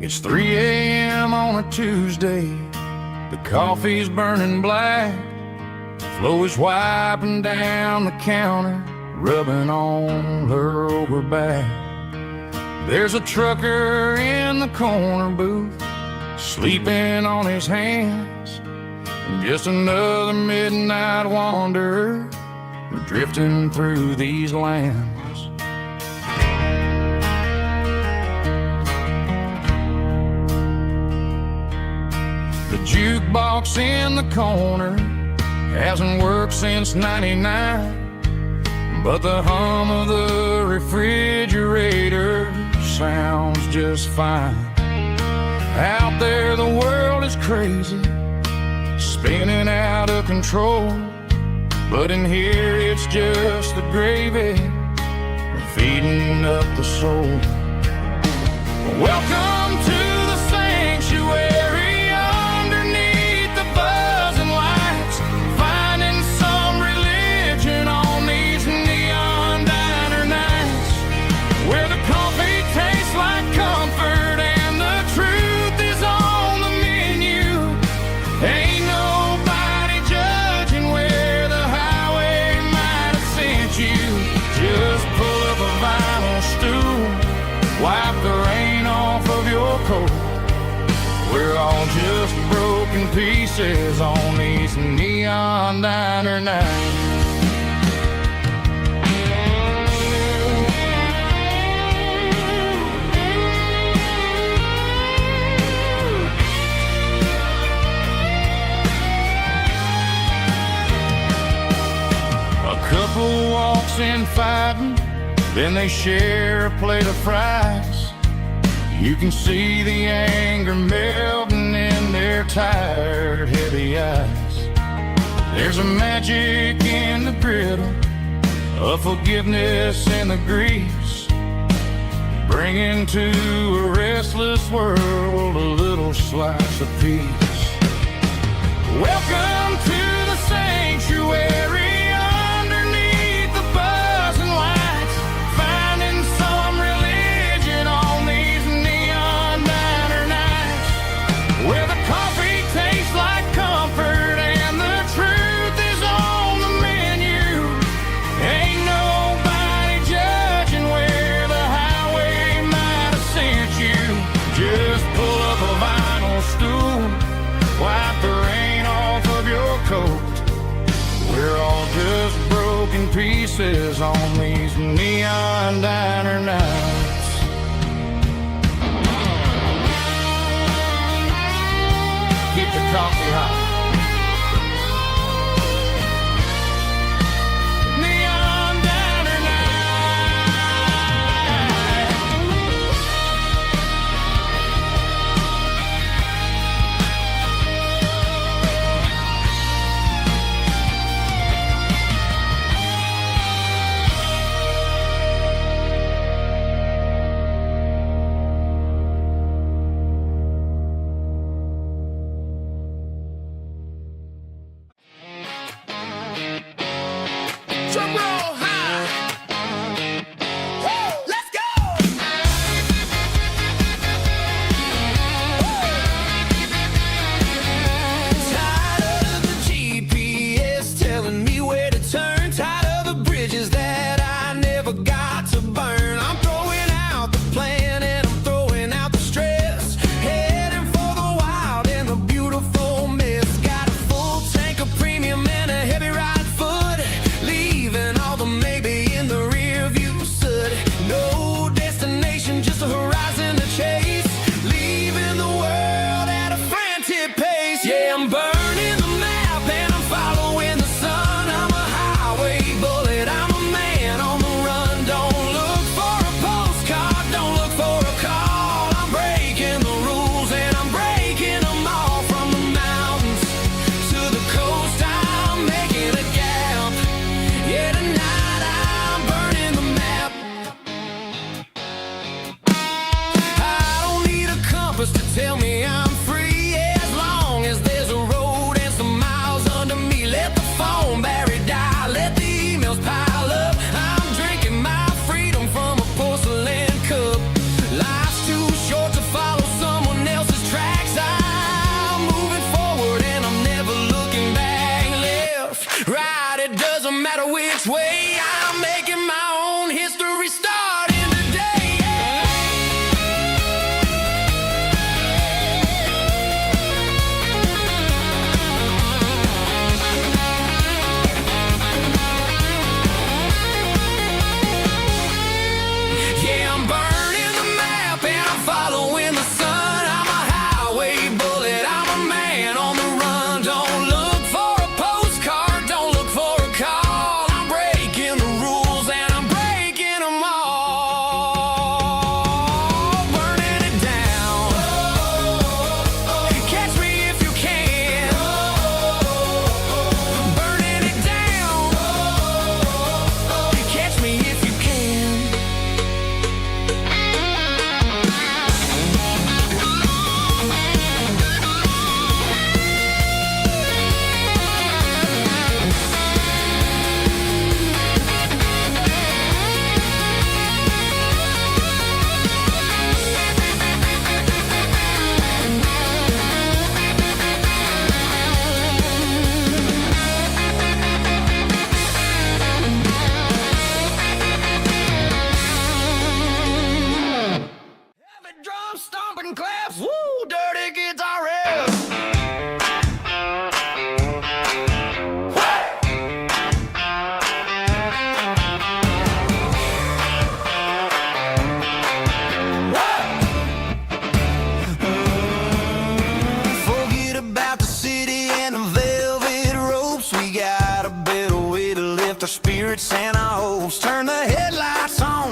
It's 3 a.m. on a Tuesday, the coffee's burning black, Flo is wiping down the counter, rubbing on her over back. There's a trucker in the corner booth, sleeping on his hands, and just another midnight wanderer drifting through these lands. The jukebox in the corner hasn't worked since '99, but the hum of the refrigerator sounds just fine. Out there the world is crazy, spinning out of control, but in here it's just the gravy feeding up the soul. Welcome to the sanctuary, underneath the buzzing lights, finding some religion on these neon diner nights, where the coffee tastes like comfort and the truth is on the menu. Ain't nobody judging where the highway might have sent you. Just pull up a vinyl stool, wipe the rain off of your coat. We're all just broken pieces on these neon diner nights. Then they share a plate of fries. You can see the anger melting in their tired, heavy eyes. There's a magic in the griddle, a forgiveness in the grease, bringing to a restless world a little slice of peace. Welcome to the sanctuary. Underneath the buzzing lights, finding some religion on these neon diner nights, where the coffee tastes like comfort and the truth is on the menu. Ain't nobody judging where the highway might have sent you. Just pull up a vinyl stool, wipe the rain off of your coat. We're all just broken pieces on these neon diner nights. Keep the coffee hot. Neon diner night. Drum roll high. Woo, let's go. Tired of the GPS telling me where to turn. Tired of the bridges that I never got to burn. I'm throwing out the plan and I'm throwing out the stress. Heading for the wild and the beautiful mist. Got a full tank of premium and a heavy right foot. Leaving all the maybe in the rear view soot. No destination, just a horizon to chase. Leaving the world at a frantic pace. Yeah, I'm burning the map and I'm following the sun. I'm a highway bullet, I'm a man on the run. Don't look for a postcard, don't look for a call. I'm breaking the rules and I'm breaking them all. From the mountains to the coast, I'm making a gap. Yeah, tonight I'm burning the map. I don't need a compass to tell me I'm free, as long as there's a road and some miles under me. Let the phone battery die, let the emails pile up. I'm drinking my freedom from a porcelain cup. Life's too short to follow someone else's tracks. I'm moving forward and I'm never looking back. Left, right, it doesn't matter which way. I'm making my own history starting today. Yeah, I'm burning the map and I'm following the sun. I'm a highway bullet, I'm a man on the run. Don't look for a postcard, don't look for a call. I'm breaking the rules and I'm breaking them all. Burning it down. Catch me if you can. Burning it down. Catch me if you can. Heavy drum stomping claps, woo, dirty guitar riffs. Forget about the city and the velvet ropes. We got a better way to lift our spirits and our hopes. Turn the headlights on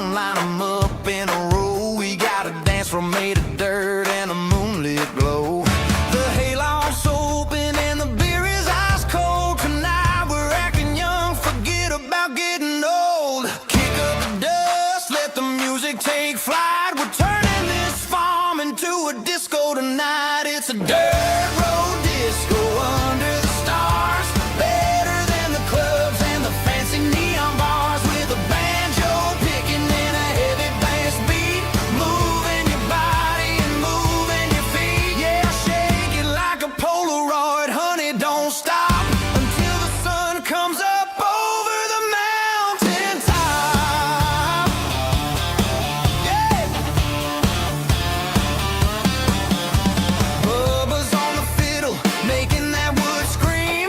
night. It's a dirt road disco under the stars. Better than the clubs and the fancy neon bars. With a banjo picking and a heavy bass beat. Moving your body and moving your feet. Yeah, shake it like a Polaroid, honey, don't stop until the sun comes up over the mountain top. Yeah. Bubba's on the fiddle, making that wood scream.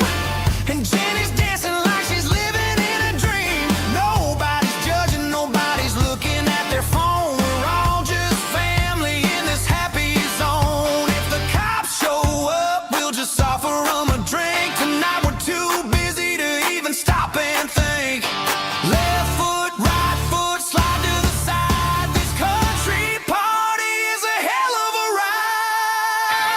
And Jenny's dancing like she's living in a dream. Nobody's judging, nobody's looking at their phone. We're all just family in this happy zone. If the cops show up, we'll just offer them a drink. Tonight we're too busy to even stop and think. Left foot, right foot, slide to the side. This country party is a hell of a ride.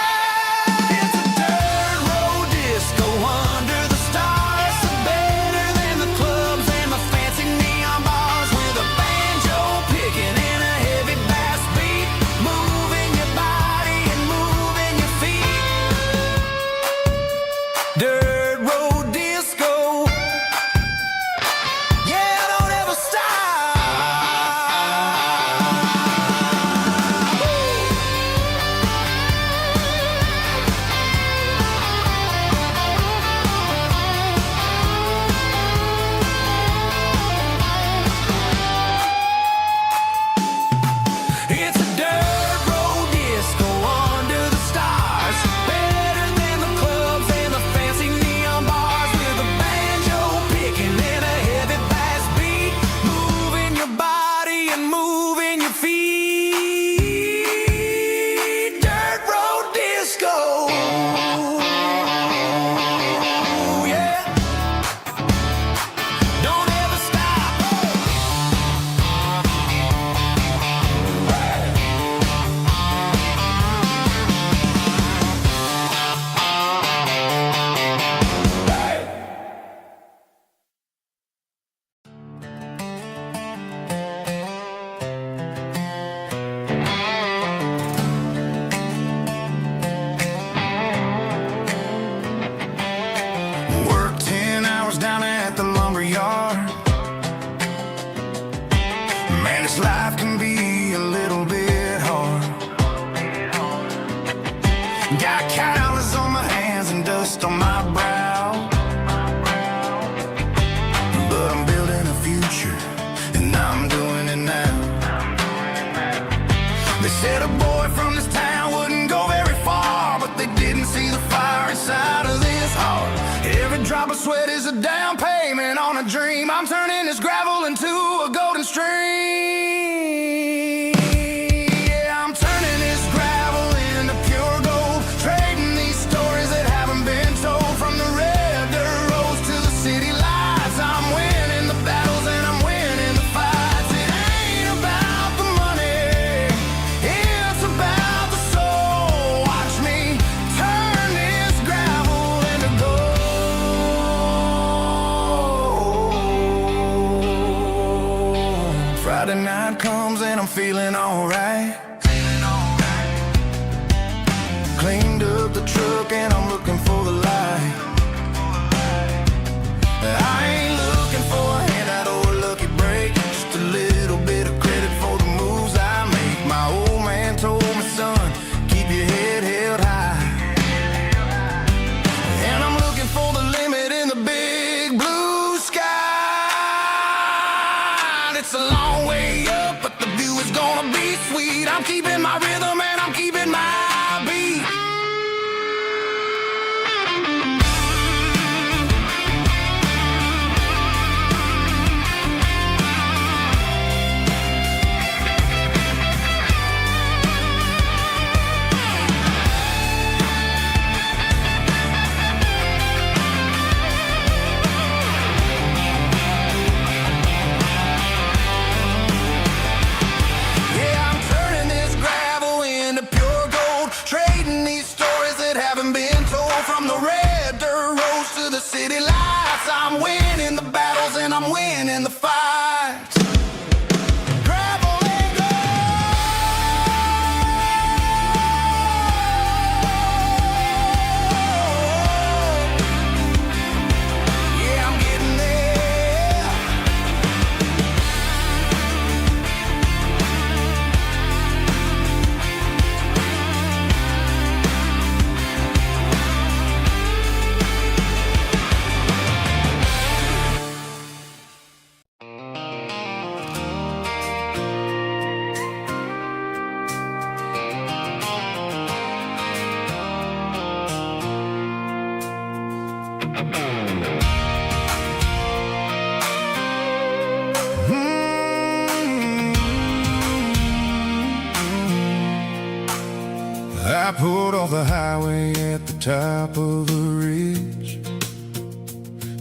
It's a dirt road disco under the stars. Better than the clubs and the fancy neon bars. With a banjo picking and a heavy bass beat. Moving your body and moving your feet. Dirt road disco. Yeah, don't ever stop. It's a dirt road disco under the stars. Better than the clubs and the fancy neon bars. With a banjo picking and a heavy bass beat. Moving your body and moving your feet. Dirt road disco. Yeah. Don't ever stop. Work 10 hours down at the lumber yard. Man, this life can be a little bit hard. Got calluses on my hands and dust on my brow. But I'm building a future, and I'm doing it now. They said a boy from this town wouldn't go very far, but they didn't see the fire inside of this heart. Every drop of sweat is a down payment on a dream. I'm turning this gravel into a golden stream. Yeah, I'm turning this gravel into pure gold. Trading these stories that haven't been told. From the red dirt roads to the city lights. I'm winning the battles and I'm winning the fights. It ain't about the money, it's about the soul. Watch me turn this gravel into gold. Friday night comes and I'm feeling alright. Cleaned up the truck and I'm looking for the light. I ain't looking for a handout or a lucky break. Just a little bit of credit for the moves I make. My old man told me, son, keep your head held high. And I'm looking for the limit in the big blue sky. It's a long way up, but the view is gonna be sweet. I'm keeping my rhythm and I'm keeping my beat. Yeah, I'm turning this gravel into pure gold. Trading these stories that haven't been told. From the red dirt roads to the city lights. I'm winning the battles and I'm winning the fights. Gravel and gold. pulled off the highway at the top of a ridge,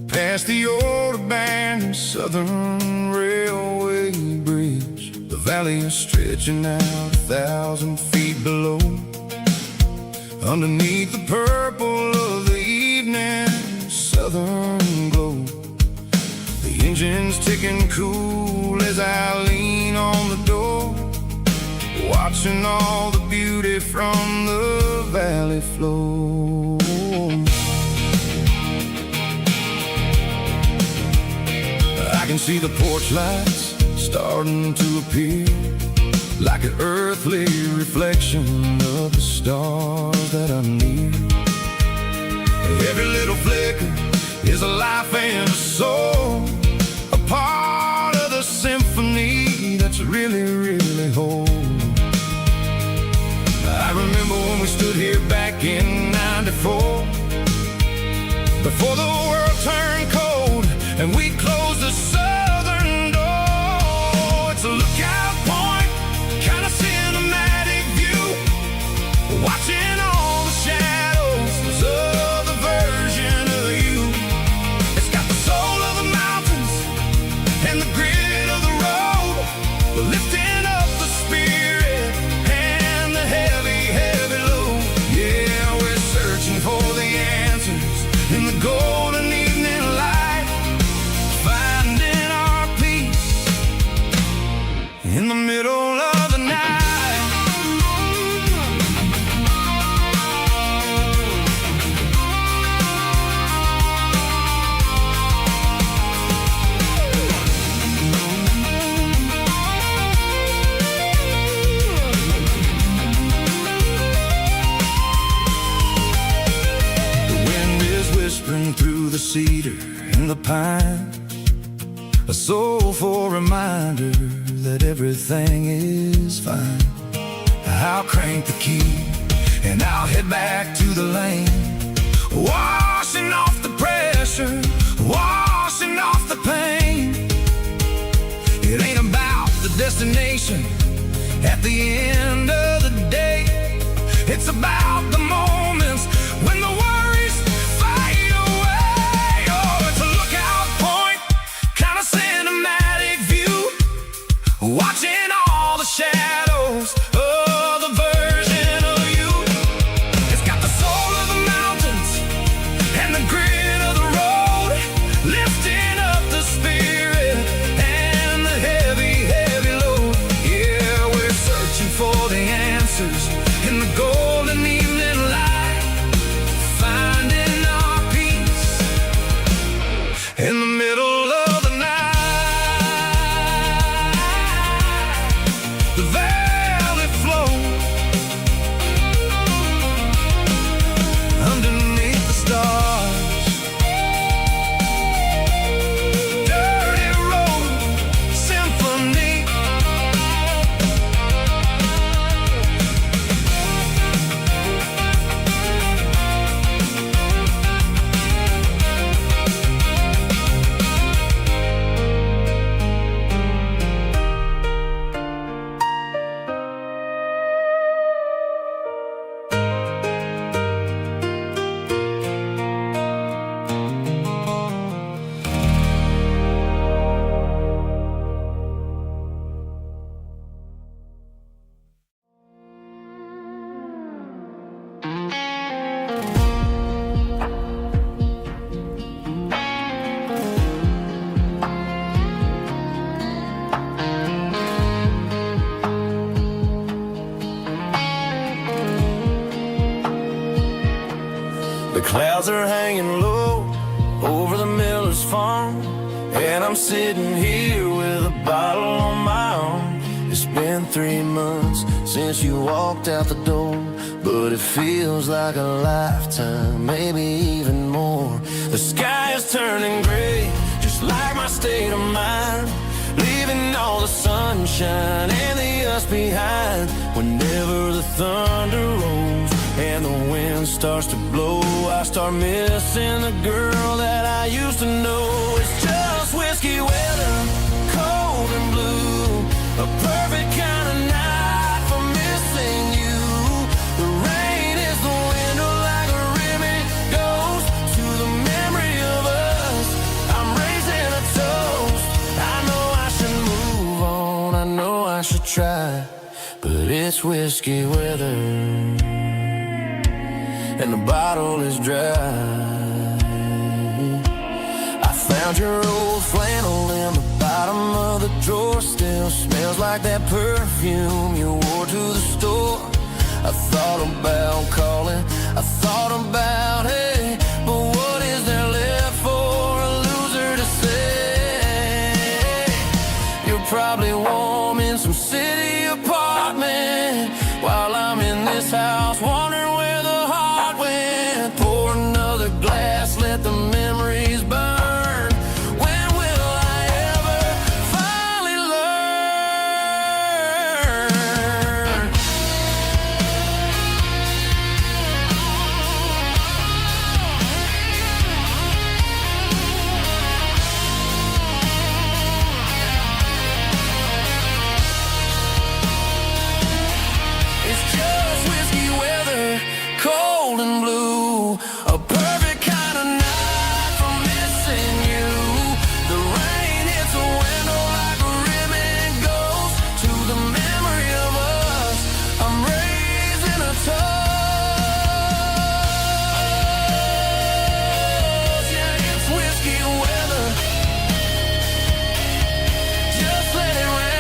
past the old abandoned Southern Railway bridge. The valley is stretching out 1,000 feet below. Underneath the purple of the evening southern glow, the engine's ticking cool as I lean on the door, watching all the beauty from the valley flow. I can see the porch lights starting to appear, like an earthly reflection of the stars that are near. Every little flicker is a life and a soul, a part of the symphony that's really, really whole. I remember when we stood here back in '94, before the world turned cold and we closed the southern door. It's a lookout point, kind of cinematic view, watching all the shadows of the version of you. It's got the soul of the mountains and the grit of the road, lifting up the spirit and the heavy, heavy load. Yeah, we're searching for the answers in the golden evening light, finding our peace in the middle of the night. Through the cedar and the pine, a soulful reminder that everything is fine. I'll crank the key and I'll head back to the lane, washing off the pressure, washing off the pain. It ain't about the destination at the end of the day, it's about the moments when the worries fade away. Oh, it's a lookout point, kind of cinematic view, watching all the shadows of the version of you. It's got the soul of the mountains and the grit of the road, lifting up the spirit and the heavy, heavy load. Yeah, we're searching for the answers in the golden evening light, finding our peace in the middle of the night. The valley flow underneath the stars, dirty road symphony. The clouds are hanging low over the miller's farm, and I'm sitting here with a bottle on my arm. It's been 3 months since you walked out the door, but it feels like a lifetime, maybe even more. The sky is turning gray, just like my state of mind, leaving all the sunshine and the us behind. Whenever the thunder rolls and the wind starts to blow, I start missing the girl that I used to know. It's just whiskey weather, cold and blue, a perfect kind of night for missing you. The rain it's whiskey weather and the bottle is dry. I found your old flannel in the bottom of the drawer. Still smells like that perfume you wore to the store. I thought about calling, I thought about, hey, but what is there left for a loser to say? You're probably warm in some city apartment while I'm in this house wondering where the heart went. Pour another glass, let the memories burn. When will I ever finally learn? It's just whiskey weather, cold and blue. A perfect kind of night for missing you. The rain hits a window like a ribbon goes to the memory of us. I'm raising a toast. Yeah, it's whiskey weather. Just let it rain.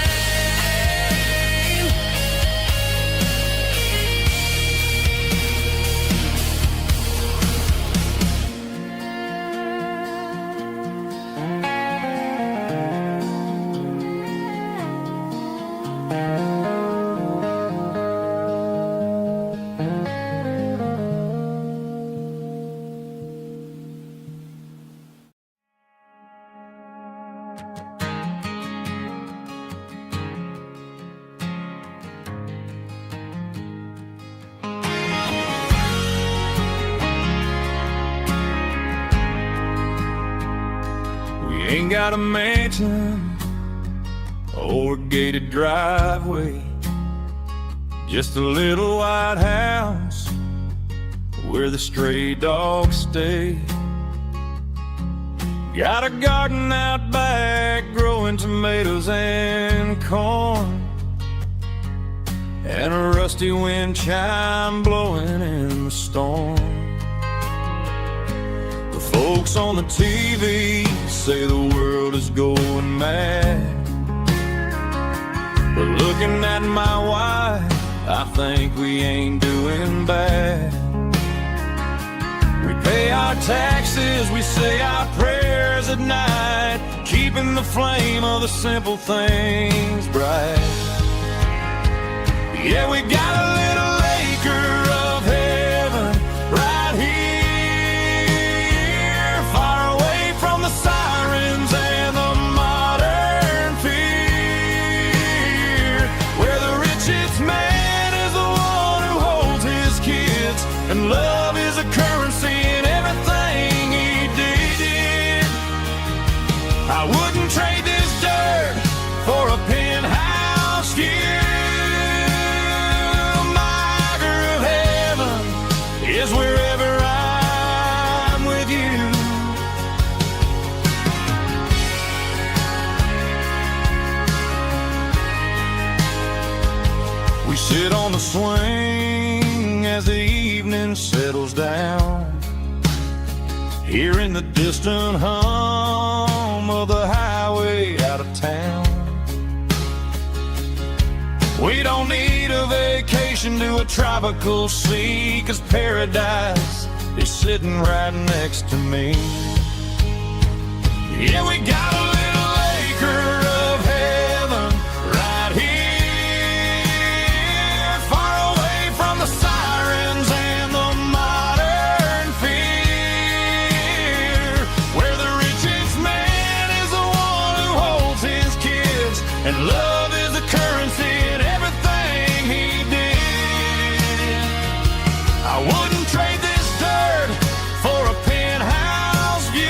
We ain't got a mansion or a gated driveway, just a little white house where the stray dogs stay. Got a garden out back growing tomatoes and corn, and a rusty wind chime blowing in the storm. The folks on the TV say the world is going mad, but looking at my wife, I think we ain't doing bad. We pay our taxes, we say our prayers at night, keeping the flame of the simple things bright. Yeah, we got a little acre of heaven right here, far away from the sirens and the modern fear, where the richest man is the one who holds his kids, and love is a currency in everything he did. I wouldn't trade this dirt for a penthouse view. Is wherever I'm with you. We sit on the swing as the evening settles down, hearing the distant hum of the highway out of town. We don't need a vacation to a tropical sea, 'cause paradise is sitting right next to me. Yeah, we got a little acre of heaven right here, far away from the sirens and the modern fear, where the richest man is the one who holds his kids, and love is the currency in everything he did. I wouldn't trade this dirt for a penthouse view.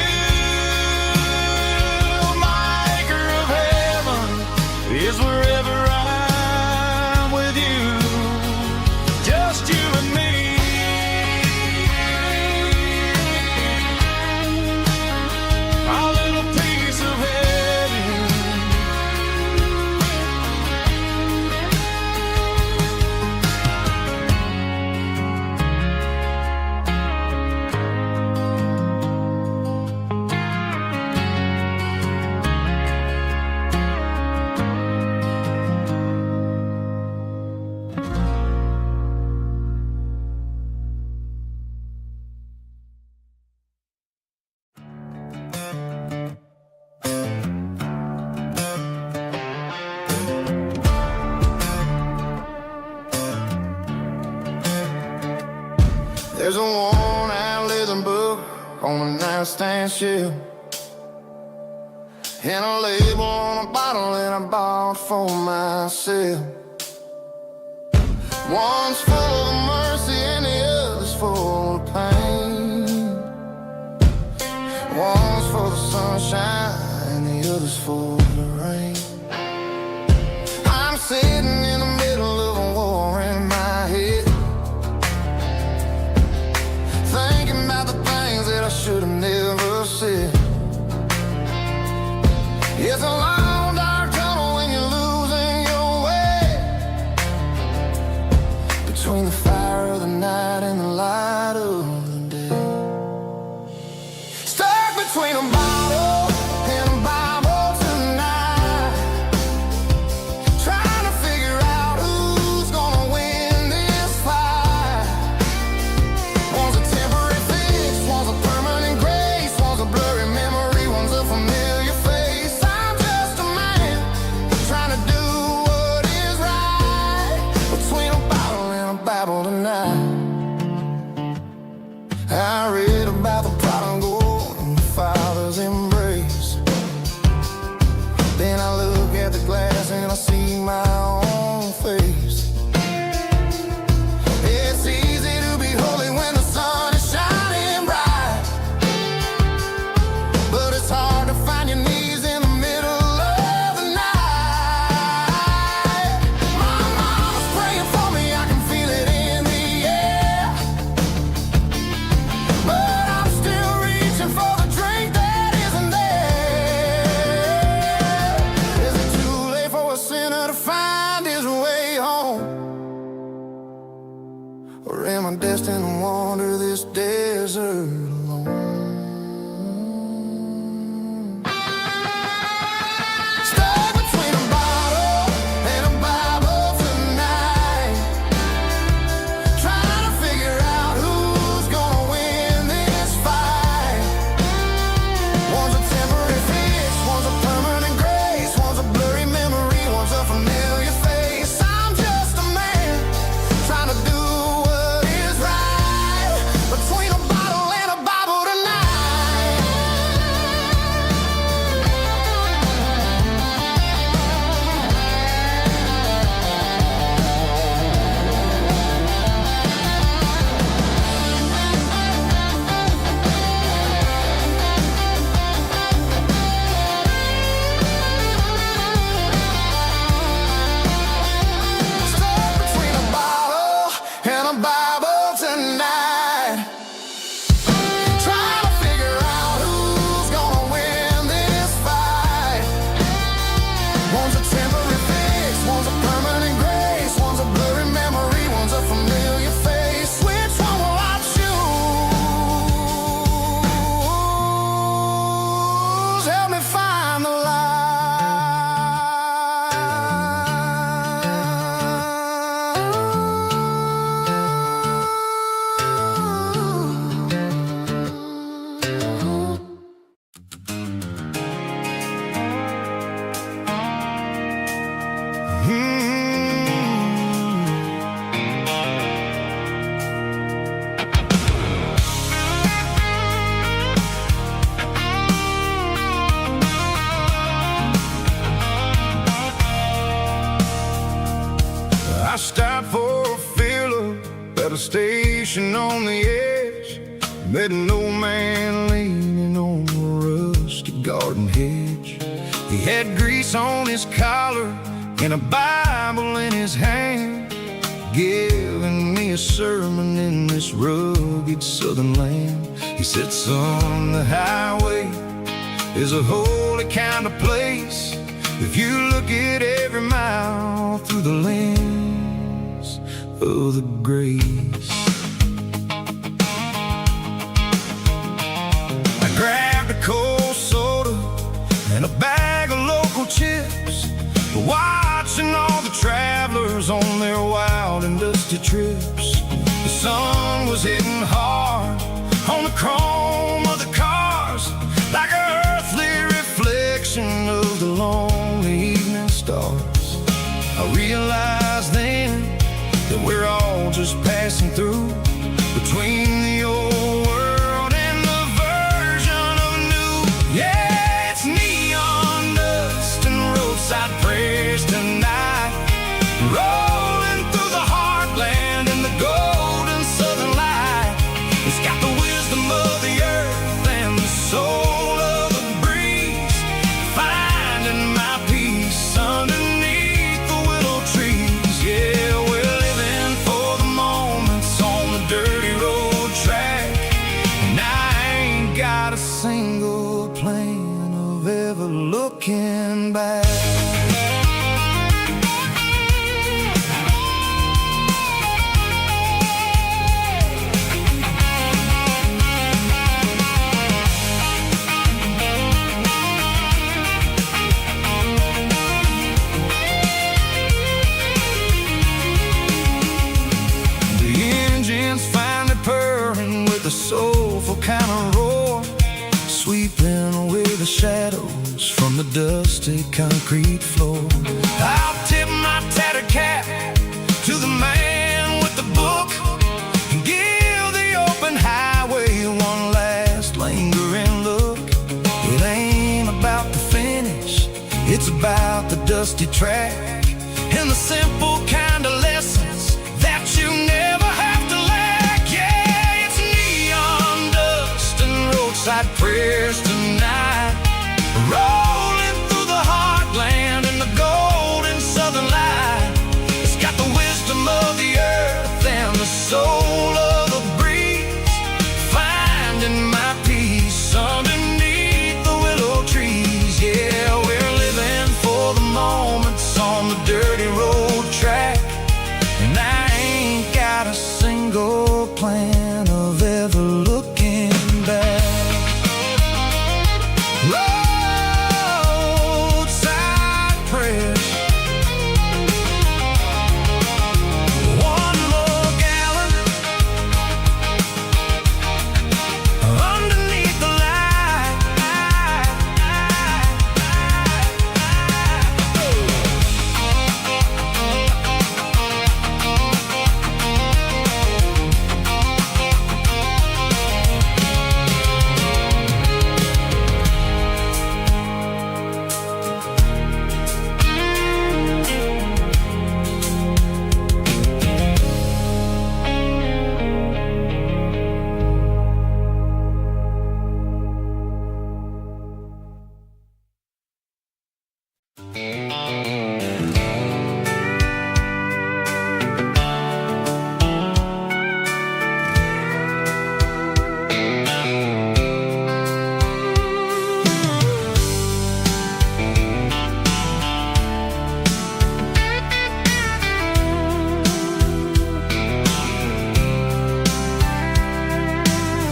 There's a worn-out leather book on the nightstand shelf, and a label on a bottle that I bought for myself. One's full of mercy and the other's full of pain. One's for the sunshine and the other's for the rain. I'm sitting in the middle of a war in my head, thinking about the things that I should have never said. It's a long dark tunnel when you're losing your way, between the fire of the night and the light of the day. Stuck between a bottle and a Bible tonight, trying to figure out who's gonna win this fight. One's a temporary fix, one's a permanent grace, one's a blurry memory, one's a familiar face. I'm just a man trying to do what is right, between a bottle and a Bible tonight. I read about the prodigal and the Father's embrace. Then I look at the glass and I see my own face. It's easy to be holy when the sun is shining bright, but it's hard to find your knees in the middle of the night. My mama's praying for me, I can feel it in the air, but I'm still reaching for the drink that isn't there. Is it too late for a sinner to find his way home? Or am I destined to wander this desert alone? Stuck between a bottle and a Bible tonight, trying to figure out who's gonna win this fight. One's a temporary fix, one's a permanent grace, one's a blurry memory, one's a familiar face. I'm just a man trying to do what is right, between a bottle and a Bible tonight. Stuck between a bottle and a Bible tonight, trying to figure out who's gonna win this fight. One's a temporary fix, one's a permanent grace, one's a blurry memory, one's a familiar face. Which one will I choose? Help me find the I stopped for a fill-up at a station on the edge. Met an old man leaning on a rusty garden hedge. He had grease on his collar and a Bible in his hand, giving me a sermon in this rugged southern land. He said, son, the highway is a holy kind of place if you look at every mile through the lens of the grace. I grabbed a cold soda and a bag of local chips, watching all the travelers on their wild and dusty trips. The sun was hitting hard on the chrome of the cars, like an earthly reflection of the lonely evening stars. I realized then that we're all just passing through between looking back. Soulful kind of roar, sweeping away the shadows from the dusty concrete floor. I'll tip my tattered cap to the man with the book and give the open highway one last lingering look. It ain't about the finish, it's about the dusty track and the simple kind of lessons that you never have to lack. Yeah, it's neon dust and roadside prayers tonight, rolling through the heartland in the golden southern light. It's got the wisdom of the earth and the soul of the breeze, finding my peace underneath the willow trees. Yeah, we're living for the moments on the dirty road track, and I ain't got a single plan of ever looking back. Roadside prayers, one more gallon underneath the light.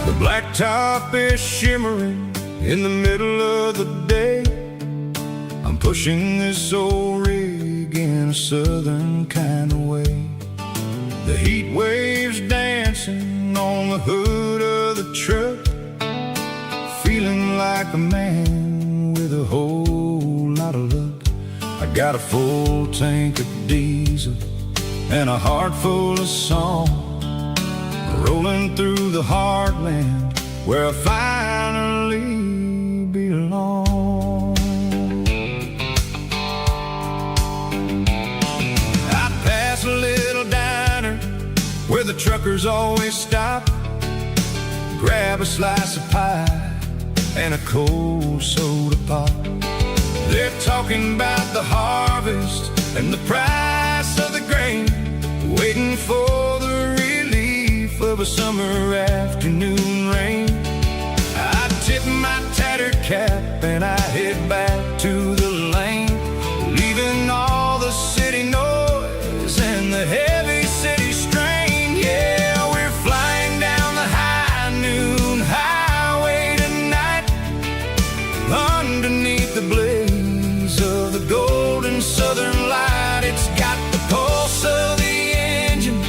The blacktop is shimmering in the middle of the day. I'm pushing this old rig in a southern kind of way. The heat waves dancing on the hood of the truck, feeling like a man with a whole lot of luck. I got a full tank of diesel and a heart full of song, rolling through the heartland where I finally belong. I pass a little diner where the truckers always stop, grab a slice of pie and a cold soda pop. They're talking about the harvest and the price of the grain, waiting for the relief of a summer afternoon rain. I tip my tattered cap and I head back to the lane, leaving all the city noise and the heavy city strain. Yeah, we're flying down the high noon highway tonight, underneath the blaze of the golden southern light. It's got the pulse of the engine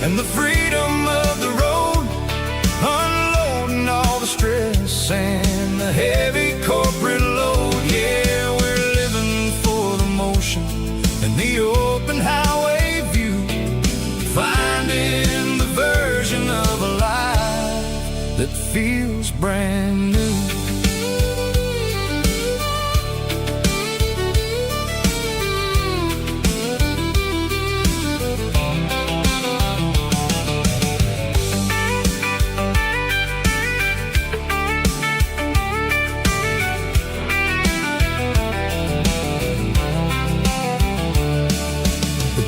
and the freedom of the road, unloading all the stress and the heavy corporate load. Yeah, we're living for the motion and the open highway view, finding the version of a life that feels brand new.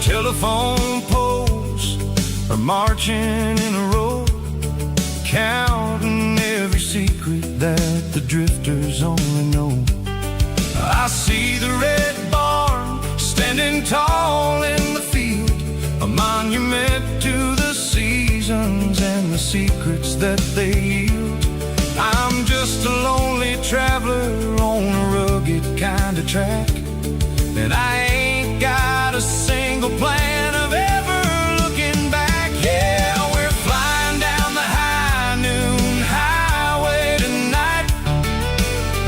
Telephone poles are marching in a row, counting every secret that the drifters only know. I see the red barn standing tall in the field, a monument to the seasons and the secrets that they yield. I'm just a lonely traveler on a rugged kind of track, and I ain't got a single plan of ever looking back. Yeah, we're flying down the high noon highway tonight,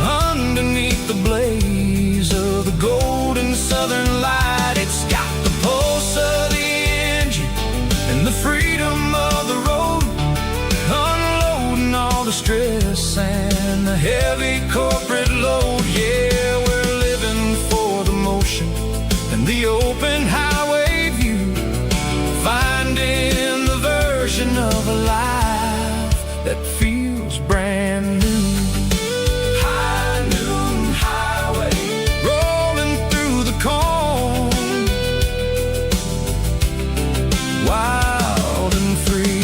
underneath the blaze of the golden southern light. It's got the pulse of the engine and the freedom of the road, unloading all the stress and the heavy corporate load. Yeah, we're living for the motion and the open highway view, finding the version of a life that feels brand new. High noon highway, rolling through the corn, wild and free.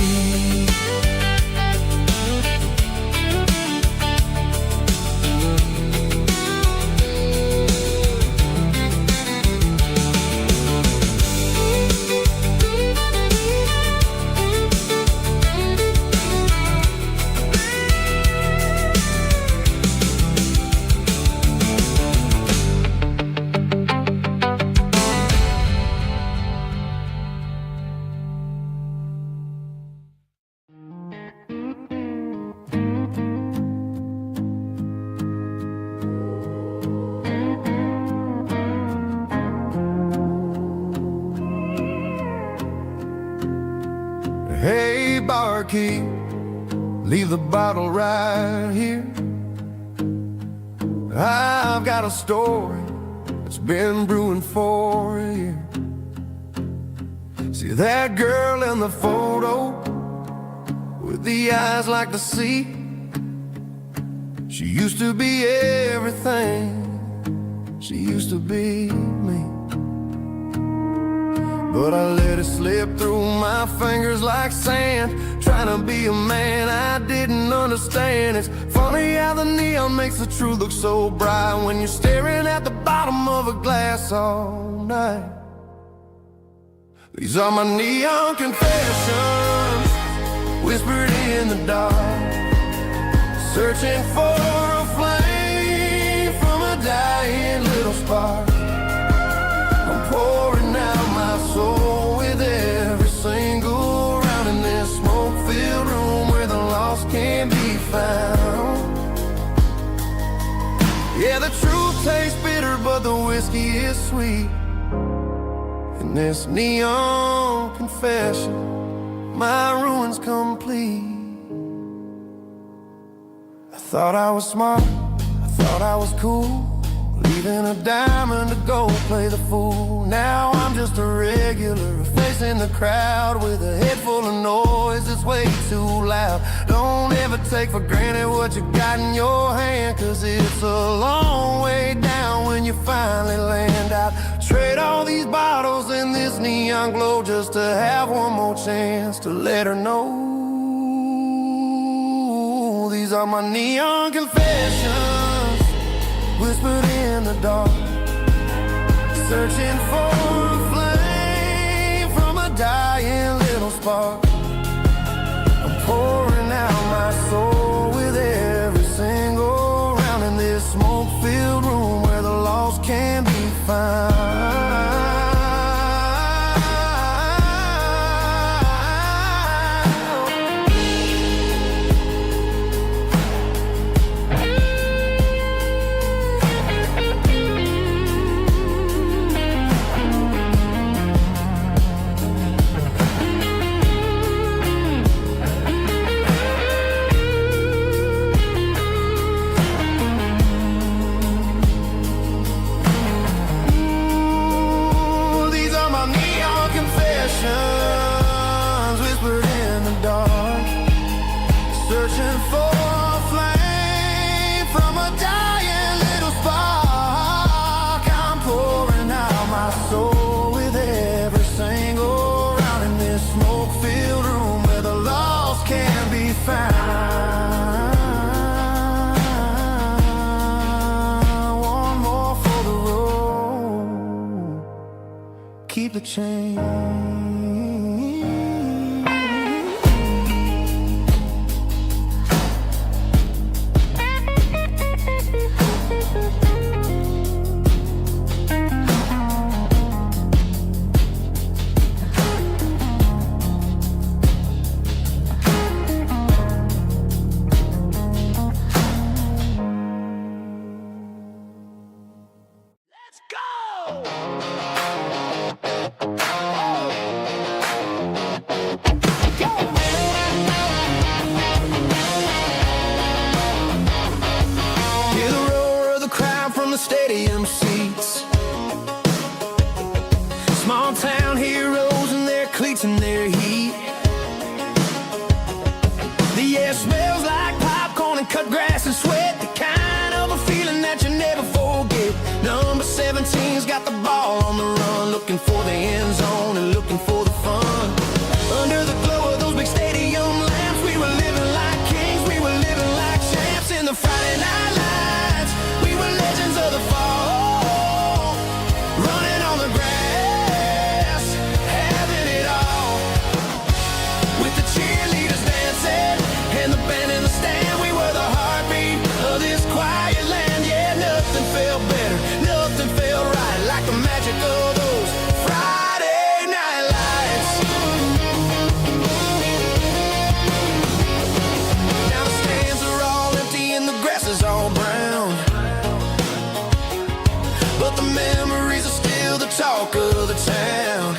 Hey, barkeep, leave the bottle right here. I've got a story that's been brewing for a year. See that girl in the photo with the eyes like the sea? She used to be everything, she used to be me. But I let it slip through my fingers like sand, trying to be a man I didn't understand. It's funny how the neon makes the truth look so bright when you're staring at the bottom of a glass all night. These are my neon confessions, whispered in the dark, searching for a flame from a dying little spark. I'm pouring out my soul with every single round in this smoke-filled room where the lost can be found. Yeah, the truth tastes bitter, but the whiskey is sweet. In this neon confession, my ruin's complete. I thought I was smart, I thought I was cool, leaving a diamond to go play the fool. Now I'm just a regular facing the crowd with a head full of noise that's way too loud. Don't ever take for granted what you got in your hand, cause it's a long way down when you finally land out. Trade all these bottles and this neon glow just to have one more chance to let her know. These are my neon confessions, whispered in the dark, searching for a flame from a dying little spark. I'm pouring out my soul with every single round in this smoke-filled room where the lost can be found. Whispered in the dark, searching for a flame from a dying little spark. I'm pouring out my soul with every single round in this smoke-filled room where the lost can be found. One more keep the change. Stadium seats, small town heroes in their cleats and their heat. The air smells like popcorn and cut grass and sweat, the kind of a feeling that you never forget. Number 17's got the ball on the run, looking for the end zone and looking for the fun. Under the glow of those big stadium lamps, we were living like kings, we were living like champs in the Friday night lights. We were legends of the fall, running on the grass, having it all. With the cheerleaders dancing and the band in the stand, we were the heartbeat of this quiet land. Yeah, nothing felt better, nothing felt right like the magic of those Friday night lights. Now the stands are all empty and the grass is all brown, but the memories are still the talk of the town.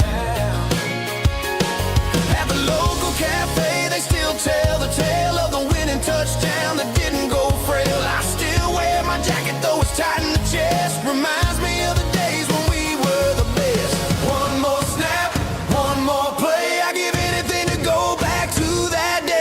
At the local cafe, they still tell the tale of the winning touchdown that didn't go frail. I still wear my jacket though it's tight in the chest. Reminds me of the days when we were the best. One more snap, one more play. I give anything to go back to that day.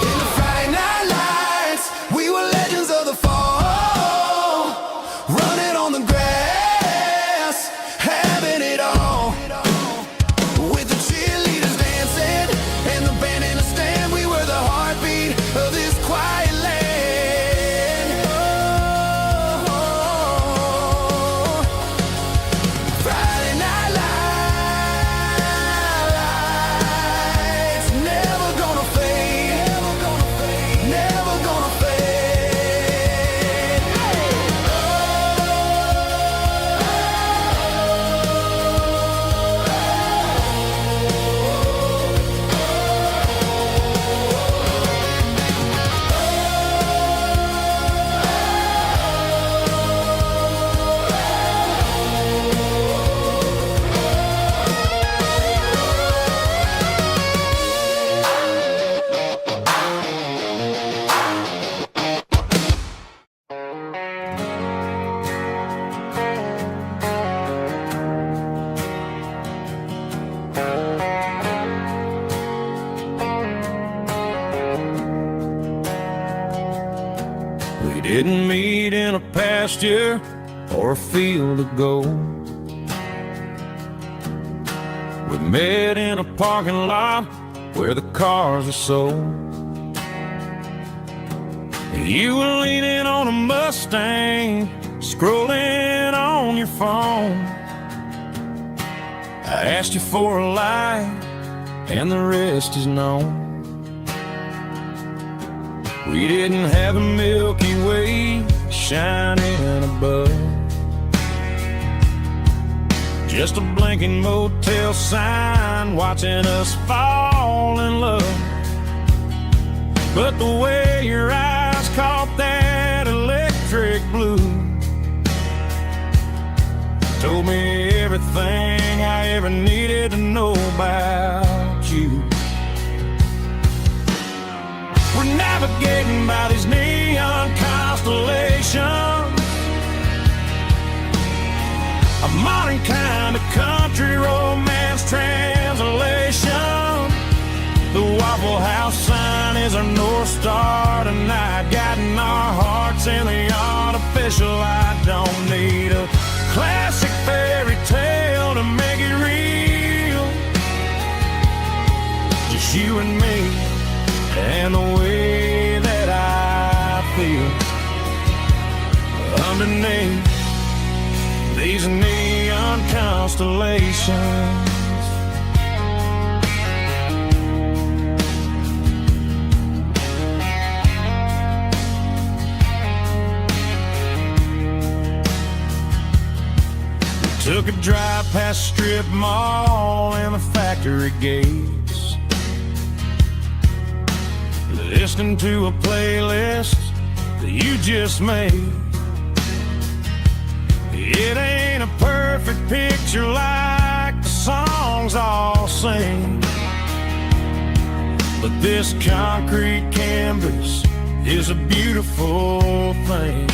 In the Friday night lights, we were legends of the fall, running on the grass, having it all. With the cheerleaders dancing and the band in the stand, we were the heartbeat of this quiet land. Oh, Friday night lights, never gonna fade, never gonna fade, never gonna fade. We didn't meet in a pasture or a field of gold. We met in a parking lot where the cars are sold. You were leaning on a Mustang, scrolling on your phone. I asked you for a light, and the rest is known. We didn't have a Milky Way shining above, just a blinking motel sign watching us fall in love. But the way your eyes caught that electric blue told me everything I ever needed to know about you. We're navigating by these neon constellations, a modern kind of country romance translation. The Waffle House sign hearts in the artificial. I don't need a classic fairy tale to make it real. Just you and me and the way that I feel underneath these neon constellations. Took a drive past strip mall and the factory gates, listening to a playlist that you just made. It ain't a perfect picture like the songs all sing, but this concrete canvas is a beautiful thing.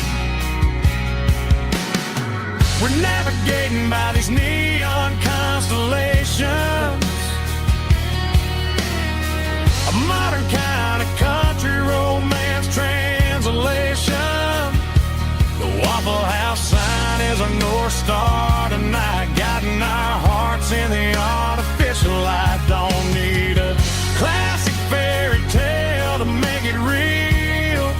We're navigating by these neon constellations, a modern kind of country romance translation. The Waffle House sign is a North Star tonight, guiding our hearts in the artificial. I don't need a classic fairy tale to make it real.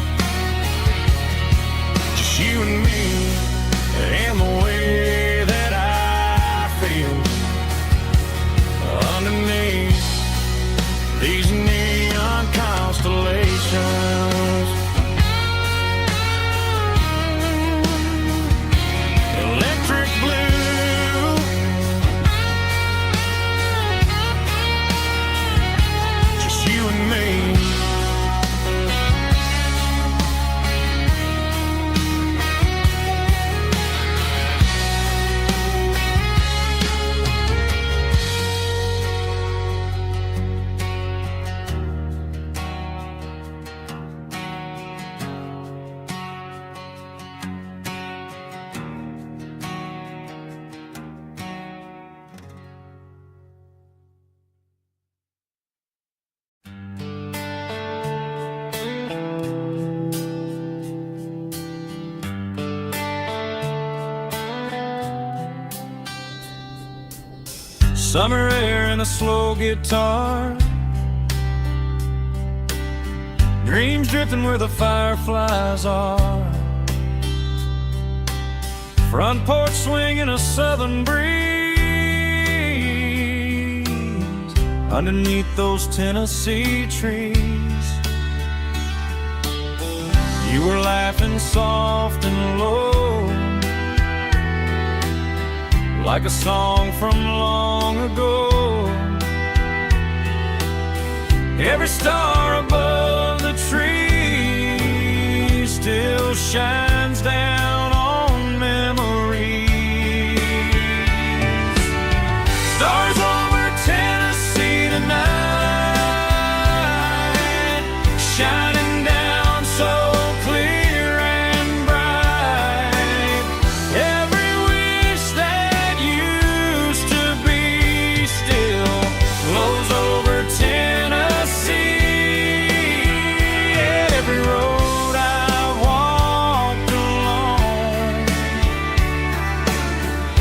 Just you and me and the way that I feel underneath these neon constellations. Electric blue, just you and me. Summer air and a slow guitar, dreams drifting where the fireflies are. Front porch swinging a southern breeze underneath those Tennessee trees. You were laughing soft and low, like a song from long ago. Every star above the tree still shines down on memories. Stars over Tennessee tonight, shining down so clear and bright. Every wish that used to be still glows over Tennessee. Every road I've walked along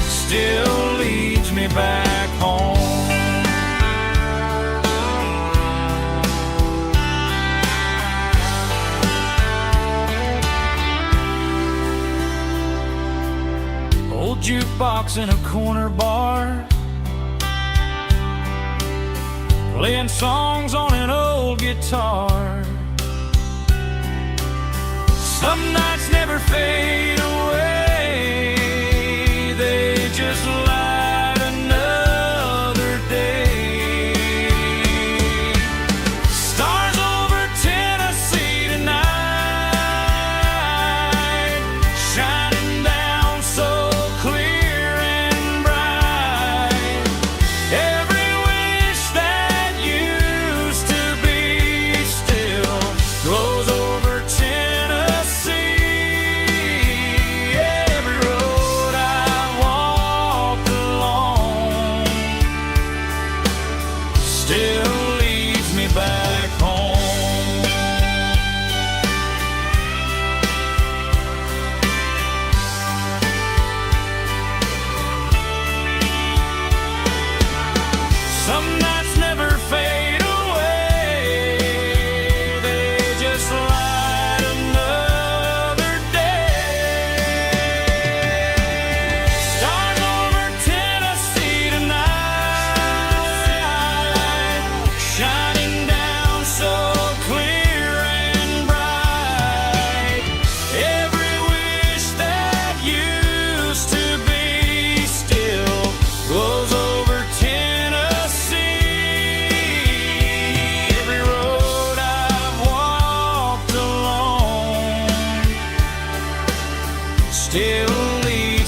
still leads me back home. Old jukebox in a corner bar, playing songs on an old guitar. Some nights never fade away, they just light another day. Stars over Tennessee tonight, shining down so clear and bright. Every wish that used to be still glows over Tennessee.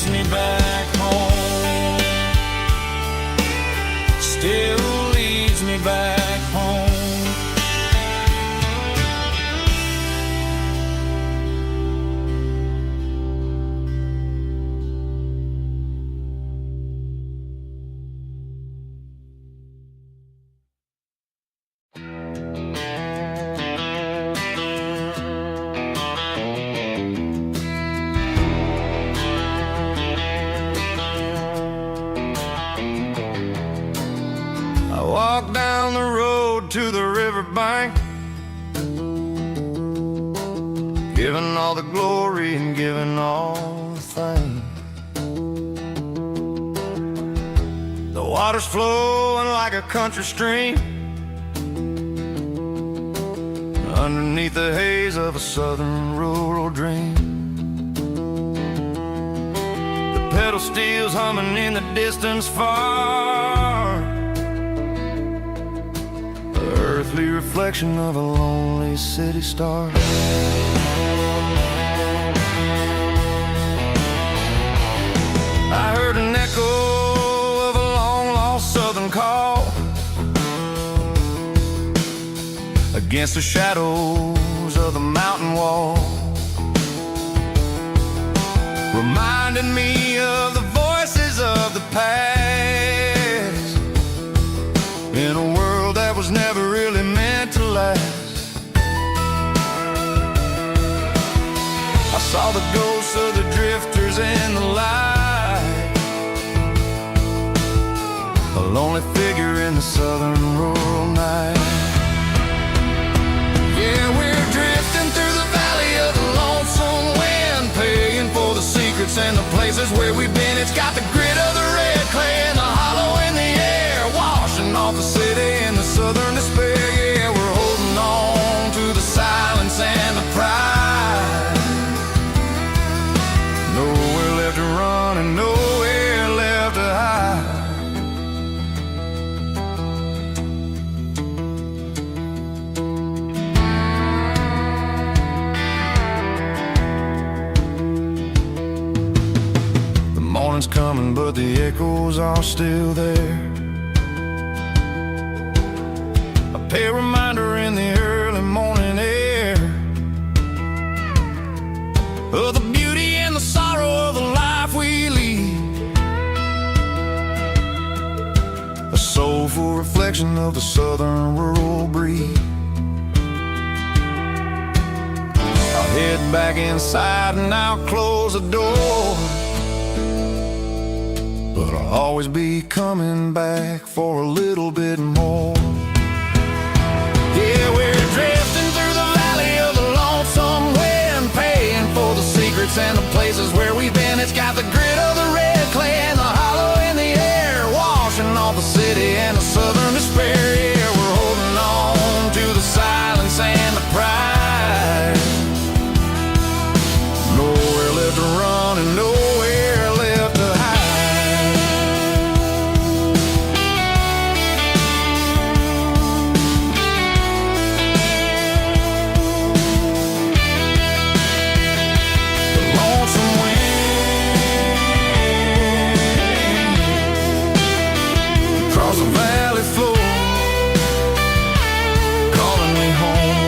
leads me back home. Still leads me back home. Walk down the road to the riverbank, giving all the glory and giving all the thanks. The water's flowing like a country stream underneath the haze of a southern rural dream. The pedal steel's humming in the distance far, earthly reflection of a lonely city star. I heard an echo of a long-lost southern call against the shadows of the mountain wall, reminding me of the voices of the past in a world that was never really meant to last. I saw the ghosts of the drifters in the light, a lonely figure in the southern rural night. Yeah, we're drifting through the valley of the lonesome wind, paying for the secrets and the places where we've been. It's got the grit of the red clay and the hollow in the air, washing off the city and the southern despair. Yeah, we're holding on to the silence and the pride. Nowhere left to run and nowhere left to hide. The morning's coming, but the echoes are still there. A reminder in the early morning air of the beauty and the sorrow of the life we lead, a soulful reflection of the southern rural breed. I'll head back inside and I'll close the door, but I'll always be coming back for a little bit more. Yeah, we're drifting through the valley of the lonesome wind, paying for the secrets and the places where we've been. It's got the grit of the red clay and the hollow in the air, washing off the city and the southern despair. Yeah, we're holding on to the silence and the pride. Nowhere left to run and nowhere left to hide. The valley floor calling me home.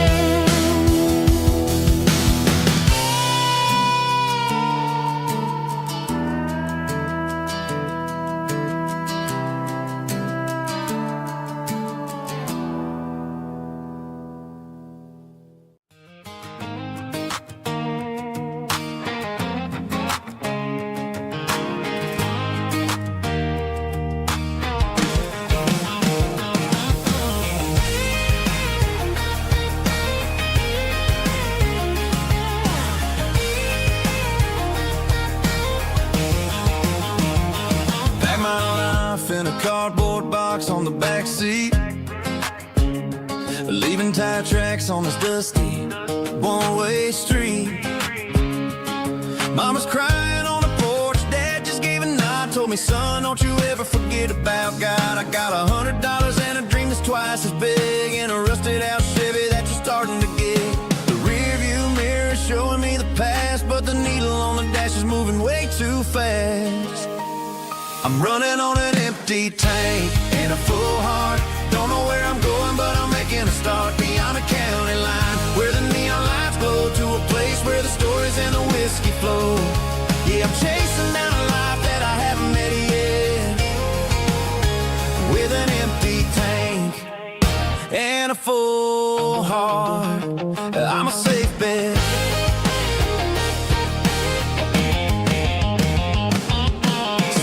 In a cardboard box on the back seat, leaving tire tracks on this dusty one-way street. Mama's crying on the porch, Dad just gave a nod, told me, son, don't you ever forget about God. I got $100 and a dream that's twice as big, in a rusted out Chevy that you're starting to get. The rear view mirror is showing me the past, but the needle on the dash is moving way too too fast. I'm running on an empty tank and a full heart. Don't know where I'm going, but I'm making a start beyond a county line, where the neon lights glow, to a place where the stories and the whiskey flow. Yeah, I'm chasing down a life that I haven't met yet, with an empty tank and a full heart. I'm a safe bet.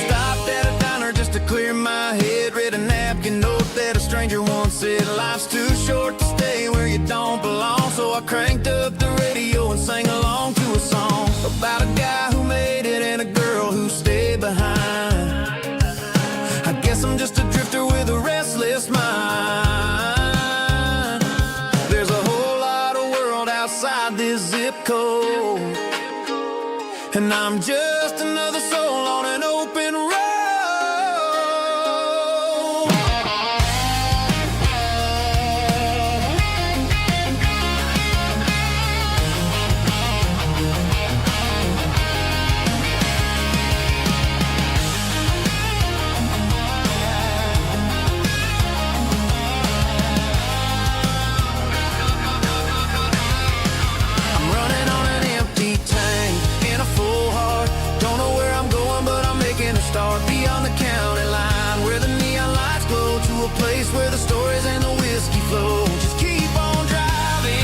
Stopped at a diner just to clear my head, read a napkin note that a stranger once said, life's too short to stay where you don't belong. So I cranked up the radio and sang along to a song about a guy who made it and a girl who stayed behind. I guess I'm just a drifter with a restless mind. There's a whole lot of world outside this zip code, and I'm just another soul on an open road. Start beyond the county line, where the neon lights glow, to a place where the stories and the whiskey flow. Just keep on driving,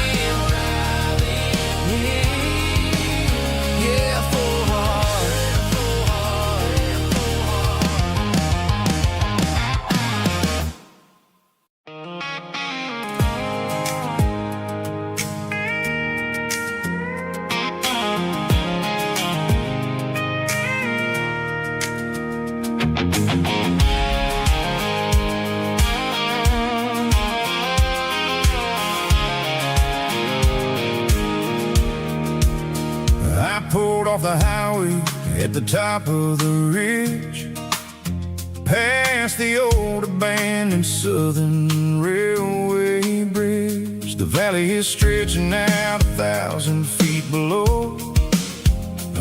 yeah, full heart, full heart, full Pulled off the highway at the top of the ridge, past the old abandoned Southern Railway bridge. The valley is stretching out 1,000 feet below,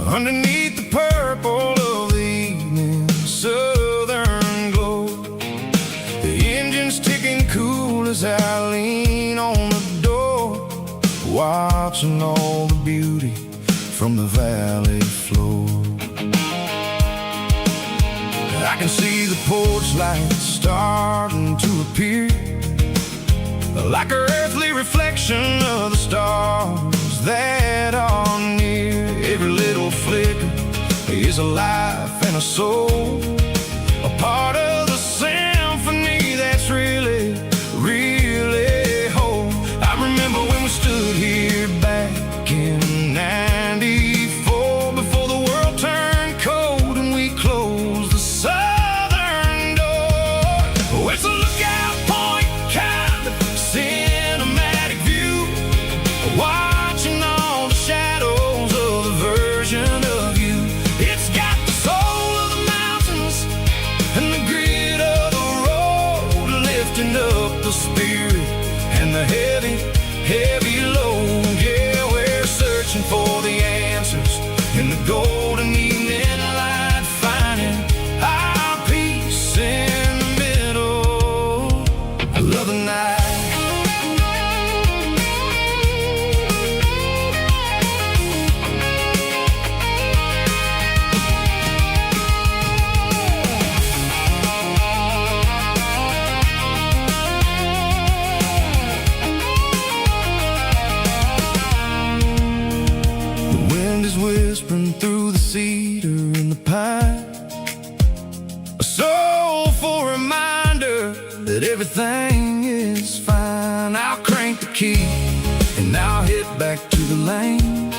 underneath the purple of the evening southern glow. The engine's ticking cool as I lean on the door, watching all the beauty from the valley floor. I can see the porch lights starting to appear, like an earthly reflection of the stars that are near. Every little flicker is a life and a soul, a part of the symphony that's really, really whole. I remember when we stood here back in '94, before the world turned cold and we closed the southern door. Oh, it's a lookout point, kind of cinematic view, watching all the shadows of the version of you. It's got the soul of the mountains and the grit of the road, lifting up the spirit and the heavy, heavy load. Yeah, we're searching for the answers in the golden evening light, finding our peace in the middle of the night. The wind is whispering through the cedar and the pine, a soulful reminder that everything is fine. I'll crank the key and I'll hit back to the lane,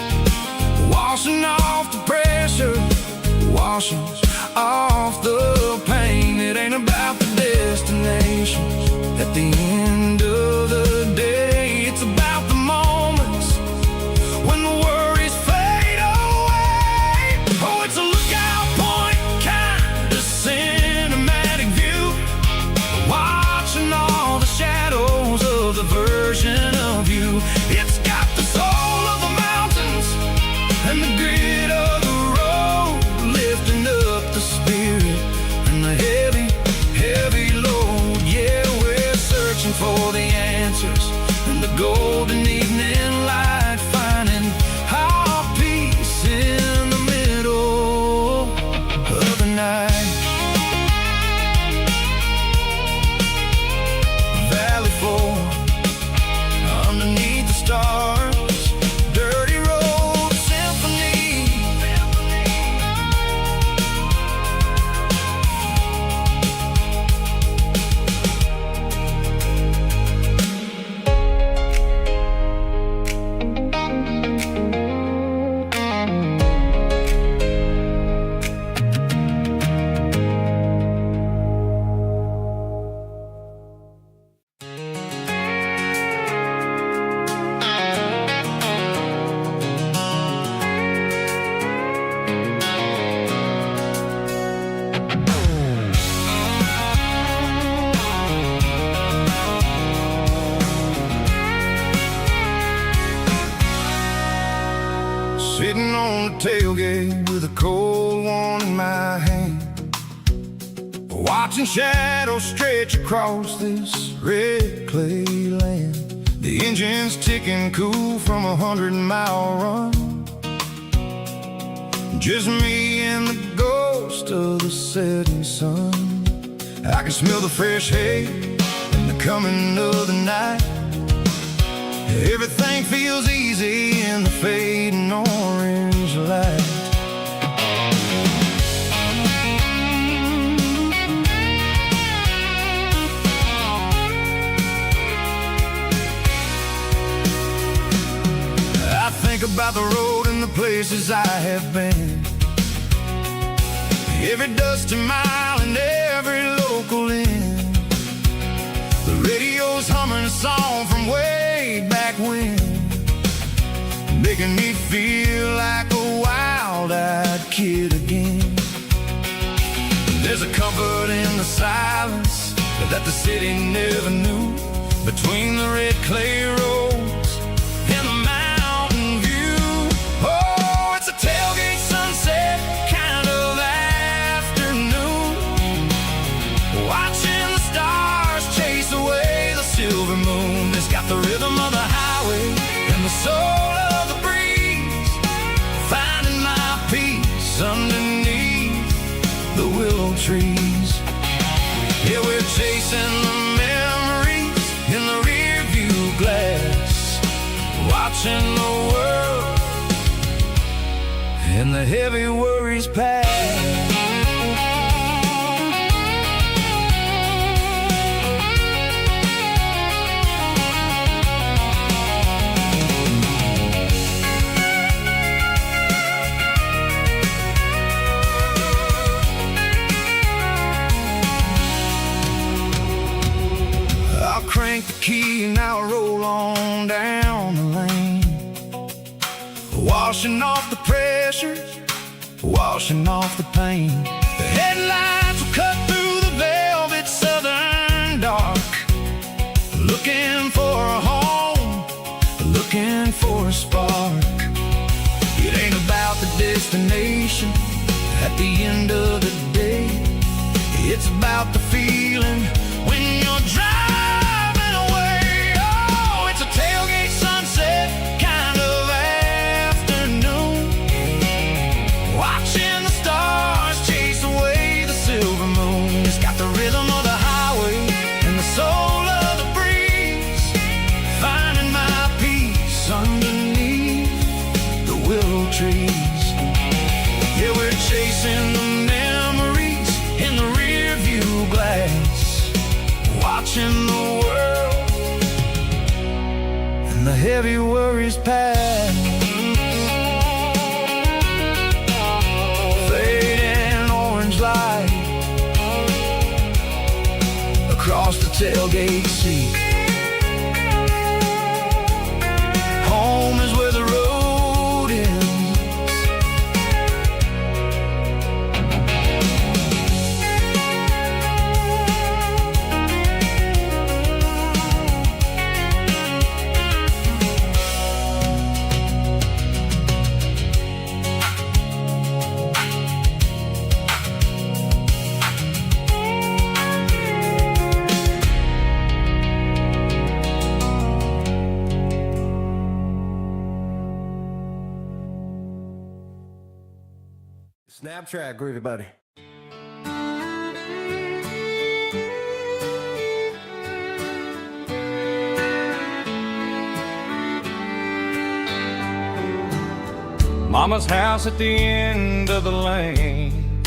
washing off the pressure, washing off the pain. It ain't about the destinations at the end of the day, it's about the moments when the worries fade away. Oh, it's a lookout point, kind of cinematic view, watching all the shadows of the version of you. It's got the soul of the mountains and the grit of the road, watching shadows stretch across this red clay land. The engine's ticking cool from 100-mile run. Just me and the ghost of the setting sun. I can smell the fresh hay and the coming of the night. Everything feels easy in the fading orange light. I think about the road and the places I have been. Every dusty mile and every local inn. The radio's humming a song from way back when, making me feel like a wild-eyed kid again. There's a comfort in the silence that the city never knew, between the red clay roads and the mountain view. Oh, it's a tailgate sunset kind of afternoon, watching the stars chase away the silver moon. It's got the rhythm of the highway and the soul of the breeze, finding my peace underneath the willow trees. Yeah, we're chasing the memories in the rear view glass, watching the world and the heavy worries pass. Crank the key and I'll roll on down the lane, washing off the pressure, washing off the pain. The headlights will cut through the velvet southern dark, looking for a home, looking for a spark. It ain't about the destination at the end of the day, it's about the feeling when you're driving. Tailgate sunset kind of afternoon, watching the stars chase away the silver moon. It's got the rhythm of the highway and the soul of the breeze, finding my peace underneath the willow trees. Yeah, we're chasing the memories in the rear view glass, watching the world and the heavy worries pass. Fading orange light across the tailgate seat. Home is where the road ends. Snap track, groovy buddy. Mama's house at the end of the lane,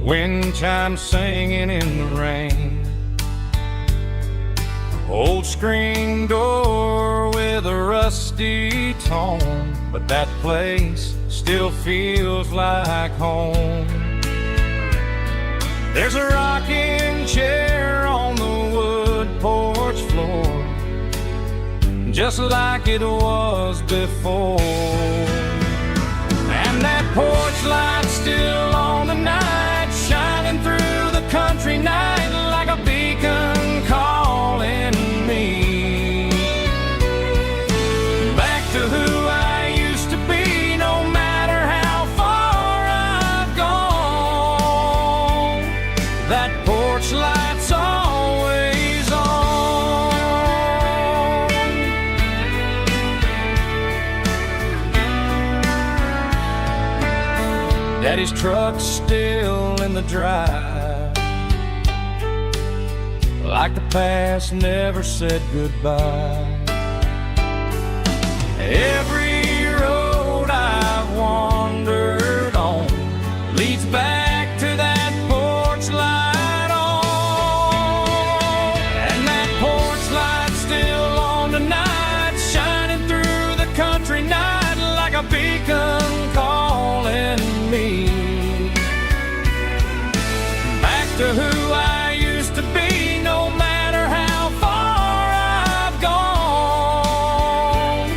wind chimes singing in the rain. Old screen door with a rusty tone, but that place still feels like home. There's a rocking chair on the wood porch floor, just like it was before. And that porch light's still on the night, shining through the country night like a beacon calling me back to who I used to be, no matter how far I've gone. Daddy's truck's still in the drive, like the past never said goodbye. Every road I've wandered on leads back to that porch light on. And that porch light's still on tonight, shining through the country night like a beacon calling me back to who I used to be, no matter how far I've gone.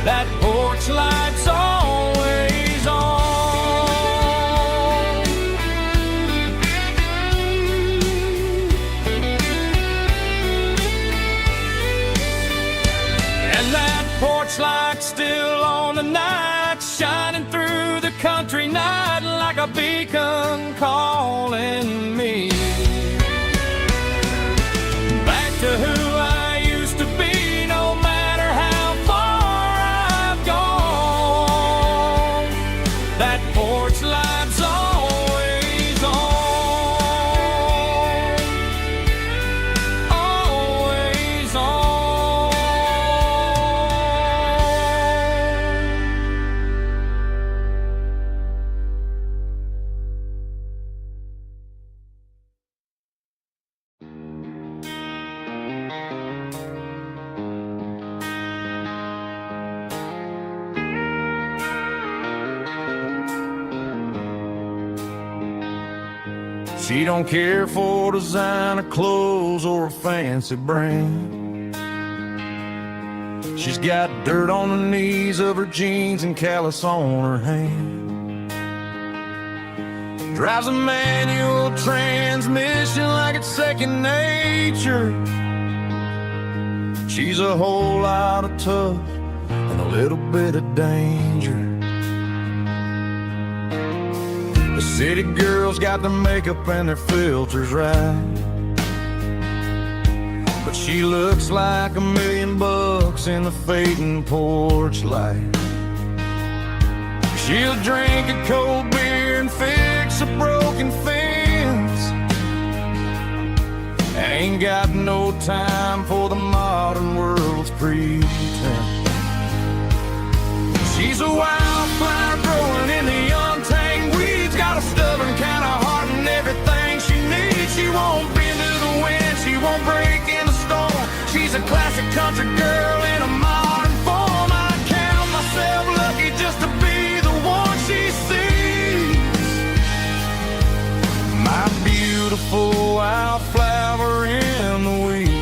That porch light's always on. And that porch light's still on tonight, shining through the country night like a beacon calling me back to who I used to be, no matter how far I've gone. That porch light's always on, always on. She don't care for designer clothes or a fancy brand. She's got dirt on the knees of her jeans and callus on her hand. Drives a manual transmission like it's second nature. She's a whole lot of tough and a little bit of danger. The city girls got their makeup and their filters right, but she looks like $1,000,000 in the fading porch light. She'll drink a cold beer and fix a broken fence. Ain't got no time for the modern world's pretense. She's a wildflower growing in the untamed weeds, got a stubborn kind of heart and everything she needs. She won't bend to the wind, she won't break in the storm. She's a classic country girl in a modern form. I count myself lucky just to be the one she sees. My beautiful wildflower in the weeds.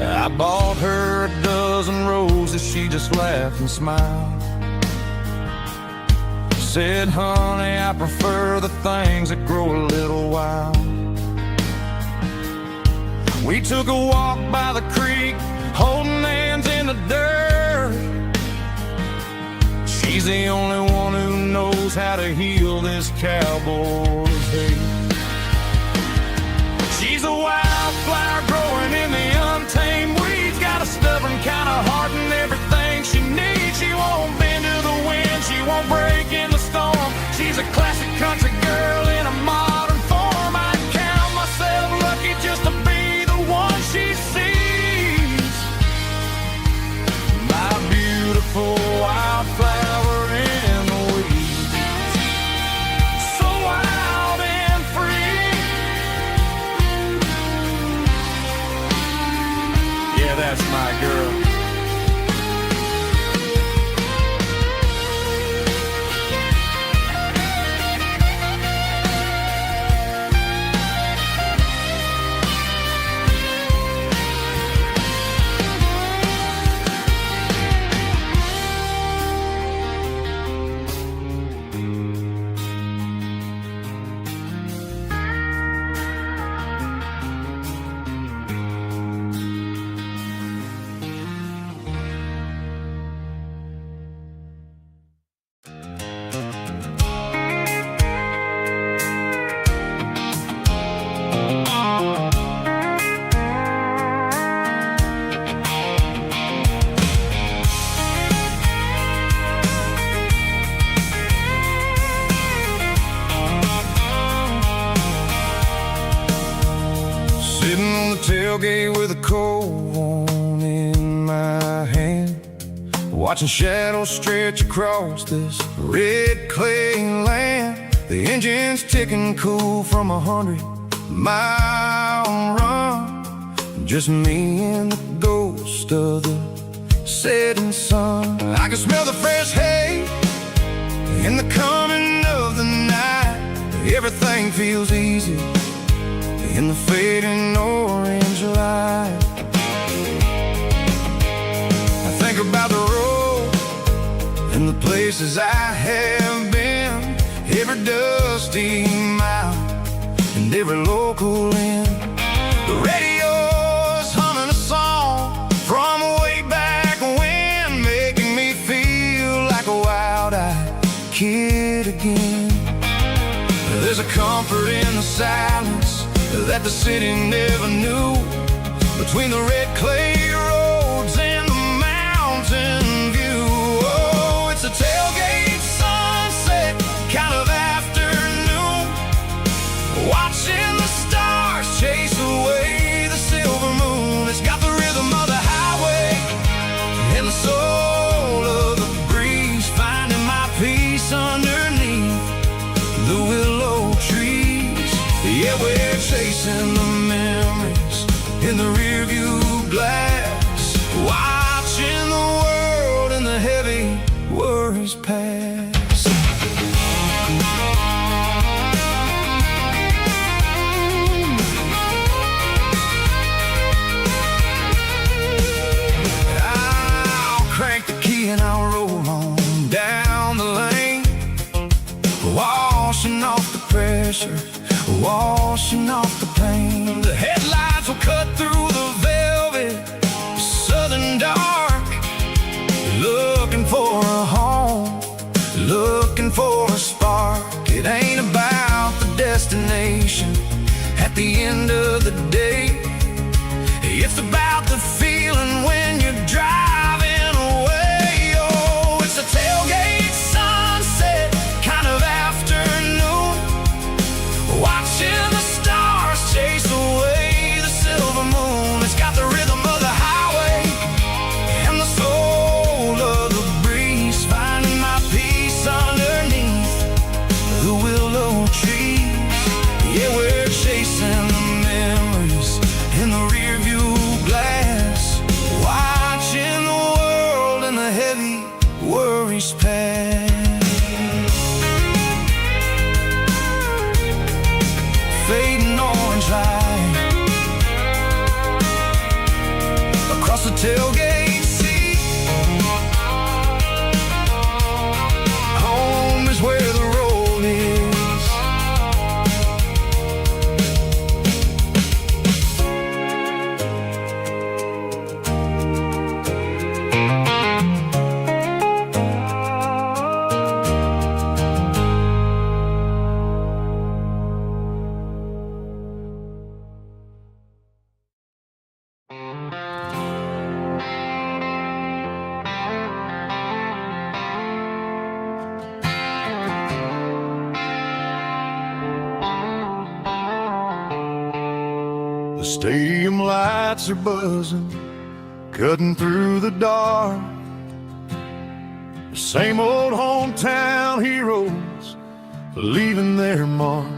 I bought her a dozen roses, she just laughed and smiled. Said, honey, I prefer the things that grow a little wild. We took a walk by the creek, holding hands in the dirt. She's the only one who knows how to heal this cowboy's hate. She's a wildflower growing in the untamed weeds, got a stubborn kind of heart and everything she needs. She won't bend to the wind, she won't break in the storm. She's a classic country girl in a modern form. I count myself lucky just to be the one she sees. My beautiful wildflower in the weeds, so wild and free. Yeah, that's my girl. tailgate with a cold one in my hand, watching shadows stretch across this red clay land. The engine's ticking cool from 100-mile run. Just me and the ghost of the setting sun. I can smell the fresh hay in the coming of the night. Everything feels easy in the fading orange light. I think about the road and the places I have been, every dusty mile and every local inn. The radio's humming a song from way back when, making me feel like a wild-eyed kid again. There's a comfort in the silence that the city never knew, between the red clay roads and the mountain view. Oh, it's a tailgate sunset kind of afternoon, watching the stars chase away the silver moon. It's got the rhythm of the highway and the soul of the breeze, finding my peace underneath the willow trees. Yeah, we're chasing the memories in the rearview glass, watching the world and the heavy worries pass. I'll crank the key and I'll roll on down the lane, washing off the pressure, washing off the pain. The headlights will cut through the velvet southern dark, looking for a home, looking for a spark. It ain't about the destination at the end of the day, it's about the feeling when you're driving away. Oh, it's a tailgate sunset kind of afternoon, watching the stars chase away the silver moon. It's got the rhythm of the highway and the soul of the breeze, finding my peace underneath the willow trees. Yeah, we're chasing the memories in the rearview glass, watching the world and the heavy worries pass. Fading orange light across the tailgate seat. Home is where the road is. The stadium lights are buzzing, cutting through the dark. The same old hometown heroes leaving their mark.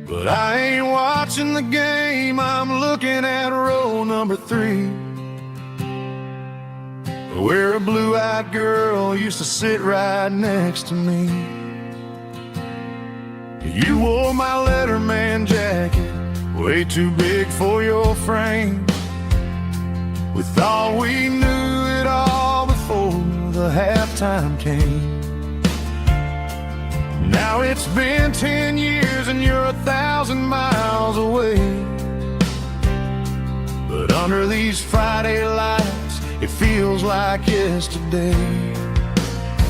But I ain't watching the game, I'm looking at row number 3, where a blue-eyed girl used to sit right next to me. You wore my Letterman jacket, way too big for your frame. We thought we knew it all before the halftime came. Now it's been 10 years and you're 1,000 miles away. But under these Friday lights, it feels like yesterday.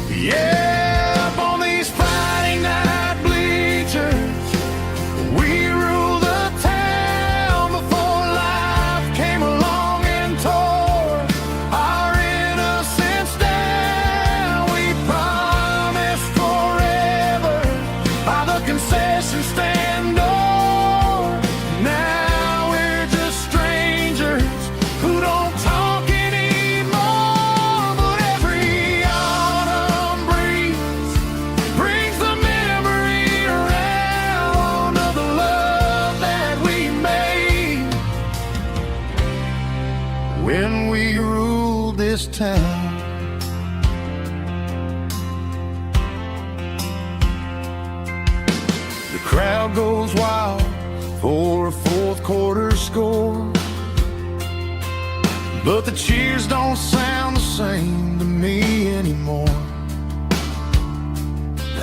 Yeah, up on these Friday night bleachers, we rule the town before life came along and tore our innocence down. We promised forever by the concession stand door. Now this town. The crowd goes wild for a fourth quarter score, but the cheers don't sound the same to me anymore.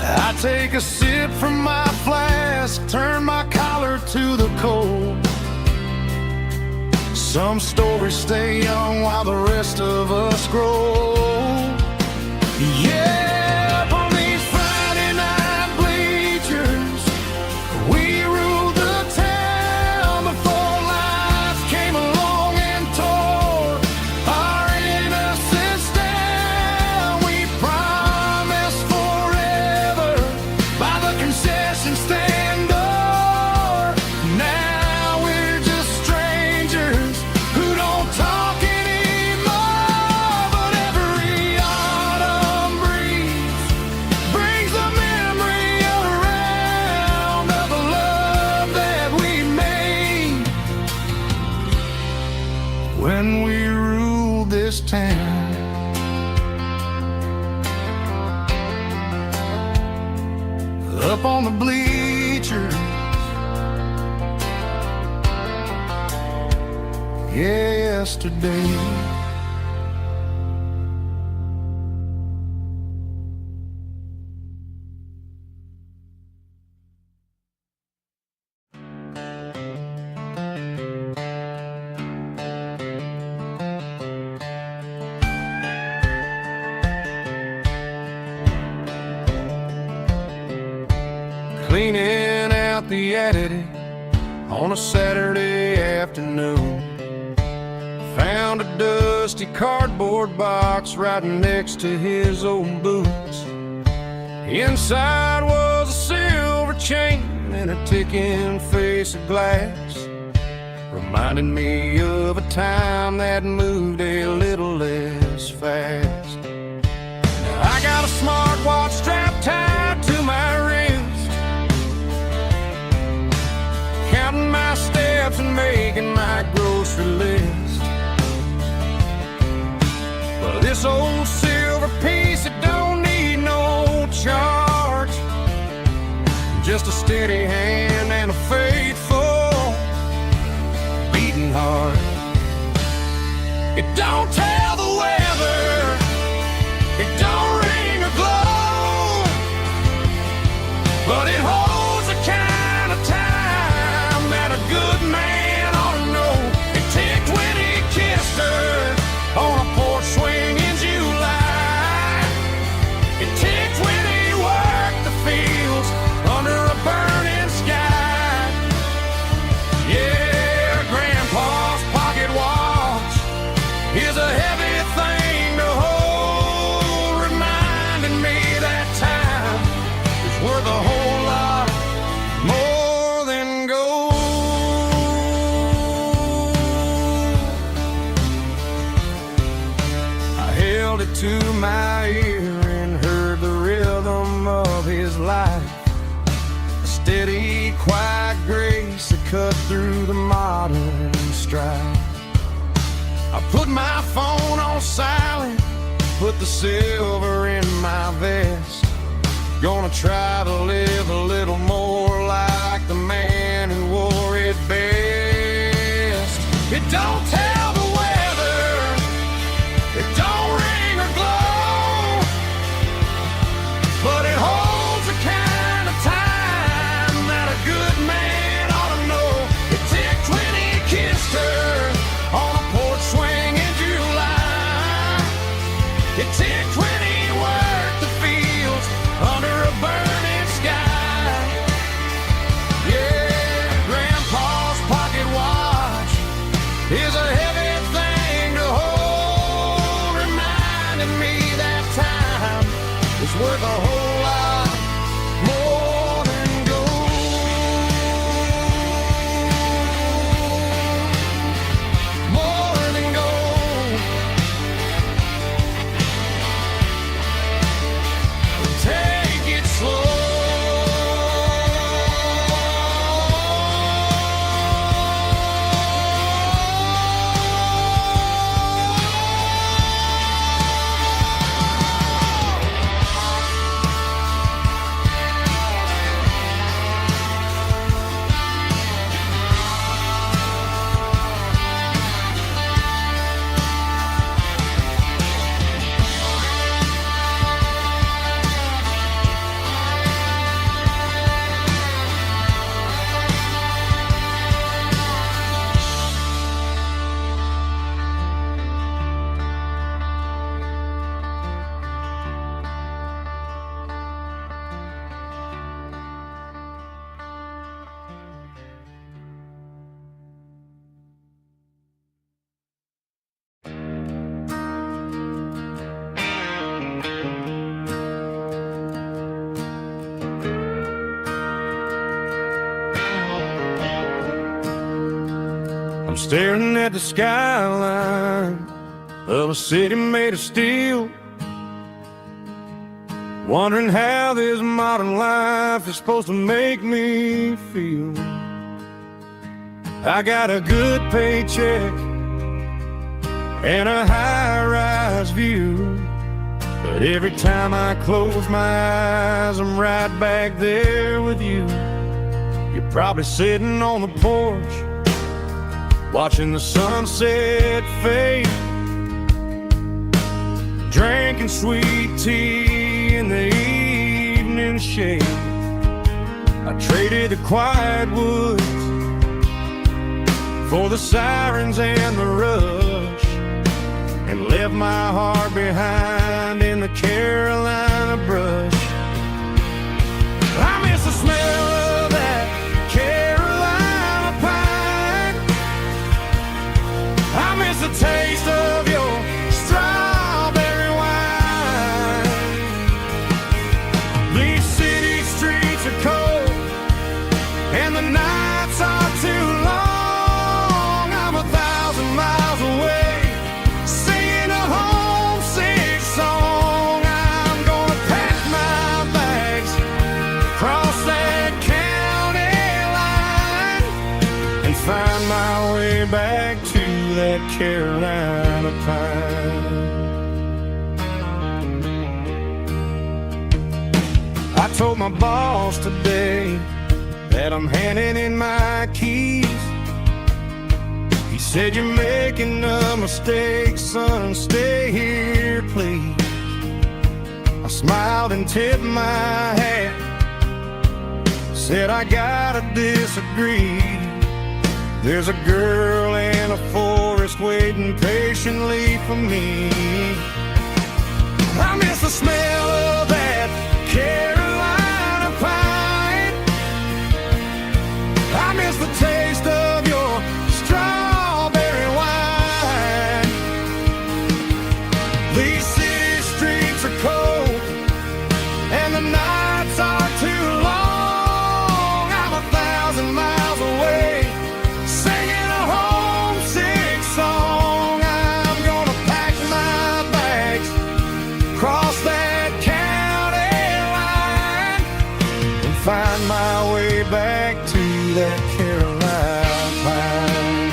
I take a sip from my flask, turn my collar to the cold. Some stories stay young while the rest of us grow. Yeah, up on these Friday night bleachers, we ruled the town before life came along and tore our innocence down. We promised forever by the concession stand door. Now we're just strangers who don't talk anymore. But every autumn breeze brings the memory around of the love that we made when we ruled this town. Up on the bleachers, yesterday. Cleaning out the attic on a Saturday afternoon, found a dusty cardboard box right next to his old boots. Inside was a silver chain and a ticking face of glass, reminding me of a time that moved a little less fast. Now I got a smartwatch strapped tied to my wrist, counting my steps and making my grocery list. But this old silver piece, it don't need no charge, just a steady hand and a faithful beating heart. It don't tell the weather, it don't ring or glow, but it holds the kind of time that a good man ought to know. It ticked when he kissed her on a porch swing in July. It ticked when he worked the fields under a burning sky. Yeah, Grandpa's pocket watch is a heavy thing to hold, reminding me that time is worth a whole lot more than gold. I held it to my ear and heard the rhythm of his life, a steady, quiet grace that cut through the modern strife. I put my phone on silent, put the silver in my vest. Gonna try to live a little more like the man who wore it best. It don't tell the weather, it don't ring or glow, but it holds the kind of time that a good man ought to know. It ticked when he kissed her on a porch swing in July. It ticked when he worked the fields under a burning sky. Yeah, Grandpa's pocket watch is a heavy thing to hold, reminding me that time is worth a whole lot more than gold. More than gold. Take it slow. staring at the skyline of a city made of steel, wondering how this modern life is supposed to make me feel. I got a good paycheck and a high-rise view, but every time I close my eyes, I'm right back there with you. You're probably sitting on the porch, watching the sunset fade, drinking sweet tea in the evening shade. I traded the quiet woods for the sirens and the rush, and left my heart behind in the Carolina brush. I miss the smell of that Carolina pine. I miss the taste of your strawberry wine. These city streets are cold and the nights are too long. I'm 1,000 miles away, singing a homesick song. I'm gonna pack my bags, cross that county line, and find my way back to that Carolina pine. I told my boss today that I'm handing in my keys. He said, "You're making a mistake, son, stay here, please." I smiled and tipped my hat, said, "I gotta disagree. There's a girl in a forest waiting patiently for me." I miss the smell of that Carolina pine. I miss the taste of your strawberry wine. These city streets are cold and the nights are too long. I'm 1,000 miles away, singing a homesick song. I'm gonna pack my bags, cross that county line, and find my way back to that Carolina pine.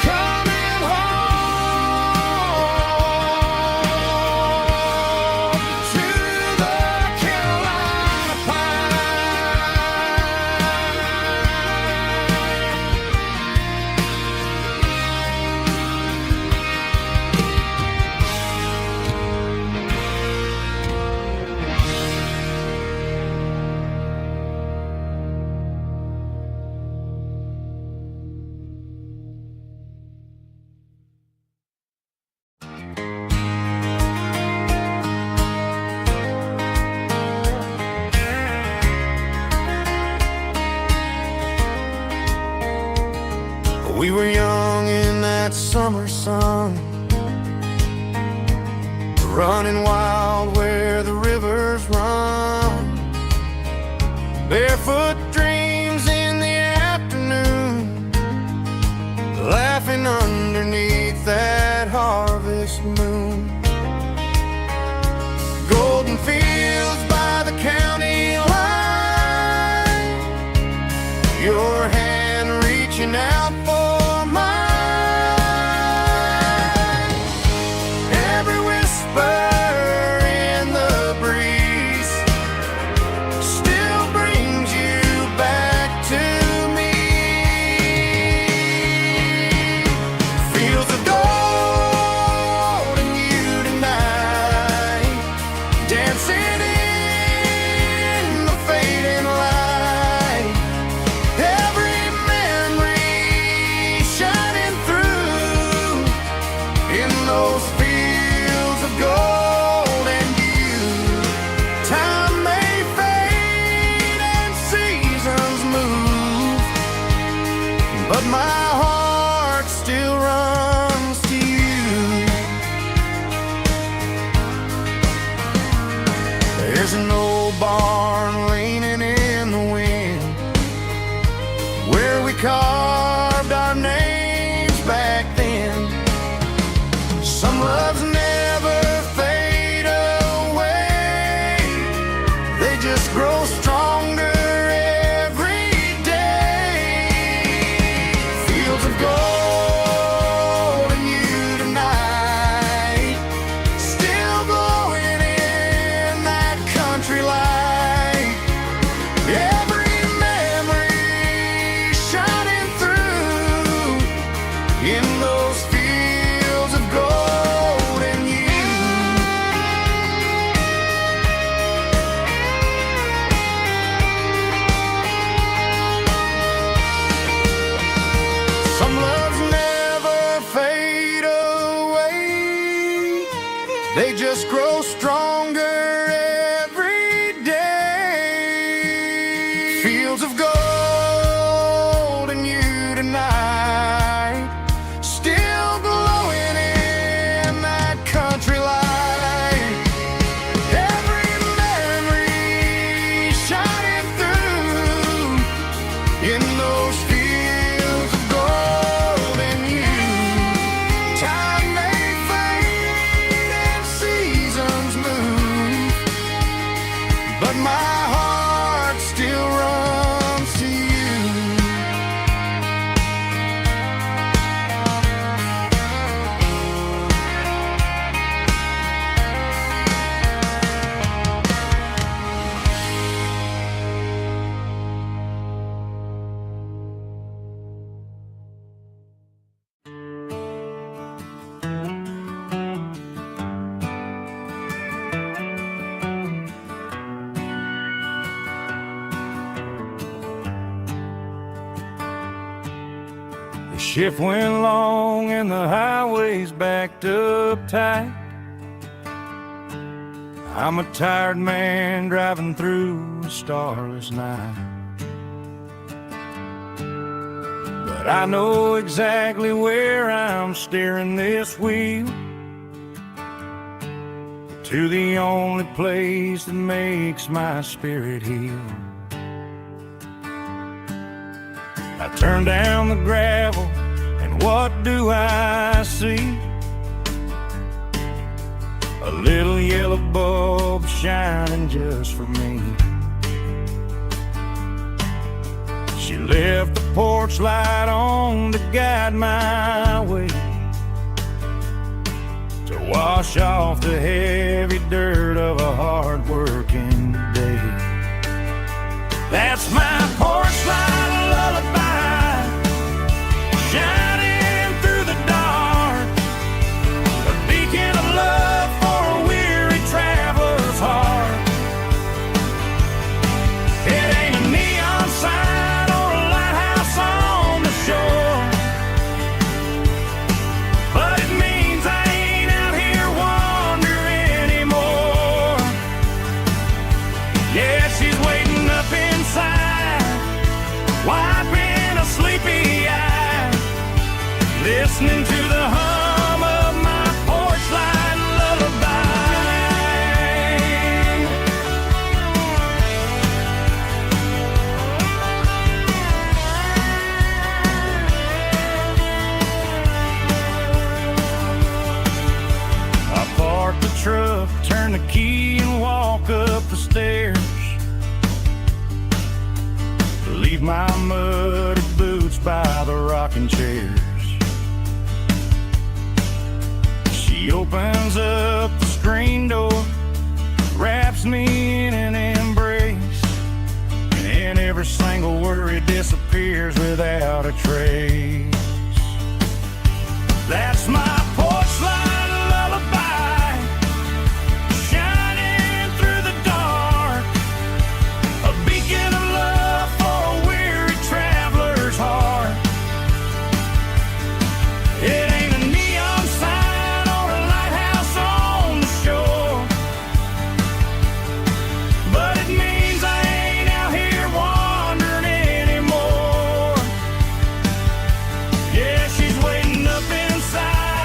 Coming home to the Carolina We were young in that summer sun, running wild where the rivers run, barefoot dreams in the afternoon, laughing underneath that harvest moon. Golden fields by the county line, your hand reaching out for mine. Every whisper in the breeze still brings you back to me. Fields of gold and you tonight, dancing in the fading light. Every memory shining through in those fields of gold and you. Time may fade and seasons move, but my heart still runs to you. There's an old barn leaning in the wind, Some loves never fade away. They just grow stronger every day. Fields of gold in you tonight, still glowing in that country light. Every memory shining through in those fields of gold in you. Some loves never fade away. They just grow stronger every day. Fields of gold in you tonight, still glowing in that country light. Every memory shining through in those fields of gold in you. Time may fade and seasons move, but my heart still runs to you. The shift went long and the highway's backed up tight. I'm a tired man driving through a starless night. But I know exactly where I'm steering this wheel, to the only place that makes my spirit heal. I turn down the gravel, and what do I see? A little yellow bulb shining just for me. She left the porch light on to guide my way, to wash off the heavy dirt of a hard-working day. That's my porch light lullaby, shining through the dark, a beacon of love for a weary traveler's heart. It ain't a neon sign or a lighthouse on the shore, but it means I ain't out here wandering anymore. Yeah, she's waiting up inside, wiping a sleepy eye, listening to the hum of my porch light lullaby. I park the truck, turn the key and walk up the stairs, leave my muddy boots by the rocking chairs. She opens up the screen door, wraps me in an embrace, and every single worry disappears without a trace. That's my porch light lullaby, shining through the dark, a beacon of love for a weary traveler's heart. It ain't a neon sign or a lighthouse on the shore, but it means I ain't out here wandering anymore. Yeah, she's waiting up inside,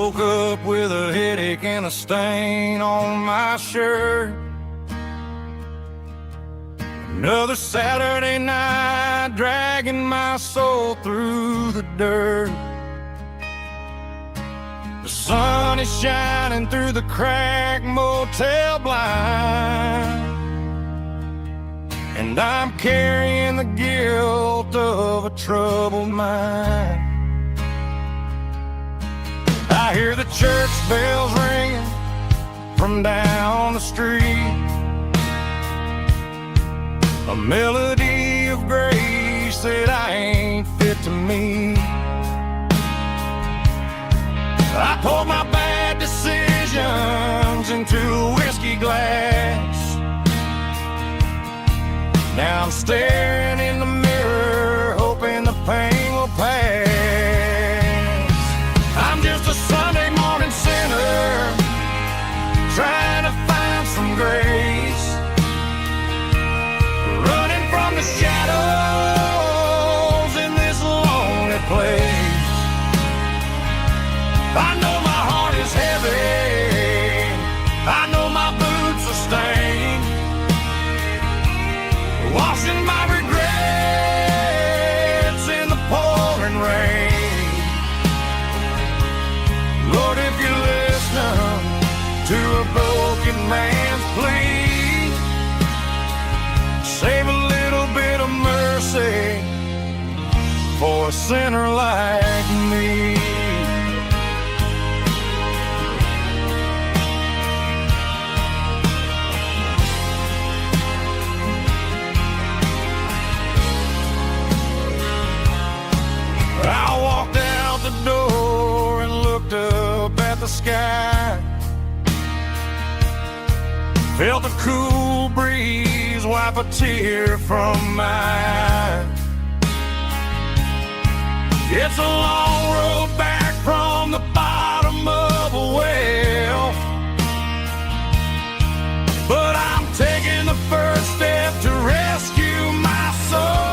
woke up with a headache and a stain on my shirt. Another Saturday night, dragging my soul through the dirt. The sun is shining through the cracked motel blind, and I'm carrying the guilt of a troubled mind. I hear the church bells ringing from down the street, a melody of grace that I ain't fit to meet. I poured my bad decisions into a whiskey glass. Now I'm staring in the mirror, hoping the pain will pass. I'm just a Sunday morning sinner, trying to find some grace, running from the shadows in this lonely place. I know my heart is heavy, I know my boots are stained, washing my regrets in the pouring rain. Lord, if you're listening to a broken man's plea, save a little bit of mercy for a sinner like me. I walked out the door and looked up at the sky, felt a cool breeze wipe a tear from my eye. It's a long road back from the bottom of a well, but I'm taking the first step to rescue my soul.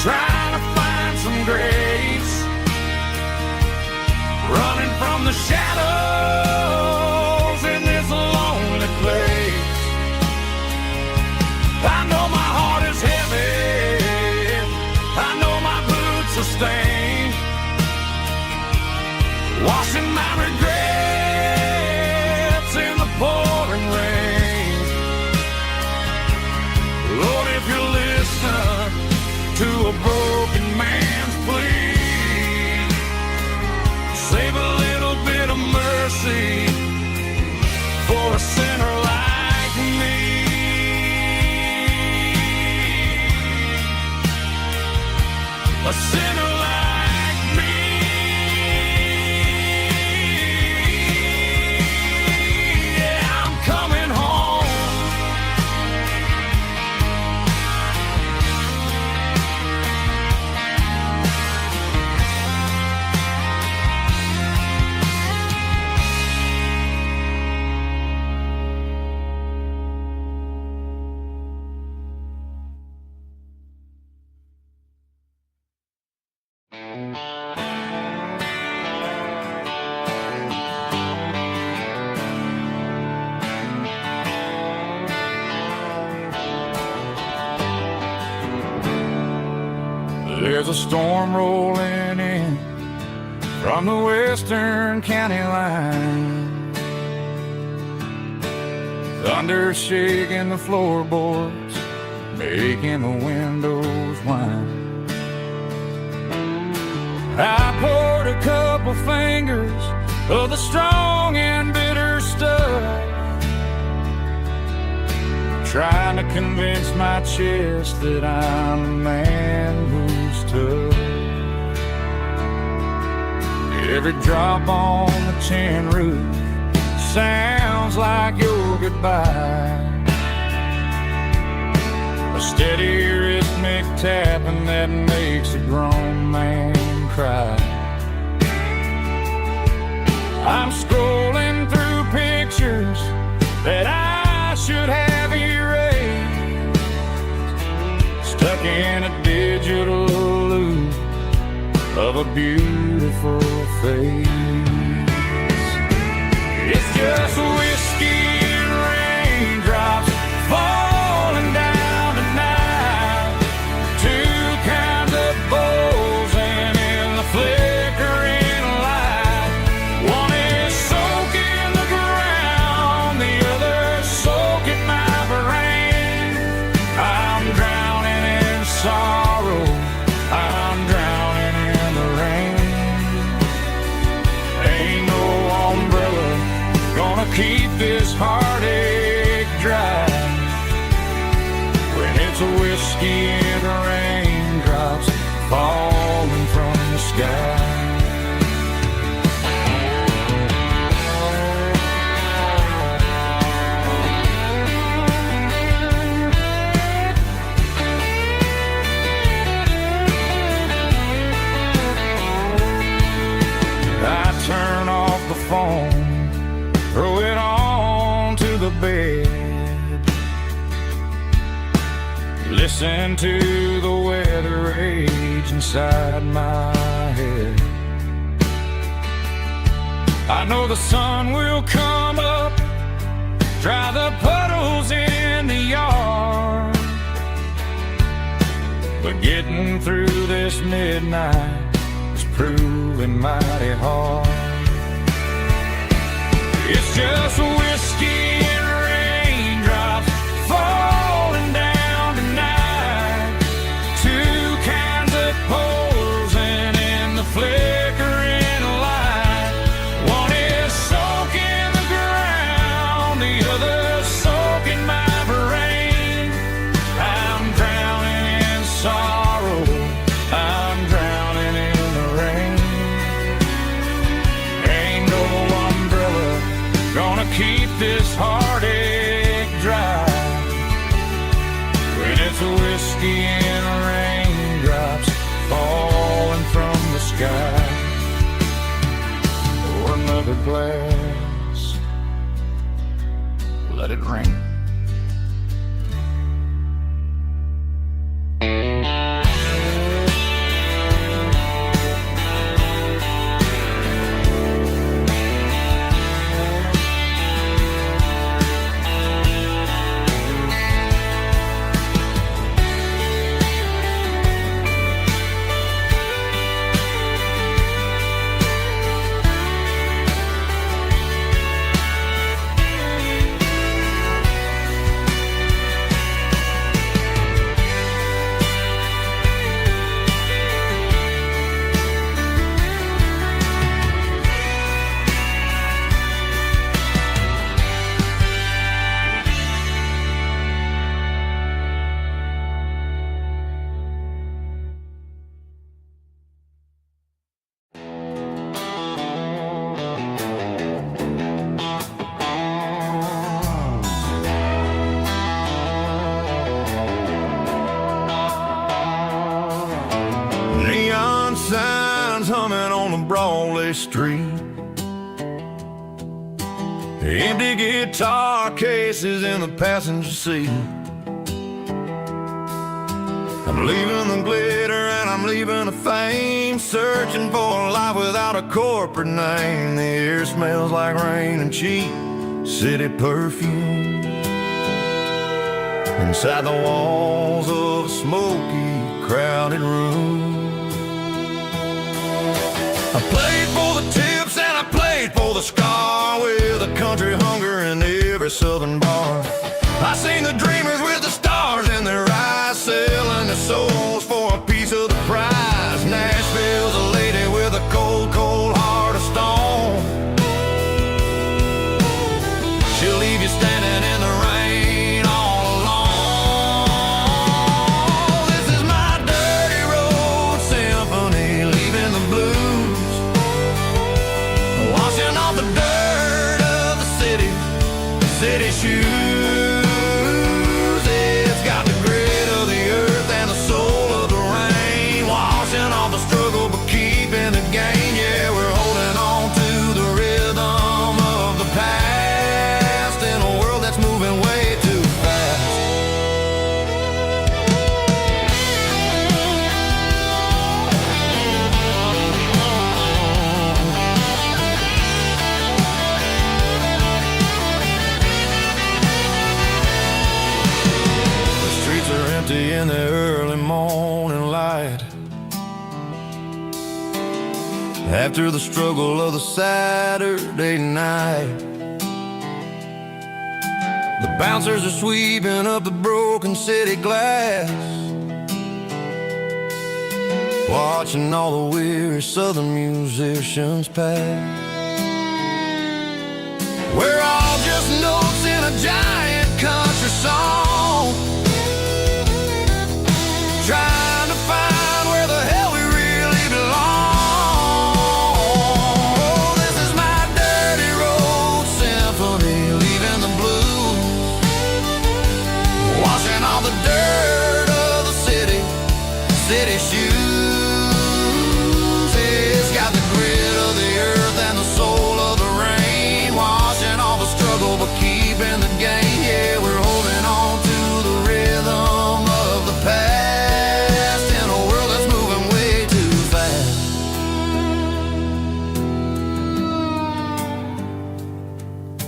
Trying to find some grace, running from the shadows in this lonely place. I know my heart is heavy, I know my boots are stained, washing my regrets in the pouring rain. Lord, if you're listening to a broken man's plea, save a little bit of mercy for a sinner like me. A sinner like me. Yeah, I'm coming home. There's a storm rolling in from the western county line, thunder shaking the floorboards, making the windows whine. I poured a couple fingers of the strong and bitter stuff, trying to convince my chest that I'm a man who's tough. Every drop on the tin roof sounds like your goodbye, a steady rhythmic tapping that makes a grown man cry. I'm scrolling through pictures that I should have erased, stuck in a digital of a beautiful face. It's just whiskey and raindrops falling down tonight. Two kinds of bowls and in the flickering light. One is soaking the ground, the other soaking my brain. I'm drowning in sorrow, I'm drowning in the rain. Ain't no umbrella gonna keep this heartache dry when it's a whiskey and raindrops falling from the sky. I turn off the phone, throw it on to the bed, listen to the weather rage inside my head. I know the sun will come up, dry the puddles in the yard, but getting through this midnight is proving mighty hard. It's just whiskey and raindrops falling down tonight. Two kinds of poles and in the flickering light. One is soaking the ground, the other soaking my brain. I'm drowning in sorrow, I'm drowning in the rain. Ain't no umbrella gonna keep this heartache dry when it's a whiskey and raindrops falling from the sky. Pour another glass, let it rain. Neon signs humming on the Broadway street. Empty guitar cases in the passenger seat. I'm leaving the glitter and I'm leaving the fame, searching for a life without a corporate name. The air smells like rain and cheap city perfume. Inside the walls of a smoky, crowded room. I played for the tips and I played for the scar, with a country hunger in every southern bar. I seen the dreamers with the stars in their eyes, selling their souls for a piece of the prize. Nashville's a lady with a cold, cold heart of stone. She'll leave you standing in the rain all alone. This is my dirty road symphony, leaving the blues, washing off the dirt of the city shoes. after the struggle of the Saturday night. The bouncers are sweeping up the broken city glass, watching all the weary southern musicians pass. We're all just notes in a giant country song, trying to find where the hell we really belong. Oh, this is my dirty road symphony, leaving the blues, washing all the dirt of the city shoes. It's got the grit of the earth and the soul of the rain, washing all the struggle but keeping the game. Yeah, we're holding on to the rhythm of the past in a world that's moving way too fast.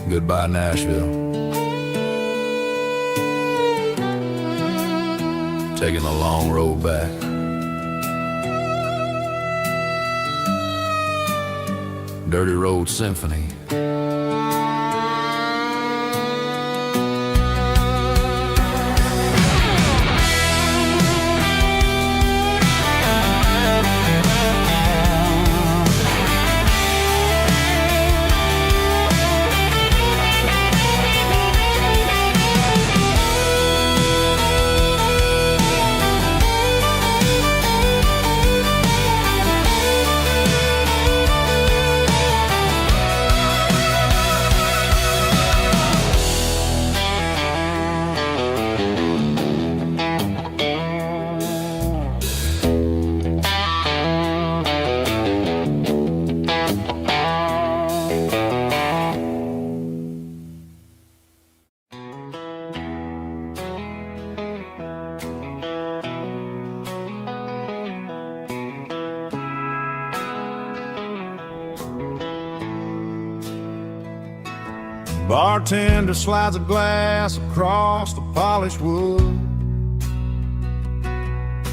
Goodbye, Nashville. Taking the long road back. Dirty Road Symphony. Bartender slides a glass across the polished wood,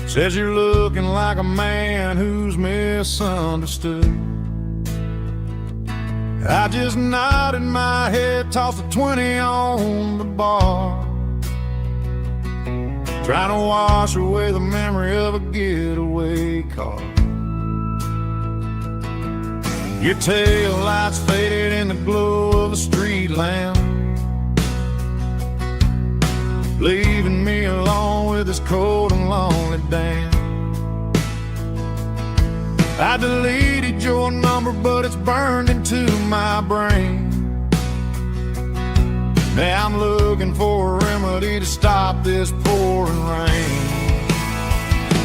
says you're looking like a man who's misunderstood. I just nodded my head, tossed a 20 on the bar, trying to wash away the memory of a getaway car. Your tail lights faded in the glow of a street lamp, leaving me alone with this cold and lonely damn. I deleted your number, but it's burned into my brain. Now I'm looking for a remedy to stop this pouring rain.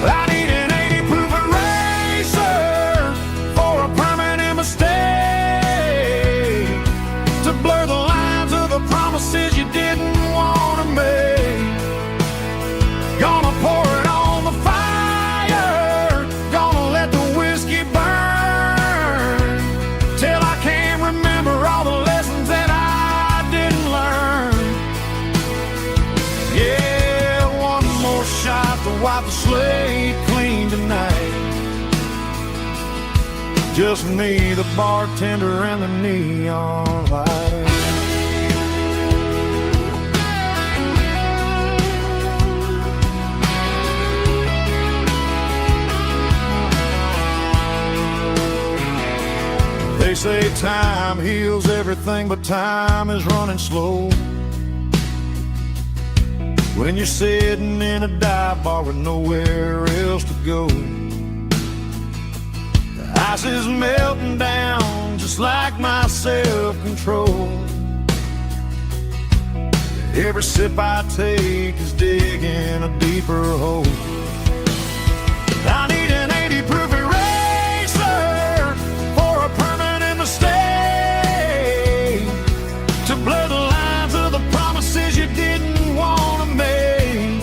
I need an 80 proof eraser for a permanent mistake, to blur the lines of the promises you didn't want to make. Gonna pour it on the fire, gonna let the whiskey burn, till I can't remember all the lessons that I didn't learn. Yeah, one more shot to wipe the slate clean tonight. Just me, the bartender, and the neon light. They say time heals everything, but time is running slow when you're sitting in a dive bar with nowhere else to go. The ice is melting down just like my self-control. Every sip I take is digging a deeper hole. I need an 80 proof eraser for a permanent mistake, to blur the lines of the promises you didn't want to make.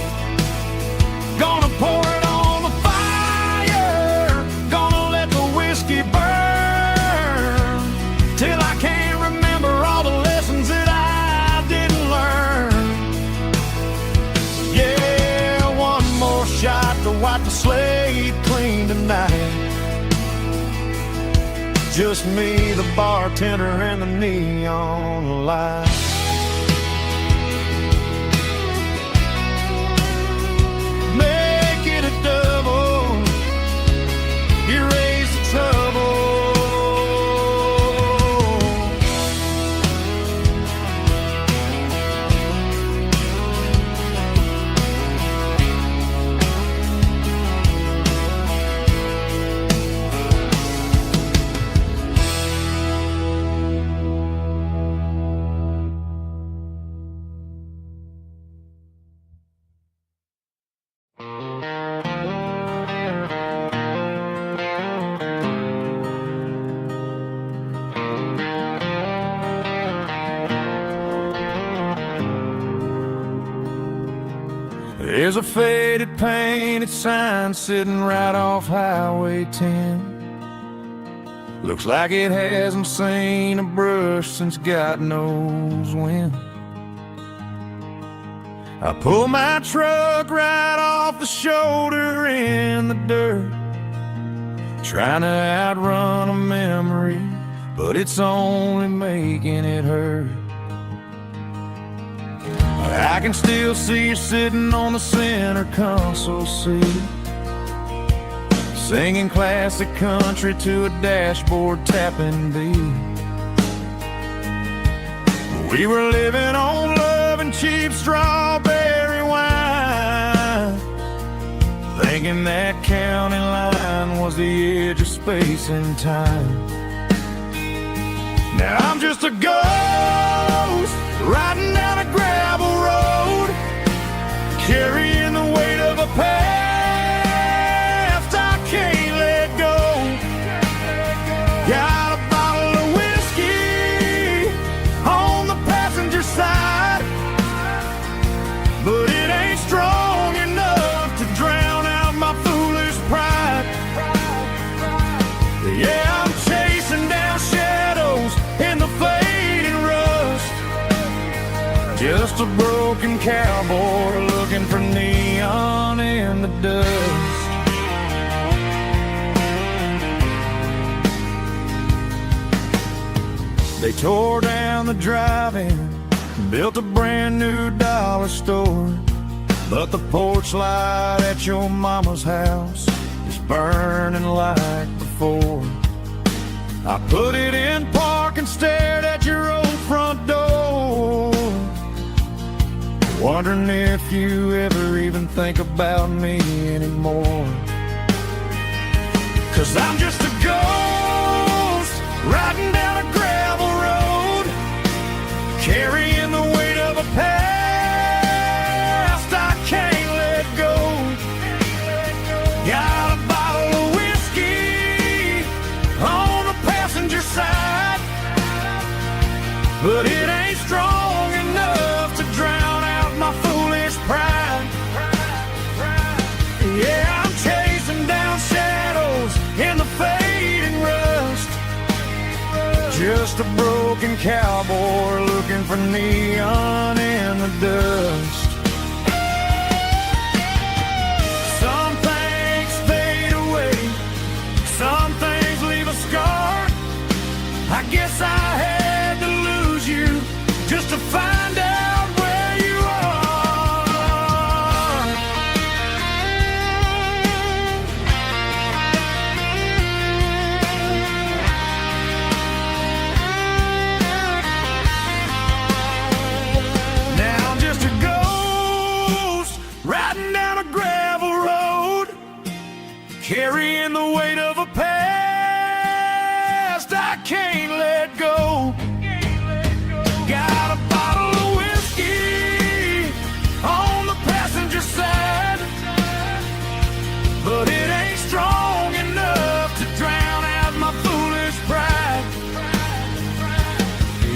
Gonna pour it on the fire, gonna let the whiskey burn, till I can't remember all the lessons that I didn't learn. Yeah, one more shot Just me, the bartender, and the neon light. Make it a double, erase the trouble. There's a faded painted sign sitting right off Highway 10. Looks like it hasn't seen a brush since God knows when. I pull my truck right off the shoulder in the dirt, trying to outrun a memory, but it's only making it hurt. I can still see you sitting on the center console seat, singing classic country to a dashboard tapping beat. We were living on love and cheap strawberry wine, thinking that county line was the edge of space and time. Now I'm just a ghost riding down a gravel road, carrying the weight of a past I can't let go. Got a bottle of whiskey on the passenger side, but it ain't strong enough to drown out my foolish pride. Yeah, I'm chasing down shadows in the fading rust, just a broken cowboy looking for neon in the dust. They tore down the drive-in, built a brand new dollar store, but the porch light at your mama's house is burning like before. I put it in park and stared at your old front door, wondering if you ever even think about me anymore. 'Cause I'm just a ghost riding down a gravel road, carrying the weight of a past I can't let go. Got a bottle of whiskey on the passenger side, but it ain't strong enough to drown out my foolish pride. Yeah, I'm chasing down shadows in the fading rust, just a broken cowboy looking for neon in the dust. Some things fade away, some things leave a scar. I guess I had to lose you just to find out where you are. Now I'm just a ghost riding down a gravel road, carrying the weight of a past I can't let go. Got a bottle of whiskey on the passenger side, but it ain't strong enough to drown out my foolish pride.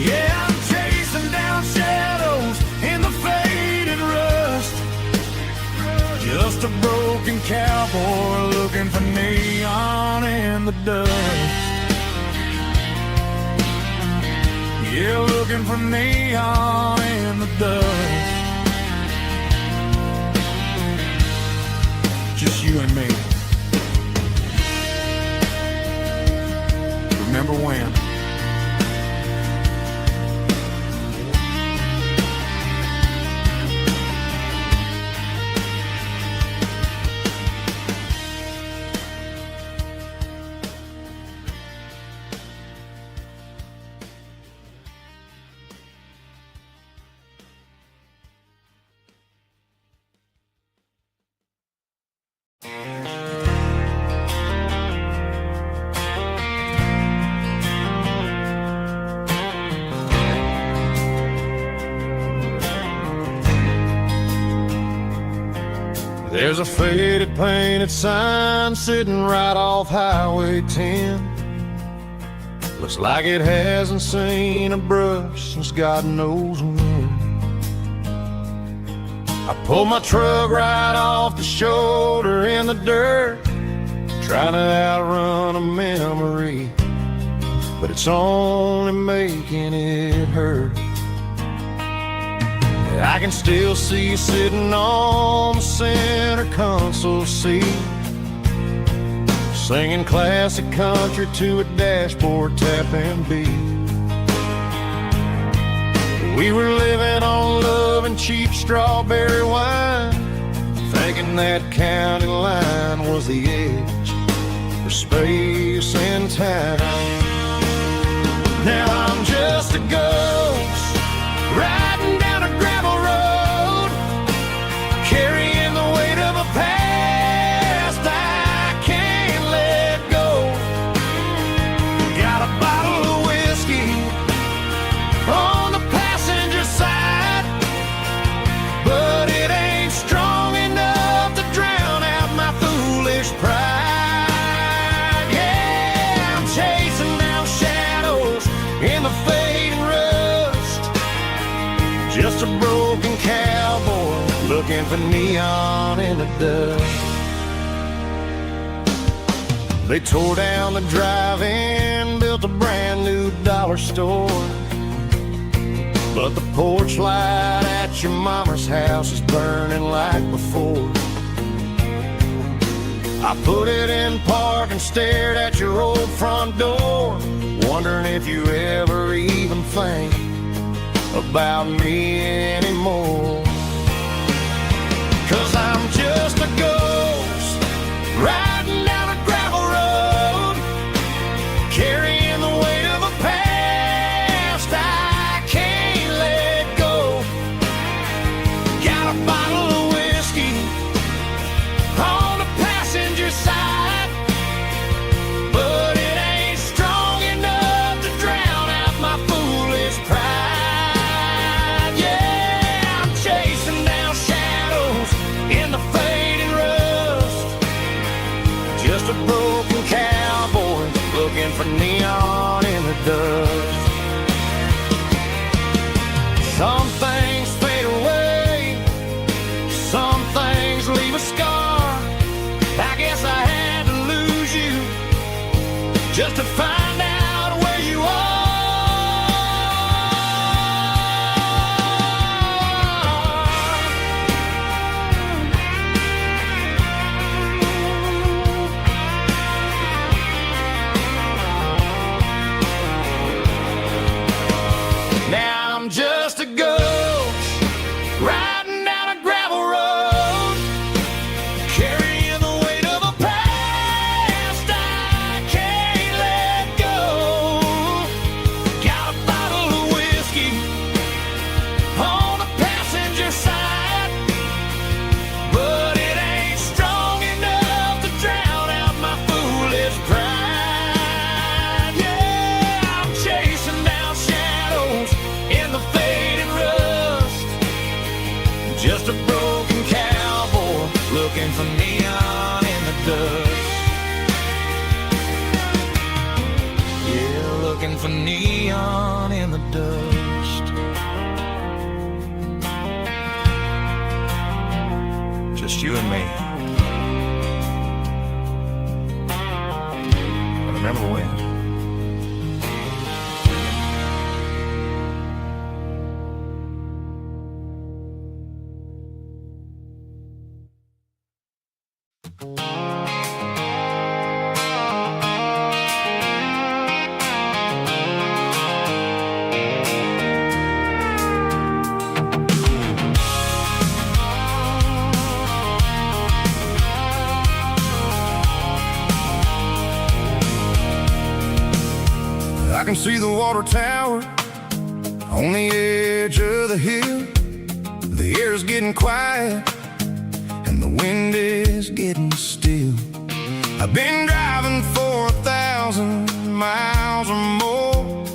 Yeah, I'm chasing down shadows in the faded rust, just a broken cowboy looking for neon in the dust. Yeah, looking for neon in the dust. Just you and me. remember when. There's a faded painted sign sitting right off Highway 10. Looks like it hasn't seen a brush since God knows when. I pulled my truck right off the shoulder in the dirt, trying to outrun a memory, but it's only making it hurt. I can still see you sitting on the center console seat, singing classic country to a dashboard tapping beat. We were living on love and cheap strawberry wine, thinking that county line was the edge for space and time. Now I'm just a ghost riding down a gravel road, carrying the weight of a past I can't let go. Got a bottle of whiskey on the passenger side, but it ain't strong enough to drown out my foolish pride. Yeah, I'm chasing down shadows in the fading rust, just a broken cowboy looking for neon in the dust. They tore down the drive-in, built a brand new dollar store, but the porch light at your mama's house is burning like before. I put it in park and stared at your old front door, wondering if you ever even think about me anymore. 'Cause I'm just a ghost riding down a gravel road, carrying the weight of a past I can't let go. Got a bottle of whiskey on the passenger side, but it ain't strong enough to drown out my foolish pride. Yeah, I'm chasing down shadows in the fading rust, just a broken cowboy looking for neon in the dust. Some things fade away, some things leave a scar. I guess I had to lose you just to find out where you are. Now I'm just a ghost riding down a gravel road, carrying the weight of a past I can't let go. Got a bottle of whiskey on the passenger side, but it ain't strong enough to drown out my foolish pride. Yeah, I'm chasing down shadows in the fading rust, just a broken cowboy looking for neon in the dust. Yeah, looking for neon in the dust. Just you and me. I remember when. I can see the water tower on the edge of the hill. The air's getting quiet and the wind is getting still. I've been driving for 1,000 miles or more,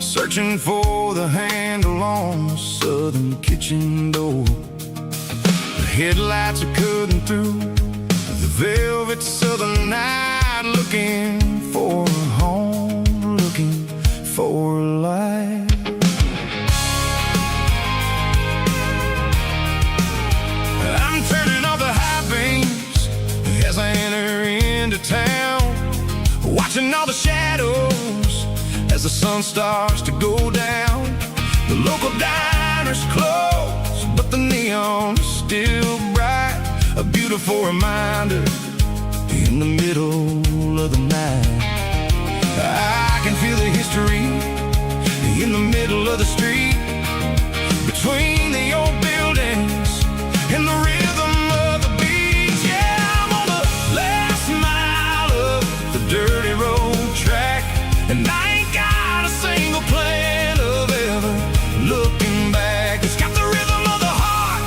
searching for the handle on the southern kitchen door. The headlights are cutting through the velvet southern night, looking for a home, looking for a life. I'm turning off the high beams as I enter into town, watching all the shadows as the sun starts to go down. The local diner's closed, but the neon is still bright, a beautiful reminder in the middle of the night. I can feel the history in the middle of the street, between the old buildings and the rhythm of the beats. Yeah, I'm on the last mile of the dirty road track, and I ain't got a single plan of ever looking back. It's got the rhythm of the heart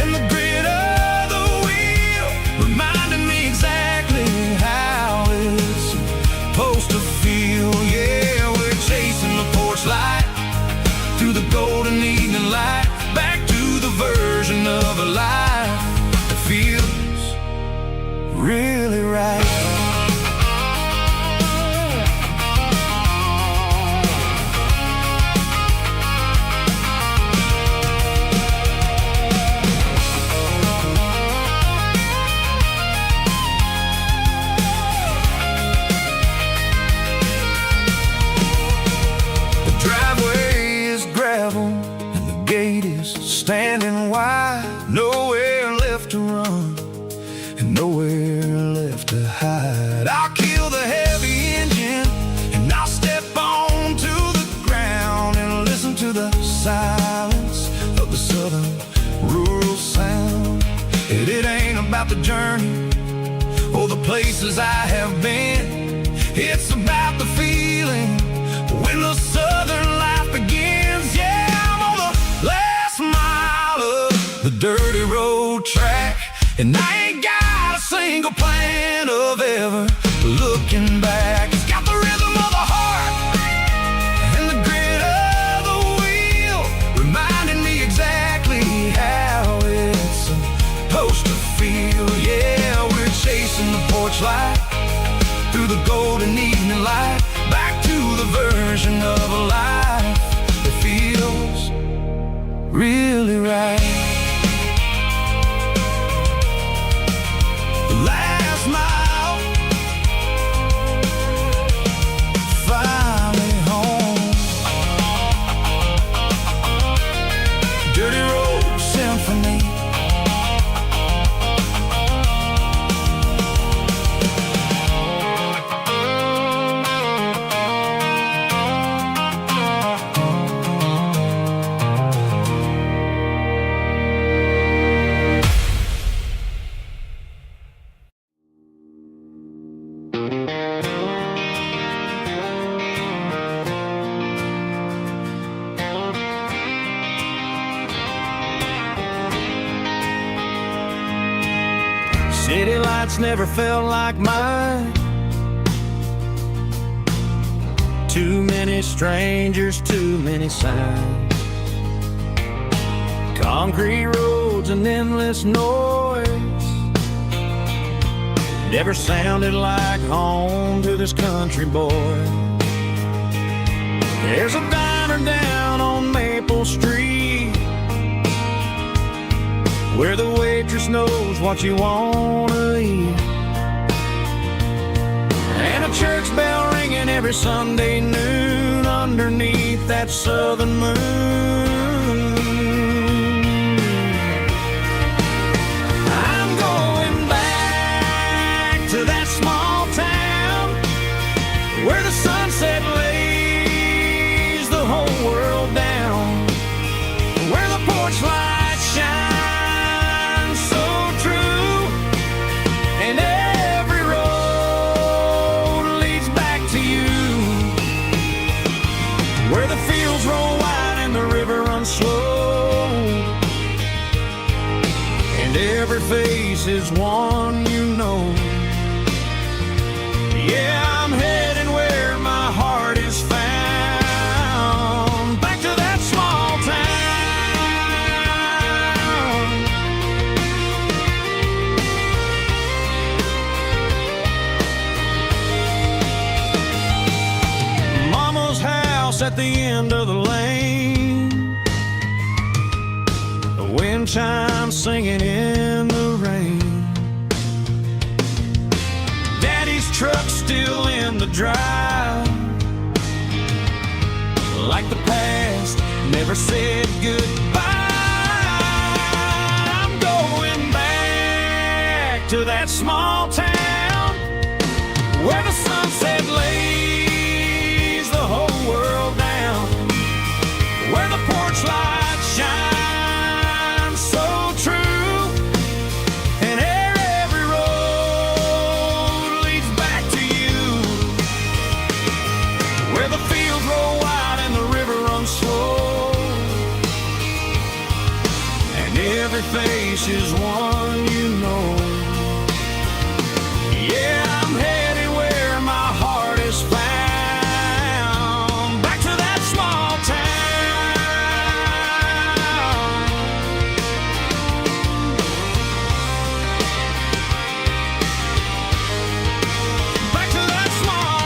and the grit of the wheel, reminding me exactly how it's supposed to feel. Yeah, we're chasing the porch light through the golden evening light, back to the version of a life that feels really right. Standing wide, nowhere left to run and nowhere left to hide. I'll kill the heavy engine and I'll step onto the ground and listen to the silence of the southern rural sound. It ain't about the journey or the places I have been, it's about the feeling when the southern life begins. Yeah, I'm on the last mile of the dirty road track, and I ain't got a single plan of ever looking back. It's got the rhythm of the heart and the grit of the wheel, reminding me exactly how it's supposed to feel. Yeah, we're chasing the porch light through the golden evening light, back to the version of a life that feels really right. Last mile, finally home. Dirty Road Symphony. City lights never felt like mine. Too many strangers, too many signs. Concrete roads and endless noise never sounded like home to this country boy. There's a diner down on Maple Street where the waitress knows what you wanna eat, and a church bell ringing every Sunday noon underneath that southern moon. I'm going back to that small town where the sunset lays the whole world down, where the porch lights shine every face is one you know. Yeah, I'm heading where my heart is found, back to that small town. Mama's house at the end of the lane, the wind chimes singing in the rain. Daddy's truck still in the drive, like the past never said goodbye. I'm going back to that small town where the sunset lays the whole world down, where the porch lights shine so true, and every road leads back to you, where the fields roll wide and the river runs slow, and every face is one you know. Yeah, I'm headed where my heart is found, back to that small town. Back to that small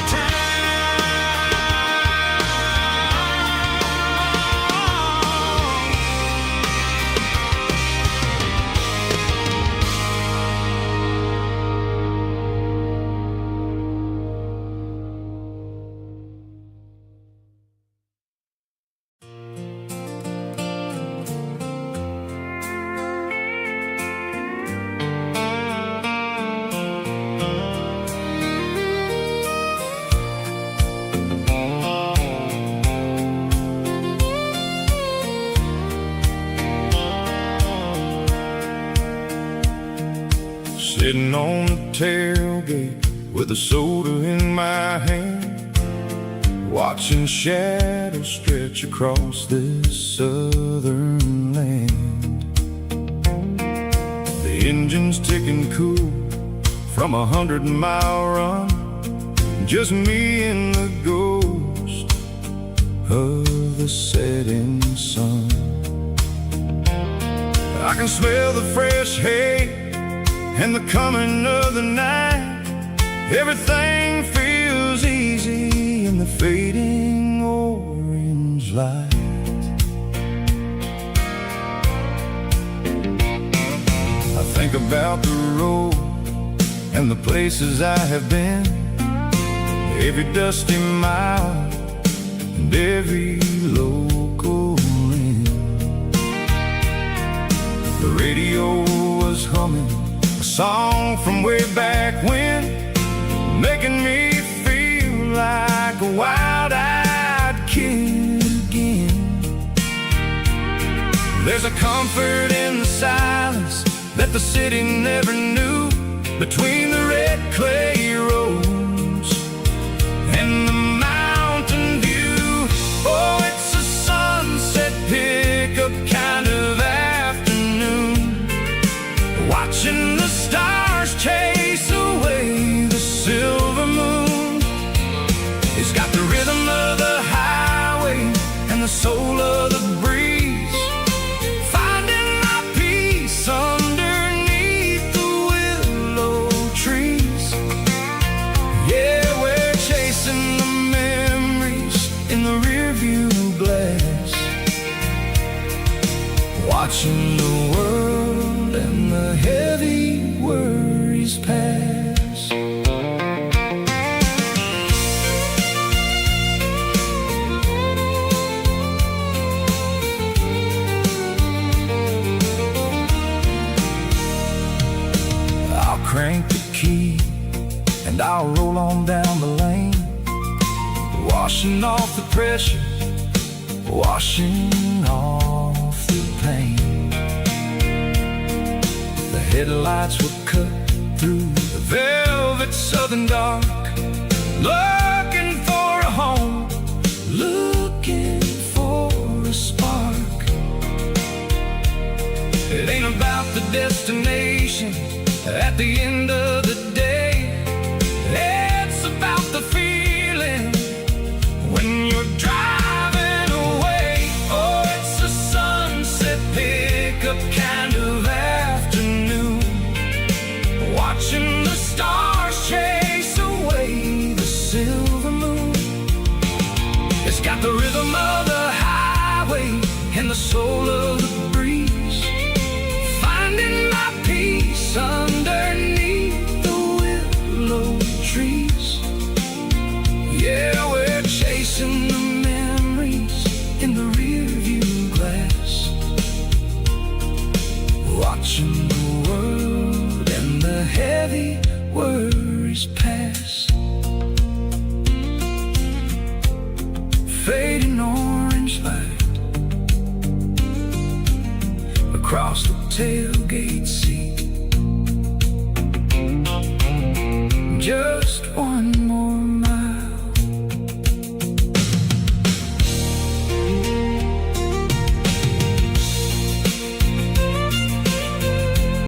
Sitting on the tailgate with a soda in my hand, watching shadows stretch across this southern land. The engine's ticking cool from 100-mile run, just me and the ghost of the setting sun. I can smell the fresh hay and the coming of the night. Everything feels easy in the fading orange light. I think about the road and the places I have been, every dusty mile and every local inn. The radio was humming a song from way back when, making me feel like a wild-eyed kid again. There's a comfort in the silence that the city never knew, between the red clay roads and the mountain view. Oh, it's a sunset pickup kind of afternoon, watching the stars chase away the silver moon. It's got the rhythm of the highway and the soul of the breeze, finding my peace underneath the willow trees. Yeah, we're chasing the memories in the rearview glass, watching the world and the heavy worries pass. I'll crank the key and I'll roll on down the lane, washing off the pressure, washing off the pain. The headlights were cut through the velvet southern dark, looking for a home, looking for a spark. It ain't about the destination, At the end of the day, it's about the feeling when you're driving away. Oh, it's a sunset pickup kind of afternoon, watching the stars chase away the silver moon. It's got the rhythm of the highway and the soul of the breeze, finding my peace underneath the willow trees. Yeah, we're chasing the memories in the rearview glass, watching the world and the heavy worries pass. Fading orange light across the tailgate seat. Just one